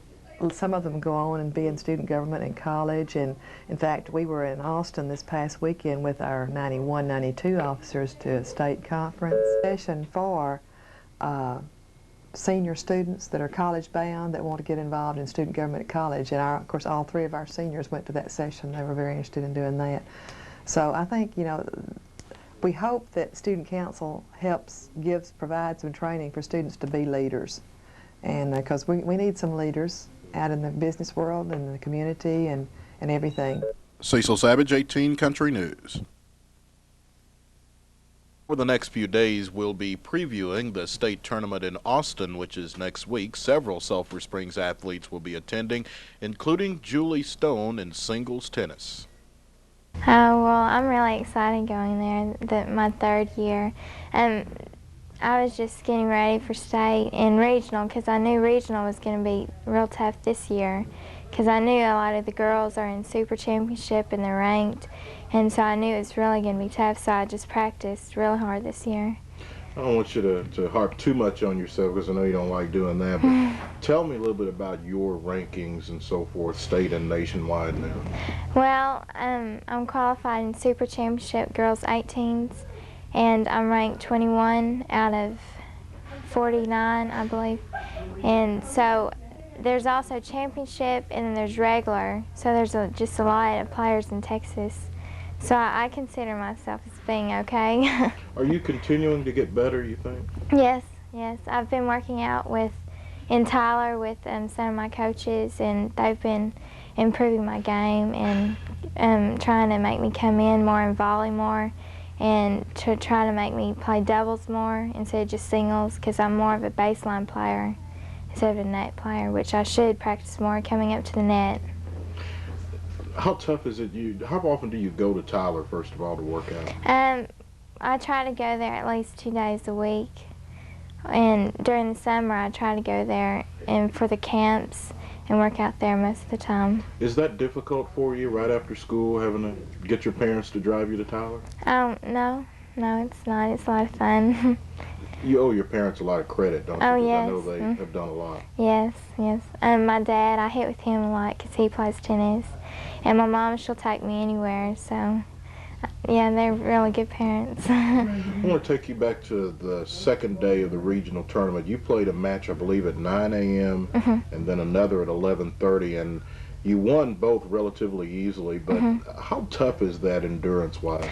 some of them go on and be in student government in college. And in fact, we were in Austin this past weekend with our 91, 92 officers to a state conference session for senior students that are college bound that want to get involved in student government at college. And of course, all 3 of our seniors went to that session. They were very interested in doing that. So I think, you know, we hope that student council provides some training for students to be leaders. And because we need some leaders out in the business world and the community and everything. Cecil Savage, 18 Country News. For the next few days, we'll be previewing the state tournament in Austin, which is next week. Several Sulphur Springs athletes will be attending, including Julie Stone in singles tennis. Well, I'm really excited going there, my 3rd year. I was just getting ready for state and regional because I knew regional was going to be real tough this year because I knew a lot of the girls are in super championship and they're ranked, and so I knew it was really going to be tough, so I just practiced really hard this year. I don't want you to harp too much on yourself because I know you don't like doing that, but tell me a little bit about your rankings and so forth, state and nationwide now. Well, I'm qualified in super championship girls 18s, and I'm ranked 21 out of 49, I believe. And so there's also championship and then there's regular, so there's just a lot of players in Texas. So I consider myself as being okay. Are you continuing to get better, you think? Yes. I've been working out in Tyler with some of my coaches, and they've been improving my game and trying to make me come in more and volley more, and to try to make me play doubles more instead of just singles, because I'm more of a baseline player instead of a net player, which I should practice more coming up to the net. How tough is it? How often do you go to Tyler, first of all, to work out? I try to go there at least 2 days a week, and during the summer I try to go there and for the camps and work out there most of the time. Is that difficult for you right after school, having to get your parents to drive you to Tyler? No, it's not. It's a lot of fun. You owe your parents a lot of credit, don't you? Oh, 'Cause yes. I know they have done a lot. Yes. My dad, I hit with him a lot because he plays tennis. And my mom, she'll take me anywhere, so yeah, they're really good parents. I want to take you back to the second day of the regional tournament. You played a match, I believe, at 9 a.m. And then another at 11:30, and you won both relatively easily, but how tough is that endurance-wise?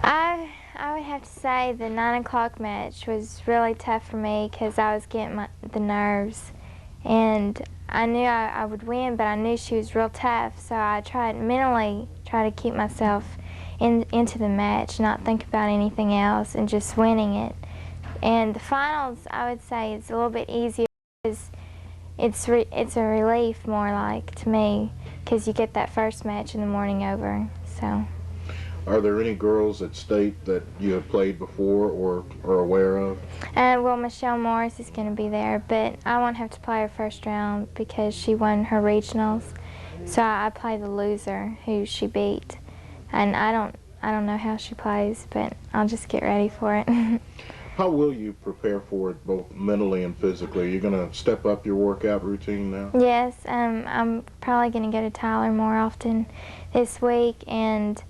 I would have to say the 9 o'clock match was really tough for me because I was getting the nerves, and I knew I would win, but I knew she was real tough, so I tried mentally to keep myself into the match, not think about anything else, and just winning it. And the finals, I would say, is a little bit easier because it's a relief more like to me, because you get that first match in the morning over. So. Are there any girls at state that you have played before or are aware of? Well, Michelle Morris is going to be there, but I won't have to play her first round because she won her regionals. So I play the loser who she beat, and I don't know how she plays, but I'll just get ready for it. How will you prepare for it, both mentally and physically? Are you going to step up your workout routine now? Yes, I'm probably going to go to Tyler more often this week, and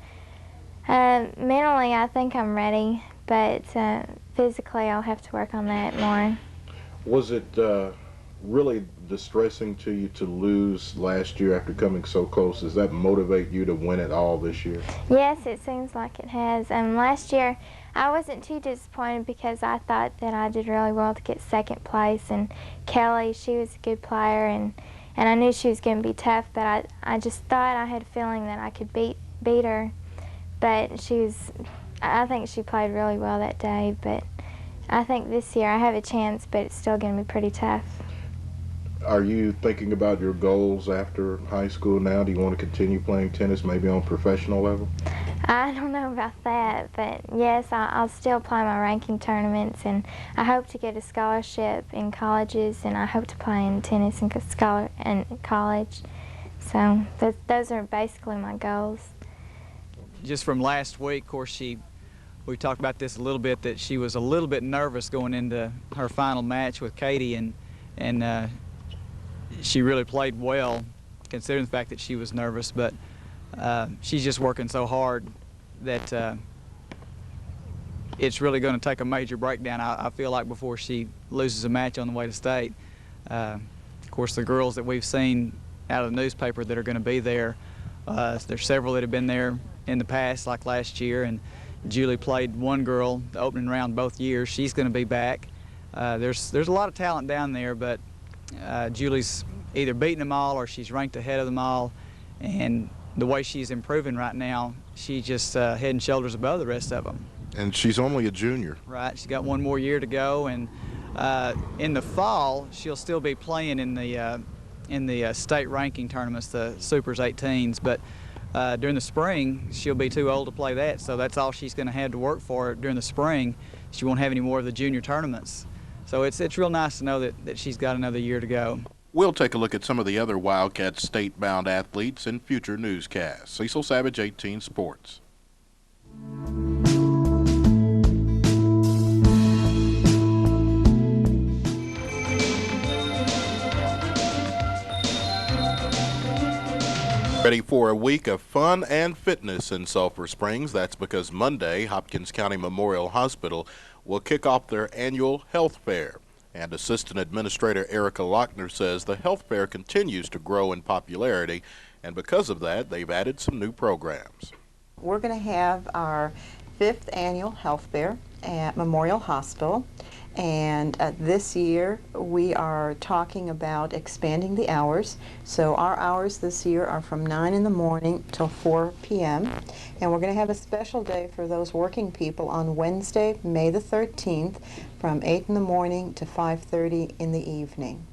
mentally I think I'm ready, but physically I'll have to work on that more. Was it really distressing to you to lose last year after coming so close? Does that motivate you to win it all this year? Yes, it seems like it has. Last year I wasn't too disappointed because I thought that I did really well to get second place, and Kelly, she was a good player, and I knew she was going to be tough, but I just thought I had a feeling that I could beat her. But I think she played really well that day, but I think this year I have a chance, but it's still going to be pretty tough. Are you thinking about your goals after high school now? Do you want to continue playing tennis, maybe on professional level? I don't know about that, but yes, I'll still play my ranking tournaments, and I hope to get a scholarship in colleges, and I hope to play in tennis in college. So those are basically my goals. Just from last week, of course, we talked about this a little bit, that she was a little bit nervous going into her final match with Katie, and she really played well, considering the fact that she was nervous. But she's just working so hard that it's really going to take a major breakdown, I feel like, before she loses a match on the way to state. Of course, the girls that we've seen out of the newspaper that are going to be there, there's several that have been there in the past, like last year, and Julie played one girl the opening round both years. She's going to be back. There's a lot of talent down there, but Julie's either beating them all or she's ranked ahead of them all, and the way she's improving right now, she's just head and shoulders above the rest of them. And she's only a junior. Right, she's got one more year to go, and in the fall she'll still be playing in the state ranking tournaments, the Supers 18s, but during the spring she'll be too old to play that, so that's all she's going to have to work for during the spring. She won't have any more of the junior tournaments, so it's real nice to know that she's got another year to go. We'll take a look at some of the other Wildcat state-bound athletes in future newscasts. Cecil Savage, 18 Sports. Ready for a week of fun and fitness in Sulphur Springs. That's because Monday, Hopkins County Memorial Hospital will kick off their annual health fair. And Assistant Administrator Erica Lochner says the health fair continues to grow in popularity, and because of that, they've added some new programs. We're going to have our 5th annual health fair at Memorial Hospital, And this year we are talking about expanding the hours. So our hours this year are from 9 in the morning till 4 p.m. And we're going to have a special day for those working people on Wednesday, May the 13th, from 8 in the morning to 5:30 in the evening.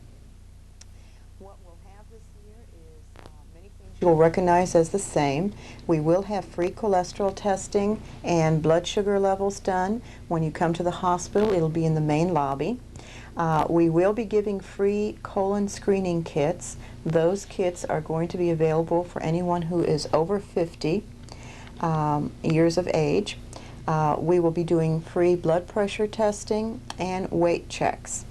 You'll recognize as the same. We will have free cholesterol testing and blood sugar levels done. When you come to the hospital, it'll be in the main lobby. We will be giving free colon screening kits. Those kits are going to be available for anyone who is over 50 years of age. We will be doing free blood pressure testing and weight checks.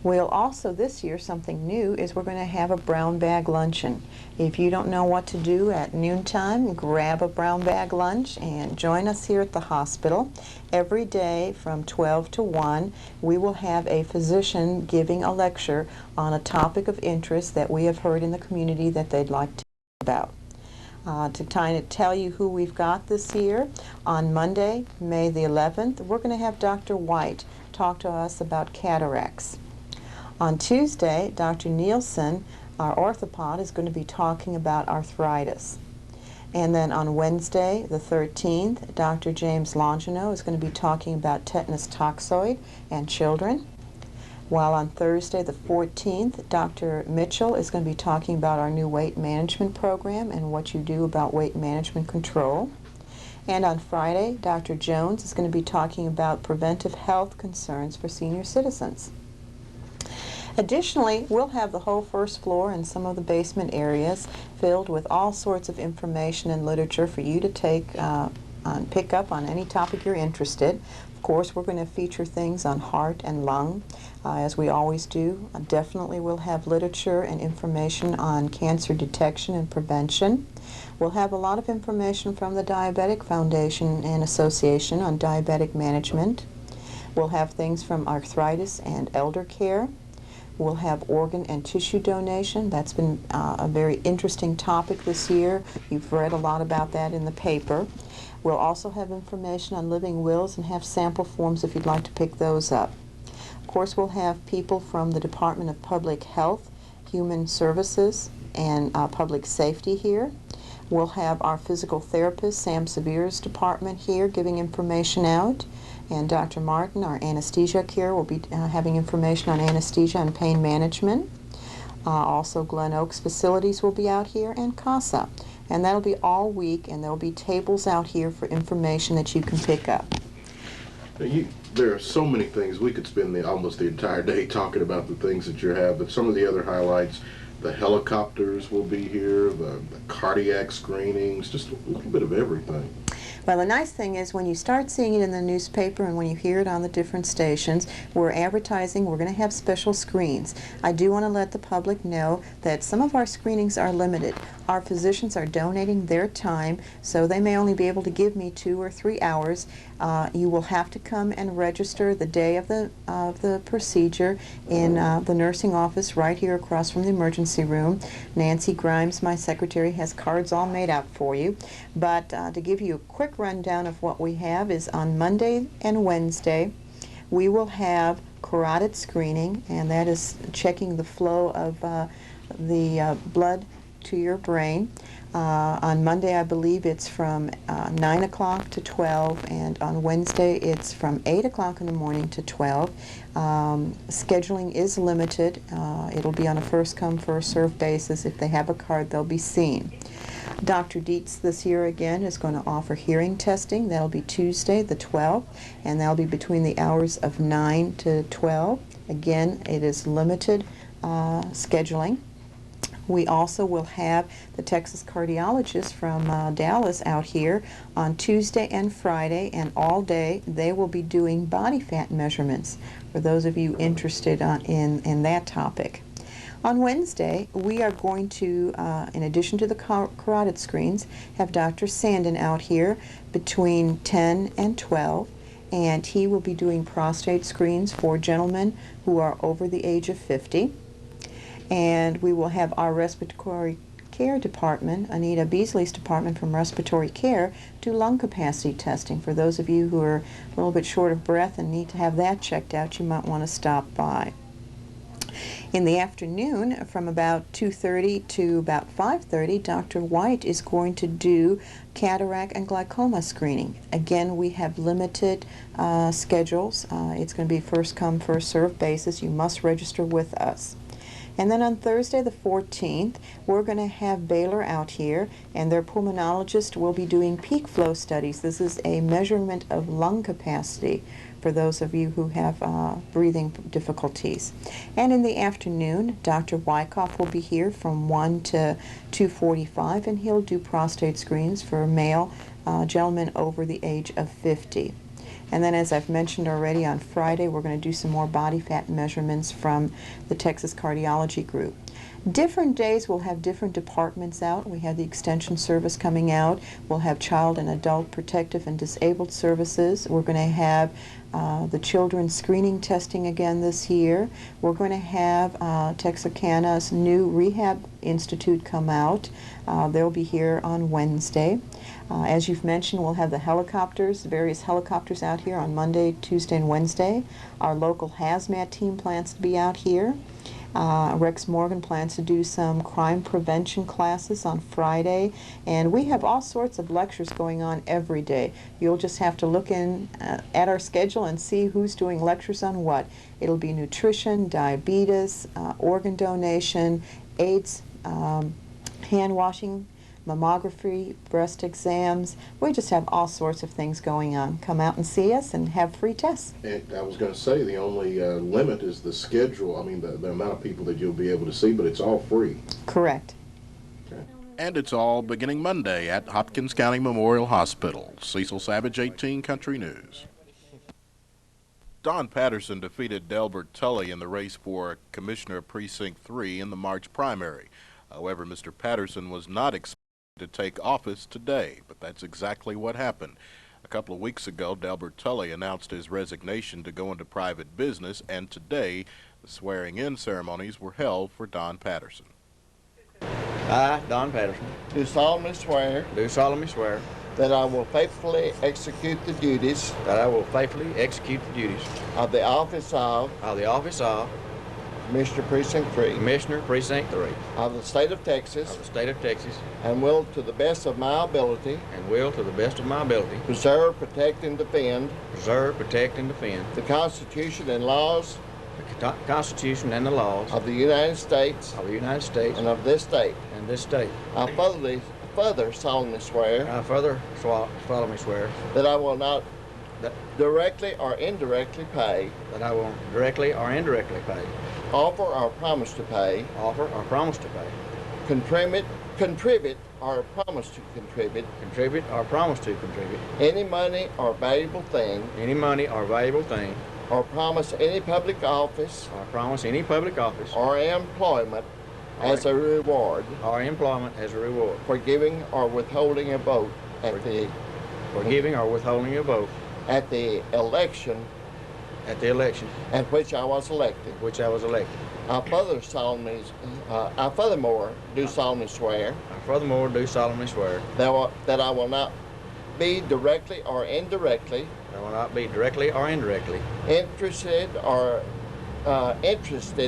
We'll also, this year, something new is we're going to have a brown bag luncheon. If you don't know what to do at noontime, grab a brown bag lunch and join us here at the hospital. Every day from 12 to 1, we will have a physician giving a lecture on a topic of interest that we have heard in the community that they'd like to talk about. To kind of tell you who we've got this year, on Monday, May the 11th, we're going to have Dr. White talk to us about cataracts. On Tuesday, Dr. Nielsen, our orthopod, is going to be talking about arthritis. And then on Wednesday, the 13th, Dr. James Longino is going to be talking about tetanus toxoid and children. While on Thursday, the 14th, Dr. Mitchell is going to be talking about our new weight management program and what you do about weight management control. And on Friday, Dr. Jones is going to be talking about preventive health concerns for senior citizens. Additionally, we'll have the whole first floor and some of the basement areas filled with all sorts of information and literature for you to take pick up on any topic you're interested. Of course, we're going to feature things on heart and lung, as we always do. Definitely we'll have literature and information on cancer detection and prevention. We'll have a lot of information from the Diabetic Foundation and Association on diabetic management. We'll have things from arthritis and elder care. We'll have organ and tissue donation. That's been a very interesting topic this year. You've read a lot about that in the paper. We'll also have information on living wills and have sample forms if you'd like to pick those up. Of course, we'll have people from the Department of Public Health, Human Services, and Public Safety here. We'll have our physical therapist, Sam Severe's department here, giving information out. And Dr. Martin, our anesthesia care, will be having information on anesthesia and pain management. Also, Glen Oaks facilities will be out here, and CASA. And that'll be all week, and there'll be tables out here for information that you can pick up. There are so many things. We could spend almost the entire day talking about the things that you have, but some of the other highlights, the helicopters will be here, the cardiac screenings, just a little bit of everything. Well, the nice thing is when you start seeing it in the newspaper and when you hear it on the different stations, we're advertising, we're going to have special screens. I do want to let the public know that some of our screenings are limited. Our physicians are donating their time, so they may only be able to give me 2 or 3 hours. You will have to come and register the day of the procedure in the nursing office right here across from the emergency room. Nancy Grimes, my secretary, has cards all made out for you. But to give you a quick rundown of what we have is on Monday and Wednesday, we will have carotid screening, and that is checking the flow of the blood to your brain. On Monday, I believe it's from 9 o'clock to 12, and on Wednesday it's from 8 o'clock in the morning to 12. Scheduling is limited. It'll be on a first-come, first-served basis. If they have a card, they'll be seen. Dr. Dietz this year again is going to offer hearing testing. That'll be Tuesday the 12th, and that'll be between the hours of 9 to 12. Again, it is limited scheduling. We also will have the Texas cardiologist from Dallas out here on Tuesday and Friday, and all day they will be doing body fat measurements for those of you interested in that topic. On Wednesday, we are going to, in addition to the carotid screens, have Dr. Sandin out here between 10 and 12, and he will be doing prostate screens for gentlemen who are over the age of 50. And we will have our respiratory care department, Anita Beasley's department from respiratory care, do lung capacity testing. For those of you who are a little bit short of breath and need to have that checked out, you might want to stop by. In the afternoon, from about 2:30 to about 5:30, Dr. White is going to do cataract and glaucoma screening. Again, we have limited schedules. It's going to be first come, first served basis. You must register with us. And then on Thursday the 14th, we're going to have Baylor out here, and their pulmonologist will be doing peak flow studies. This is a measurement of lung capacity for those of you who have breathing difficulties. And in the afternoon, Dr. Wyckoff will be here from 1 to 2:45, and he'll do prostate screens for male gentlemen over the age of 50. And then, as I've mentioned already, on Friday we're going to do some more body fat measurements from the Texas Cardiology Group. Different days we'll have different departments out. We have the Extension Service coming out. We'll have Child and Adult Protective and Disabled Services. We're going to have the children's screening testing again this year. We're going to have Texarkana's new Rehab Institute come out. They'll be here on Wednesday. As you've mentioned, we'll have the helicopters, various helicopters out here on Monday, Tuesday, and Wednesday. Our local hazmat team plans to be out here. Rex Morgan plans to do some crime prevention classes on Friday, and we have all sorts of lectures going on every day. You'll just have to look in at our schedule and see who's doing lectures on what. It'll be nutrition, diabetes, organ donation, AIDS, hand washing, mammography, breast exams. We just have all sorts of things going on. Come out and see us and have free tests. And I was going to say the only limit is the schedule. I mean, the amount of people that you'll be able to see, but it's all free. Correct. Okay. And it's all beginning Monday at Hopkins County Memorial Hospital. Cecil Savage, 18 Country News. Don Patterson defeated Delbert Tully in the race for Commissioner of Precinct 3 in the March primary. However, Mr. Patterson was not expected to take office today, but that's exactly what happened. A couple of weeks ago, Delbert Tully announced his resignation to go into private business, and today the swearing-in ceremonies were held for Don Patterson. I, Don Patterson, do solemnly swear that I will faithfully execute the duties of the office of Commissioner Precinct 3 of the State of Texas, and will to the best of my ability preserve, protect, and defend the Constitution and laws of the United States and of this state. I further solemnly swear that I will not directly or indirectly pay offer or promise to pay contribute or promise to contribute any money or valuable thing or promise any public office or employment as a reward for giving or withholding a vote at the election at which I was elected. I furthermore do solemnly swear that I will not be directly or indirectly interested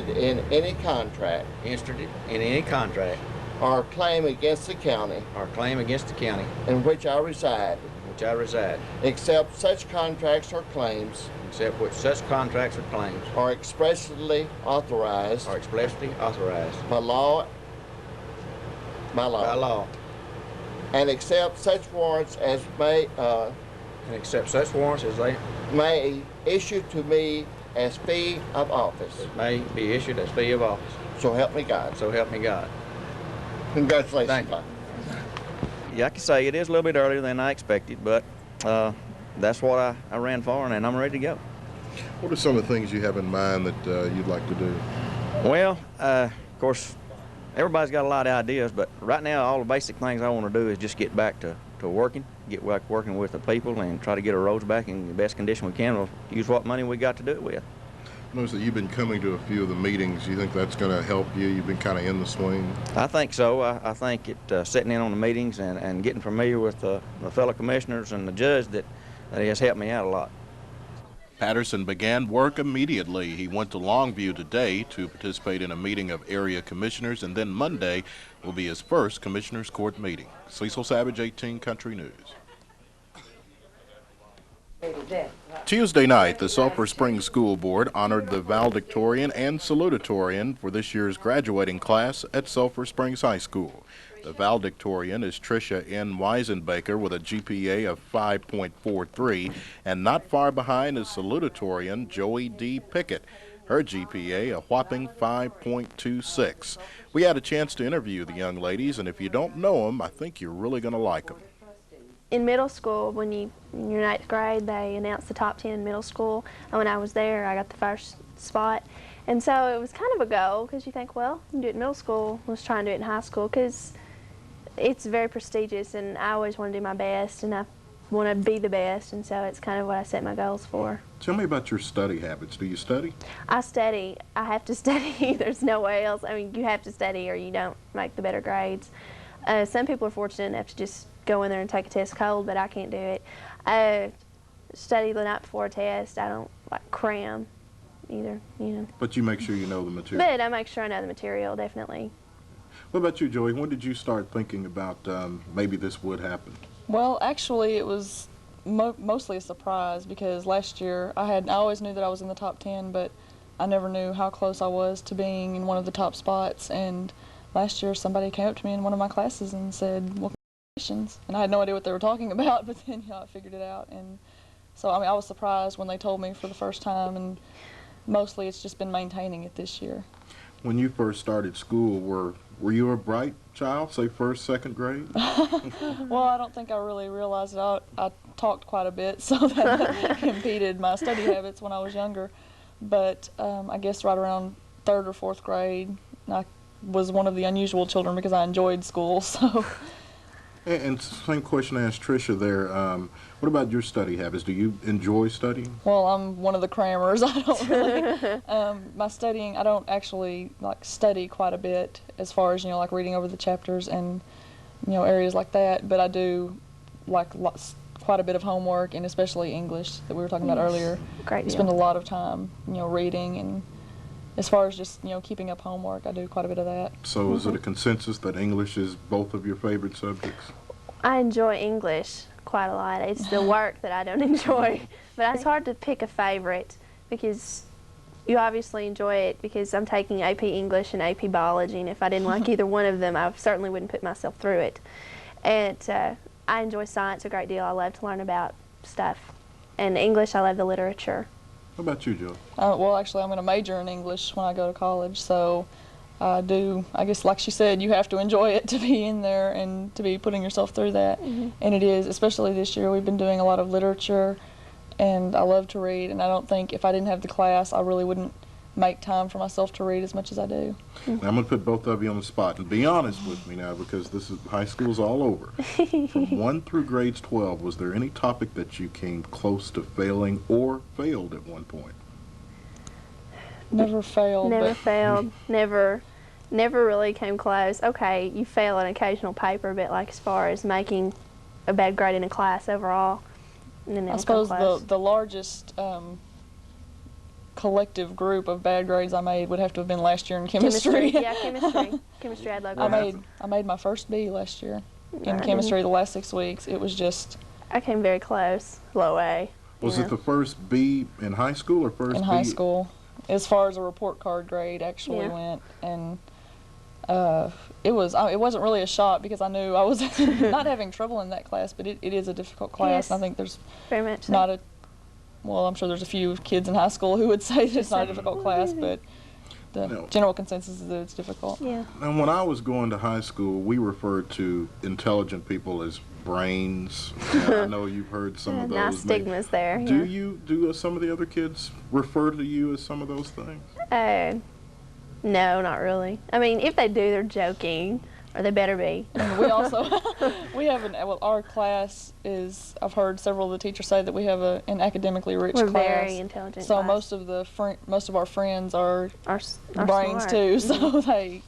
in any contract or claim against the county in which I reside, except such contracts or claims are expressly authorized by law, and accept such warrants as may issue to me as fee of office. So help me God. Congratulations. Thank you. Yeah, I can say it is a little bit earlier than I expected, but that's what I ran for, and I'm ready to go. What are some of the things you have in mind that you'd like to do? Well, of course, everybody's got a lot of ideas, but right now all the basic things I want to do is just get back to working, get back working with the people, and try to get our roads back in the best condition we can. We'll use what money we got to do it with. Notice that you've been coming to a few of the meetings. You think that's going to help you? You've been kind of in the swing. I think so. I think sitting in on the meetings and getting familiar with the fellow commissioners and the judge that has helped me out a lot. Patterson began work immediately. He went to Longview today to participate in a meeting of area commissioners, and then Monday will be his first commissioners court meeting. Cecil Savage, 18 Country News. Tuesday night, the Sulphur Springs School Board honored the valedictorian and salutatorian for this year's graduating class at Sulphur Springs High School. The valedictorian is Tricia N. Weisenbaker with a GPA of 5.43, and not far behind is salutatorian Joey D. Pickett. Her GPA a whopping 5.26. We had a chance to interview the young ladies, and if you don't know them, I think you're really going to like them. In middle school, in your 9th grade, they announced the top 10 in middle school, and when I was there, I got the first spot. And so it was kind of a goal, because you think, well, you can do it in middle school. Let's try and do it in high school, because it's very prestigious, and I always want to do my best, and I want to be the best, and so it's kind of what I set my goals for. Tell me about your study habits. Do you study? I study. I have to study. There's no way else. I mean, you have to study or you don't make the better grades. Some people are fortunate enough to just go in there and take a test cold, but I can't do it. I study the night before a test. I don't like cram either, you know. But you make sure you know the material. But I make sure I know the material, definitely. What about you, Joey? When did you start thinking about maybe this would happen? Well, actually, it was mostly a surprise because last year I always knew that I was in the top 10, but I never knew how close I was to being in one of the top spots. And last year somebody came up to me in one of my classes and said, well, congratulations. And I had no idea what they were talking about, but then I figured it out. And so, I mean, I was surprised when they told me for the first time, and mostly it's just been maintaining it this year. When you first started school, were you a bright child, say first, second grade? Well, I don't think I really realized it. I talked quite a bit, so that impeded my study habits when I was younger. But I guess right around 3rd or 4th grade, I was one of the unusual children because I enjoyed school. So. And same question I asked Tricia there. What about your study habits? Do you enjoy studying? Well, I'm one of the crammers. I don't really. My studying, I don't actually like study quite a bit as far as, you know, like reading over the chapters and, you know, areas like that. But I do like quite a bit of homework, and especially English that we were talking about earlier. Great deal. I spend a lot of time, you know, reading, and as far as just, you know, keeping up homework, I do quite a bit of that. So is it a consensus that English is both of your favorite subjects? I enjoy English quite a lot. It's the work that I don't enjoy. But it's hard to pick a favorite because you obviously enjoy it because I'm taking AP English and AP Biology, and if I didn't like either one of them, I certainly wouldn't put myself through it. And I enjoy science a great deal. I love to learn about stuff. And English, I love the literature. What about you, Joe? Well, actually, I'm going to major in English when I go to college, so I guess like she said, you have to enjoy it to be in there and to be putting yourself through that. Mm-hmm. And it is, especially this year, we've been doing a lot of literature, and I love to read, and I don't think if I didn't have the class, I really wouldn't make time for myself to read as much as I do. Now, I'm going to put both of you on the spot, and be honest with me now, because this is high school's all over. From 1 through grades 12, was there any topic that you came close to failing or failed at one point? Never failed. Never failed. Never really came close. Okay, you fail an occasional paper, but like as far as making a bad grade in a class overall, then I suppose the largest collective group of bad grades I made would have to have been last year in chemistry. Yeah, chemistry. Chemistry I had low grades. I made my first B last year in chemistry the last 6 weeks. It was just... I came very close, low A. Was it the first B in high school or first B? In high school, as far as a report card grade actually went, and it wasn't really a shock because I knew I was not having trouble in that class, but it is a difficult class. Yes, and I think there's very much not a... Well, I'm sure there's a few kids in high school who would say that it's not a difficult class, but the general consensus is that it's difficult. Yeah. And when I was going to high school, we referred to intelligent people as brains. I know you've heard some of those. Nice stigmas there. Do some of the other kids refer to you as some of those things? No, not really. I mean, if they do, they're joking, or they better be. And we also, well, our class is, I've heard several of the teachers say that we have an academically rich We're class. very intelligent So class. most of our friends are brains smart. too, so they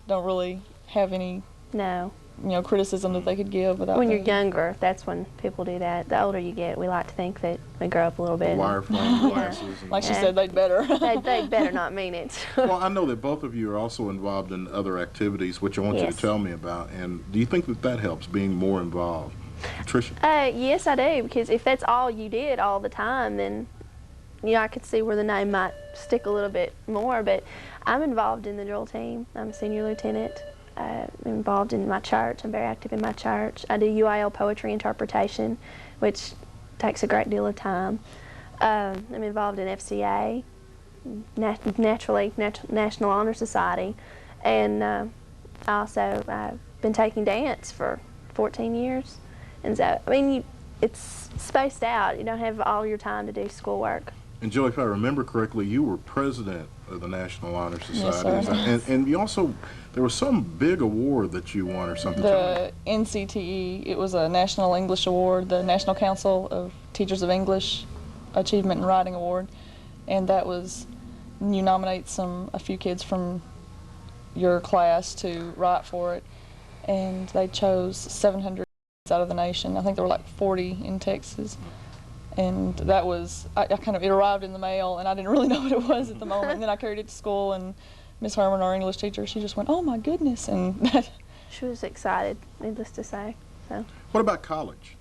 don't really have any criticism that they could give without When you're being- younger, that's when people do that. The older you get, we like to think that we grow up a little bit. Wireframe glasses. Like she said, they'd better. They'd better not mean it. Well, I know that both of you are also involved in other activities, which I want you Yes. to tell me about. And do you think that helps, being more involved? Tricia? Yes, I do, because if that's all you did all the time, then I could see where the name might stick a little bit more. But I'm involved in the drill team. I'm a senior lieutenant. I'm involved in my church. I'm very active in my church. I do UIL poetry interpretation, which takes a great deal of time. I'm involved in FCA, National Honor Society, and I've been taking dance for 14 years. And so, I mean, it's spaced out. You don't have all your time to do schoolwork. And Joe, if I remember correctly, you were president of the National Honor Society. Yes, sir. And you also, there was some big award that you won or something. The NCTE, it was a National English Award, the National Council of Teachers of English Achievement in Writing Award. And that was, you nominate a few kids from your class to write for it. And they chose 700 out of the nation. I think there were like 40 in Texas. And that was, it arrived in the mail, and I didn't really know what it was at the moment. And then I carried it to school, and Miss Herman, our English teacher, she just went, "Oh my goodness!" And she was excited, needless to say. So. What about college?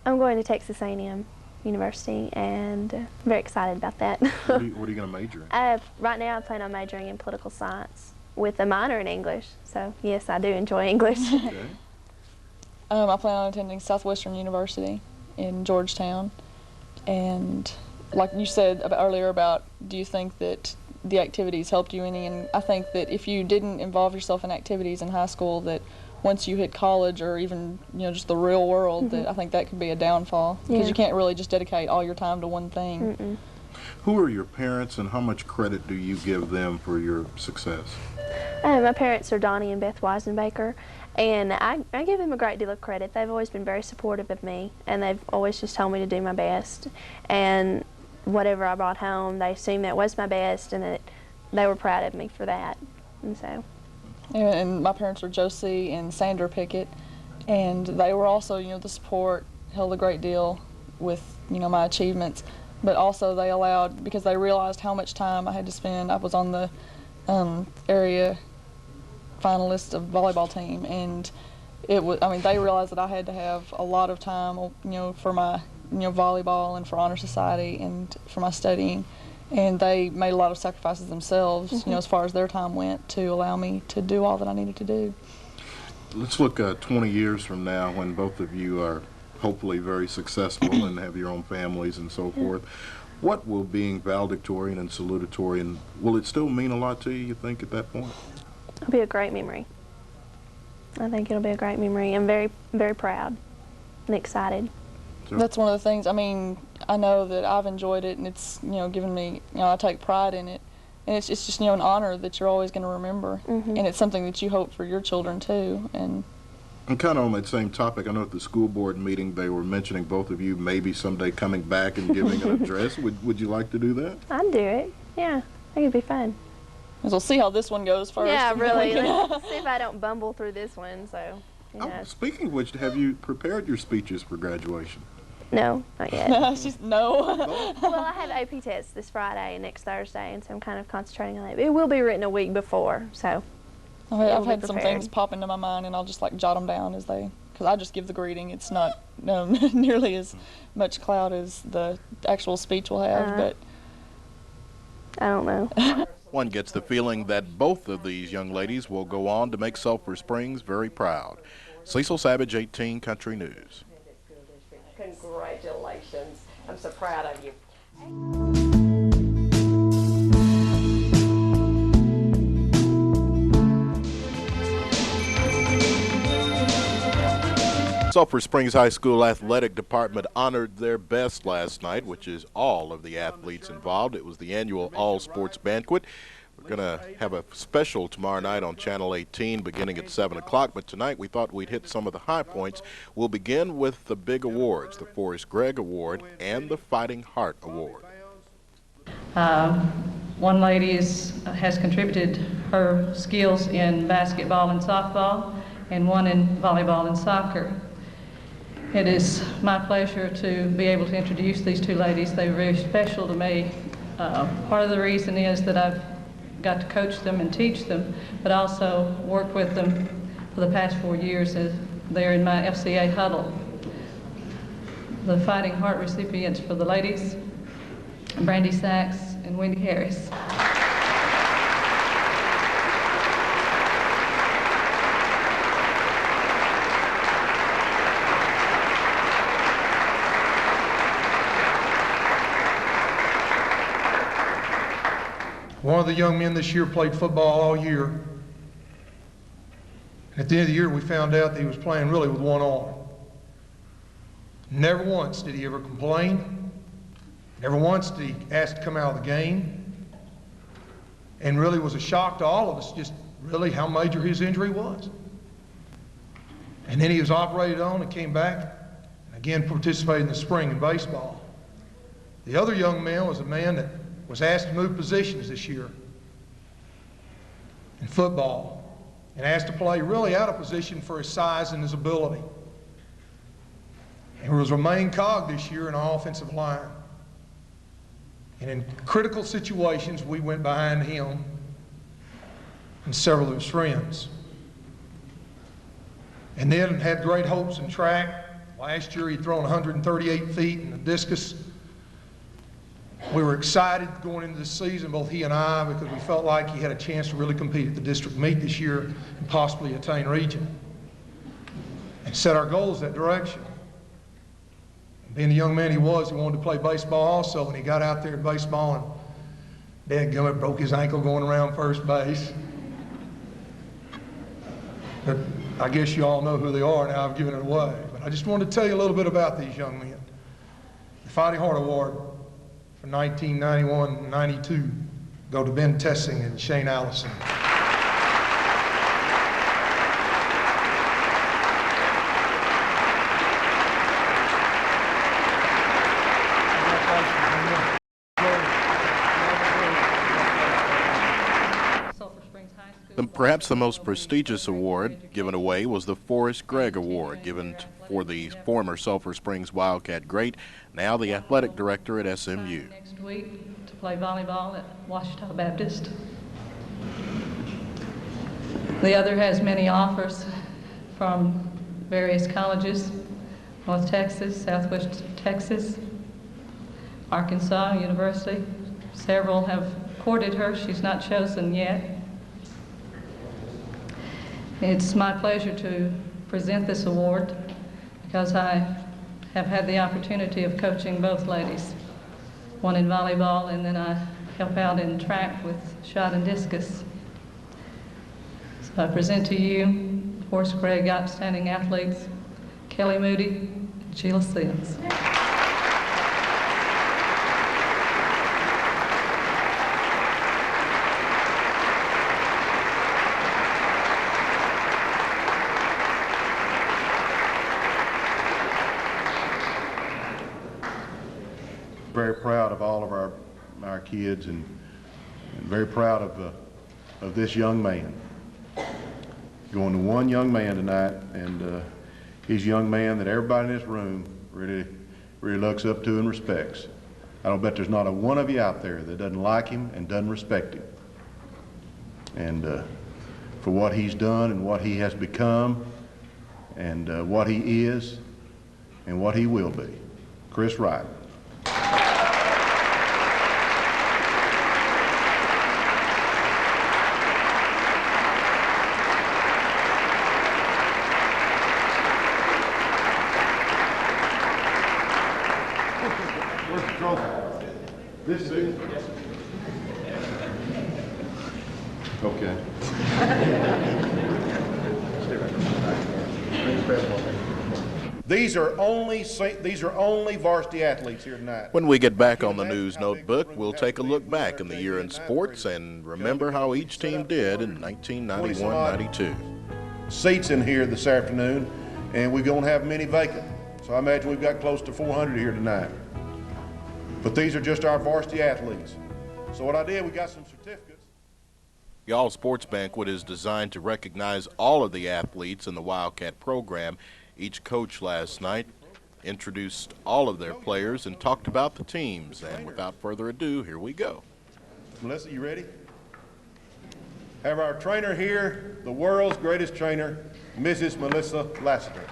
I'm going to Texas A&M University, and I'm very excited about that. What are you going to major in? Right now, I plan on majoring in political science with a minor in English. So yes, I do enjoy English. Okay. I plan on attending Southwestern University in Georgetown. And like you said earlier about, do you think that the activities helped you any? And I think that if you didn't involve yourself in activities in high school, that once you hit college or even just the real world, that I think that could be a downfall because you can't really just dedicate all your time to one thing. Who are your parents, and how much credit do you give them for your success? My parents are Donnie and Beth Weisenbaker, and I give them a great deal of credit. They've always been very supportive of me, and they've always just told me to do my best. And whatever I brought home, they assumed that was my best, and that they were proud of me for that. And so. And my parents were Josie and Sandra Pickett, and they were also, the support held a great deal with, my achievements. But also they allowed, because they realized how much time I had to spend. I was on the area finalists of volleyball team, and it was, they realized that I had to have a lot of time, for my, volleyball and for honor society and for my studying, and they made a lot of sacrifices themselves, as far as their time went, to allow me to do all that I needed to do. Let's look 20 years from now, when both of you are hopefully very successful and have your own families and so forth. What will being valedictorian and salutatorian, will it still mean a lot to you think, at that point? It'll be a great memory. I think it'll be a great memory. I'm very, very proud and excited. Sure. That's one of the things, I know that I've enjoyed it, and it's, given me, I take pride in it. And it's just, an honor that you're always going to remember. And it's something that you hope for your children, too. And kind of on that same topic, I know at the school board meeting they were mentioning both of you maybe someday coming back and giving an address. Would you like to do that? I'd do it. Yeah, I think it'd be fun. We'll see how this one goes first. Yeah, really. Let's see if I don't bumble through this one. So. Speaking of which, have you prepared your speeches for graduation? No, not yet. No. Well, I have AP tests this Friday and next Thursday, and so I'm kind of concentrating on that. It will be written a week before, so. I've had some things pop into my mind, and I'll just jot them down because I just give the greeting. It's not nearly as much clout as the actual speech will have, but I don't know. One gets the feeling that both of these young ladies will go on to make Sulphur Springs very proud. Cecil Savage, 18 Country News. Congratulations. I'm so proud of you. Sulphur Springs High School Athletic Department honored their best last night, which is all of the athletes involved. It was the annual all-sports banquet. going to have a special tomorrow night on Channel 18 beginning at 7 o'clock, but tonight we thought we'd hit some of the high points. We'll begin with the big awards, the Forrest Gregg Award and the Fighting Heart Award. One lady has contributed her skills in basketball and softball, and one in volleyball and soccer. It is my pleasure to be able to introduce these two ladies. They're very special to me. Part of the reason is that I've got to coach them and teach them, but also work with them for the past 4 years as they're in my FCA huddle. The Fighting Heart recipients for the ladies, Brandy Sachs and Wendy Harris. One of the young men this year played football all year. And at the end of the year, we found out that he was playing really with one arm. Never once did he ever complain. Never once did he ask to come out of the game. And really was a shock to all of us just really how major his injury was. And then he was operated on and came back and again participated in the spring in baseball. The other young man was a man that was asked to move positions this year in football and asked to play really out of position for his size and his ability. And was a main cog this year in our offensive line. And in critical situations, we went behind him and several of his friends. And then had great hopes in track. Last year he'd thrown 138 feet in the discus. We were excited going into the season, both he and I, because we felt like he had a chance to really compete at the district meet this year and possibly attain region. And set our goals that direction. And being the young man he was, he wanted to play baseball also, and he got out there in baseball and dadgummit broke his ankle going around first base. But I guess you all know who they are now, I've given it away. But I just wanted to tell you a little bit about these young men. The Fighting Heart Award for 1991-92 go to Ben Tessing and Shane Allison. Perhaps the most prestigious award given away was the Forrest Gregg Award, given for the former Sulphur Springs Wildcat great, now the athletic director at SMU. Next week to play volleyball at Washita Baptist. The other has many offers from various colleges, North Texas, Southwest Texas, Arkansas University. Several have courted her. She's not chosen yet. It's my pleasure to present this award because I have had the opportunity of coaching both ladies, one in volleyball and then I help out in track with shot and discus. So I present to you Forrest Gregg Outstanding Athletes, Kelly Moody and Sheila Sims. Very proud of all of our kids and very proud of this young man. Going to one young man tonight, and he's a young man that everybody in this room really looks up to and respects. I don't bet there's not a one of you out there that doesn't like him and doesn't respect him. And for what he's done and what he has become and what he is and what he will be. Chris Wright. This is okay. These are only varsity athletes here tonight. When we get back on the News Notebook, we'll take a look back in the year in sports and remember how each team did in 1991-92. Seats in here this afternoon, and we're going to have many vacant. So I imagine we've got close to 400 here tonight. But these are just our varsity athletes. So what I did, we got some certificates. The All Sports Banquet is designed to recognize all of the athletes in the Wildcat program. Each coach last night introduced all of their players and talked about the teams. And without further ado, here we go. Melissa, you ready? Have our trainer here, the world's greatest trainer, Mrs. Melissa Lassiter.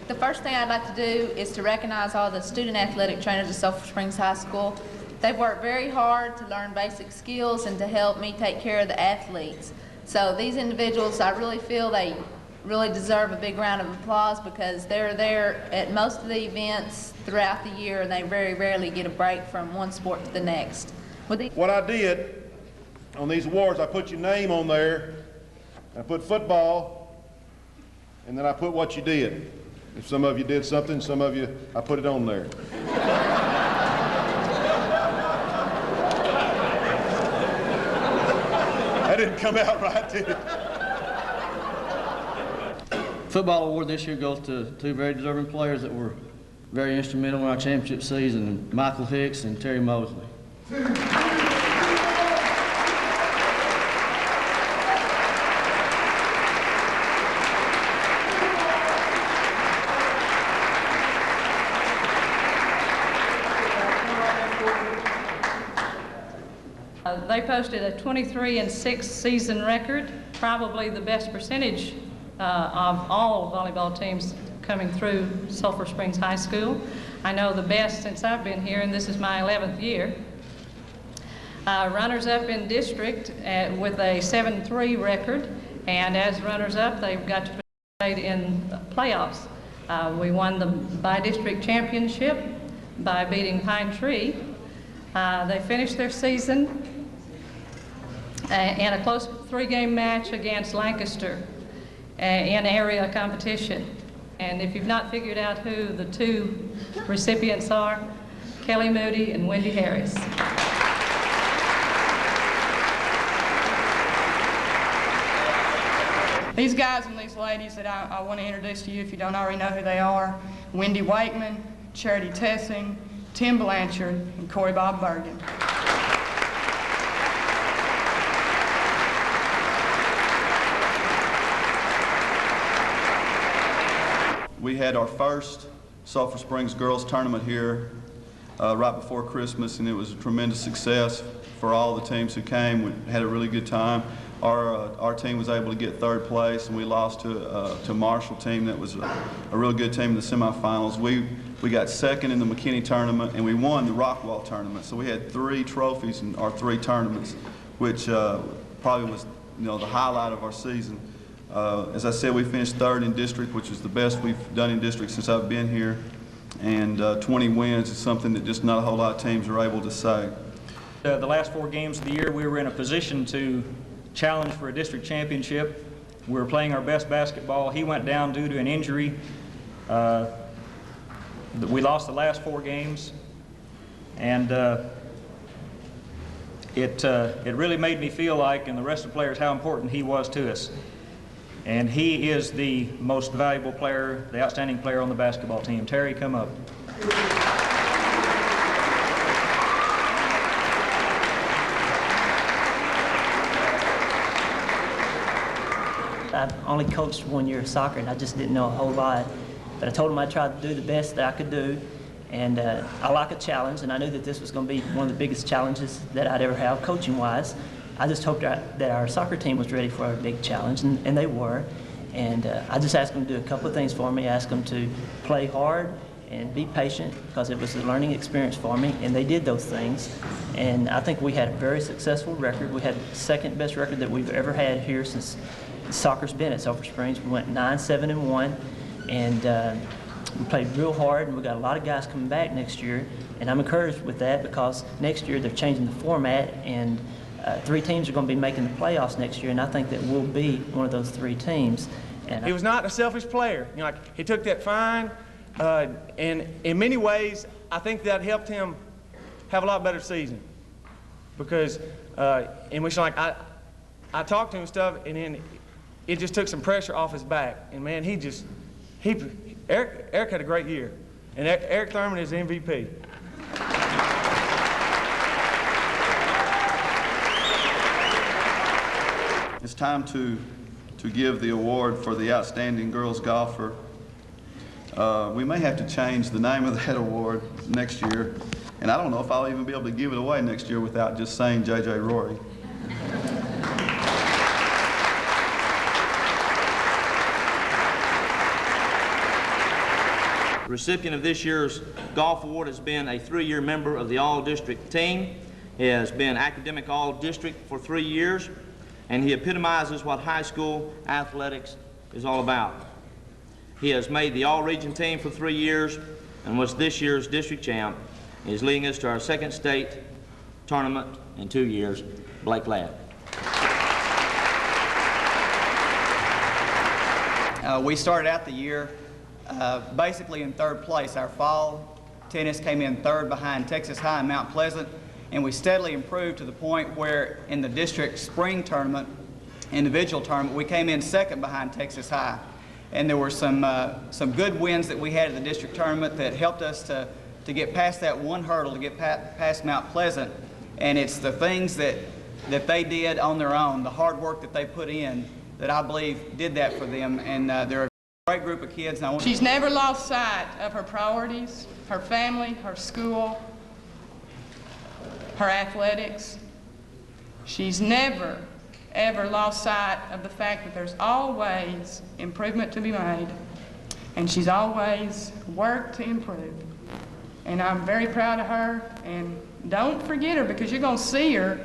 The first thing I'd like to do is to recognize all the student athletic trainers at Sulphur Springs High School. They've worked very hard to learn basic skills and to help me take care of the athletes. So these individuals, I really feel they really deserve a big round of applause because they're there at most of the events throughout the year and they very rarely get a break from one sport to the next. What I did on these awards, I put your name on there, I put football, and then I put what you did. If some of you did something, some of you, I put it on there. That didn't come out right, did it? Football award this year goes to two very deserving players that were very instrumental in our championship season, Michael Hicks and Terry Mosley. They posted a 23-6 season record, probably the best percentage of all volleyball teams coming through Sulphur Springs High School. I know the best since I've been here, and this is my 11th year. Runners-up in district with a 7-3 record, and as runners-up, they've got to participate in playoffs. We won the by-district championship by beating Pine Tree. They finished their season in a close 3-game match against Lancaster in area competition. And if you've not figured out who the two recipients are, Kelly Moody and Wendy Harris. These guys and these ladies that I want to introduce to you, if you don't already know who they are, Wendy Wakeman, Charity Tessing, Tim Blanchard, and Corey Bob Bergen. We had our first Sulphur Springs girls tournament here right before Christmas, and it was a tremendous success for all the teams who came. We had a really good time. Our team was able to get 3rd place, and we lost to a Marshall team that was a real good team in the semifinals. We got 2nd in the McKinney tournament, and we won the Rockwall tournament. So we had 3 trophies in our 3 tournaments, which probably was, the highlight of our season. As I said, we finished 3rd in district, which is the best we've done in district since I've been here. And 20 wins is something that just not a whole lot of teams are able to say. The last 4 games of the year, we were in a position to challenge for a district championship. We were playing our best basketball. He went down due to an injury. We lost the last 4 games, and it really made me feel like, and the rest of the players, how important he was to us. And he is the most valuable player, the outstanding player on the basketball team. Terry, come up. I only coached 1 year of soccer, and I just didn't know a whole lot. But I told him I'd try to do the best that I could do. And I like a challenge, and I knew that this was going to be one of the biggest challenges that I'd ever have coaching-wise. I just hoped that our soccer team was ready for a big challenge, and they were. And I just asked them to do a couple of things for me. I asked them to play hard and be patient because it was a learning experience for me, and they did those things. And I think we had a very successful record. We had the 2nd best record that we've ever had here since soccer's been at Sulphur Springs. We went 9-7-1, and we played real hard, and we got a lot of guys coming back next year. And I'm encouraged with that because next year they're changing the format, and 3 teams are going to be making the playoffs next year, and I think that we'll be one of those 3 teams. And he was not a selfish player. You know, like, he took that fine, and in many ways, I think that helped him have a lot better season. Because, in which, like, I talked to him and stuff, and then it just took some pressure off his back. And man, Eric had a great year, and Eric Thurman is MVP. It's time to give the award for the outstanding girls golfer. We may have to change the name of that award next year, and I don't know if I'll even be able to give it away next year without just saying J.J. Rory. The recipient of this year's golf award has been a 3-year member of the All-District team. He has been academic All-District for 3 years, and he epitomizes what high school athletics is all about. He has made the All-Region team for 3 years and was this year's district champ. He is leading us to our 2nd state tournament in 2 years. Blake Ladd. We started out the year basically in 3rd place. Our fall tennis came in 3rd behind Texas High and Mount Pleasant, and we steadily improved to the point where in the district spring tournament, individual tournament, we came in 2nd behind Texas High. And there were some good wins that we had at the district tournament that helped us to get past that one hurdle, to get past Mount Pleasant. And it's the things that they did on their own, the hard work that they put in, that I believe did that for them. And they're a great group of kids. And She's never lost sight of her priorities, her family, her school, her athletics. She's never, ever lost sight of the fact that there's always improvement to be made, and she's always worked to improve. And I'm very proud of her, and don't forget her, because you're going to see her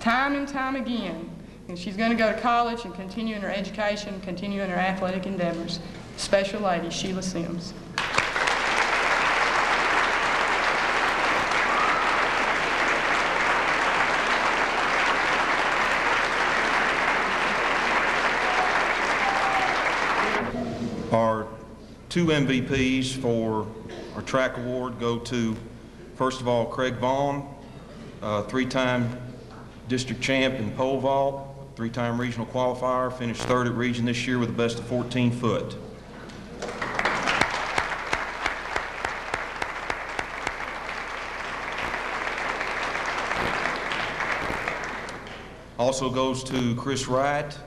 time and time again. And she's going to go to college and continue in her education, continue in her athletic endeavors. Special lady, Sheila Sims. Our 2 MVPs for our track award go to, first of all, Craig Vaughn, 3-time district champ in pole vault, 3-time regional qualifier, finished 3rd at region this year with a best of 14 foot. Also goes to Chris Wright.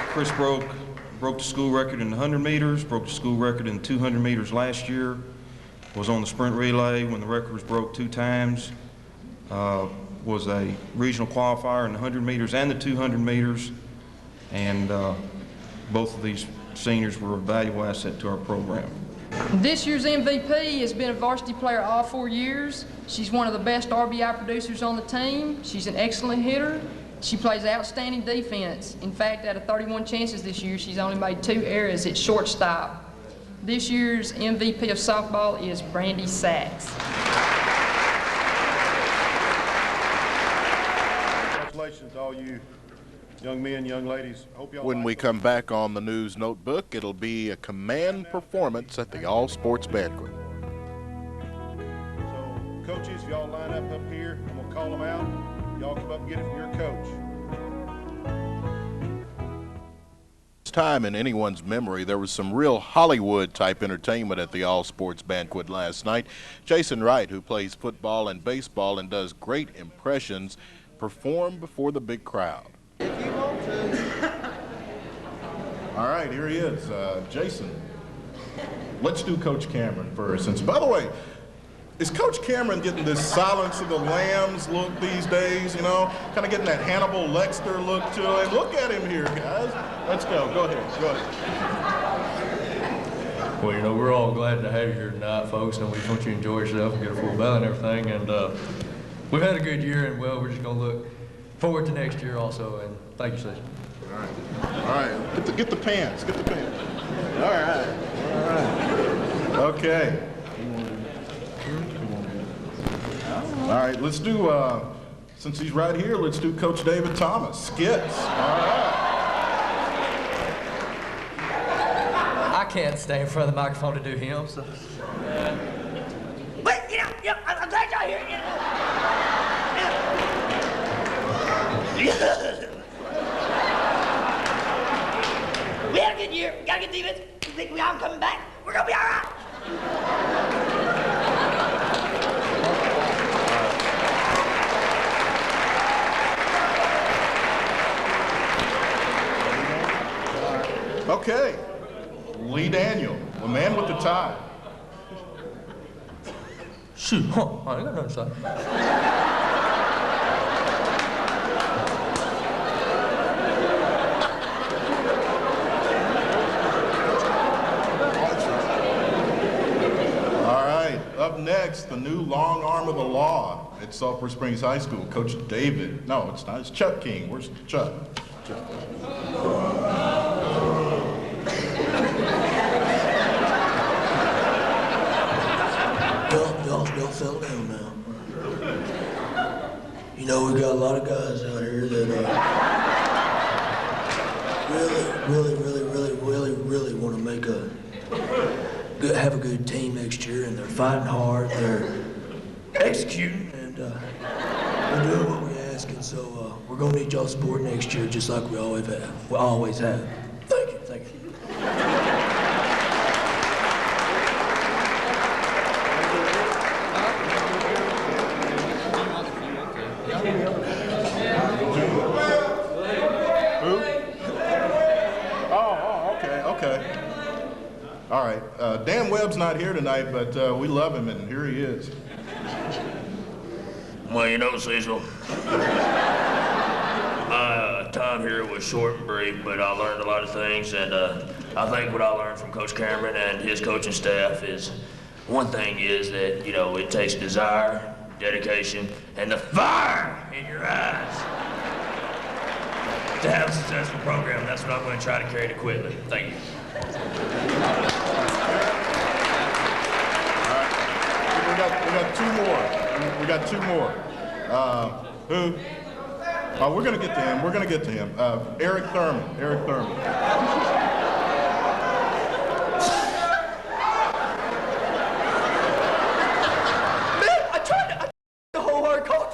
Chris broke the school record in 100 meters, broke the school record in 200 meters last year, was on the sprint relay when the record was broke 2 times, was a regional qualifier in the 100 meters and the 200 meters, and both of these seniors were a valuable asset to our program. This year's MVP has been a varsity player all 4 years. She's one of the best RBI producers on the team. She's an excellent hitter. She plays outstanding defense. In fact, out of 31 chances this year, she's only made 2 errors at shortstop. This year's MVP of softball is Brandy Sachs. Congratulations to all you young men, young ladies. Hope y'all When we come back on the News Notebook, it'll be a command performance at the All Sports Banquet. So, coaches, y'all line up here. I'm going to call them out. Y'all come up and get it from your coach. It's time in anyone's memory. There was some real Hollywood-type entertainment at the All Sports Banquet last night. Jason Wright, who plays football and baseball and does great impressions, performed before the big crowd. If you want to. All right, here he is, Jason. Let's do Coach Cameron first. Since, by the way, is Coach Cameron getting this Silence of the Lambs look these days, you know? Kind of getting that Hannibal Lecter look to him. Look at him here, guys. Let's go. Go ahead. Go ahead. Well, you know, we're all glad to have you here tonight, folks, and we just want you to enjoy yourself and get a full belly and everything. And we've had a good year, and, well, we're just going to look forward to next year also. And thank you, Session. All right. All right. Get the pants. Get the pants. All right. All right. Okay. All right, let's do, since he's right here, let's do Coach David Thomas, skits. All right. I can't stay in front of the microphone to do him, so. Wait, I'm glad y'all here. We had a good year. We got a good defense. We think we all coming back. We're gonna be all right. Okay. Lee Daniel, the man with the tie. Shoot, I ain't got nothing to say. All right, up next, the new long arm of the law at Sulphur Springs High School, Coach David. No, it's not. It's Chuck King. Where's Chuck? Y'all settle down now. You know, we got a lot of guys out here that really want to make have a good team next year, and they're fighting hard, they're executing, and they're doing what we ask, and so we're going to need y'all's support next year, just like we always have. Thank you. All right, Dan Webb's not here tonight, but we love him, and here he is. Well, you know, Cecil, my time here was short and brief, but I learned a lot of things, and I think what I learned from Coach Cameron and his coaching staff is, one thing is that, you know, it takes desire, dedication, and the fire in your eyes to have a successful program. That's what I'm going to try to carry to Quitman. Thank you. We got two more. Who? Oh, we're gonna get to him. Eric Thurman. Man, I tried the whole hard coach.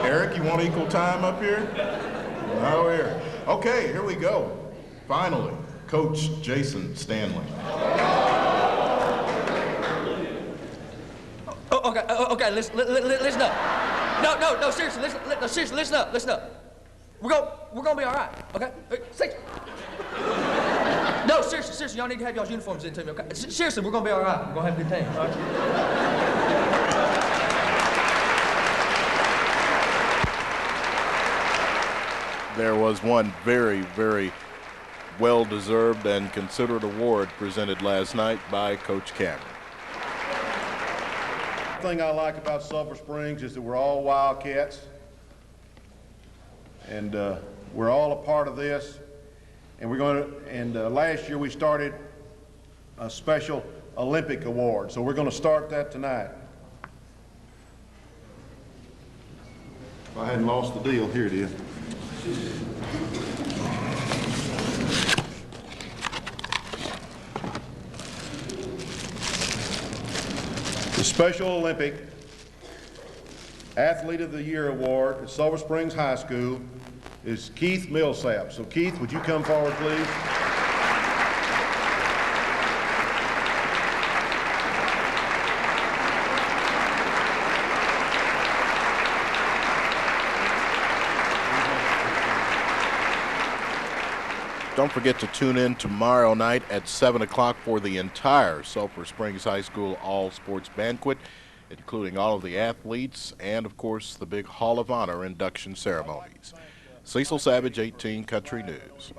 Eric, you want equal time up here? No, here. Okay, here we go. Finally, Coach Jason Stanley. Okay, listen up. No, seriously, listen up. We're gonna be all right, okay? No, seriously, y'all need to have y'all's uniforms in to me, okay? Seriously, we're gonna be all right. We're gonna have a good time, all right? There was one very, very well-deserved and considered award presented last night by Coach Cameron. The thing I like about Sulphur Springs is that we're all Wildcats, and we're all a part of this. And last year we started a special Olympic award, so we're going to start that tonight. If I hadn't lost the deal, here it is. The Special Olympic Athlete of the Year Award at Sulphur Springs High School is Keith Millsap. So Keith, would you come forward, please? Don't forget to tune in tomorrow night at 7 o'clock for the entire Sulphur Springs High School all-sports banquet, including all of the athletes and, of course, the big Hall of Honor induction ceremonies. Cecil Savage, 18 Country News.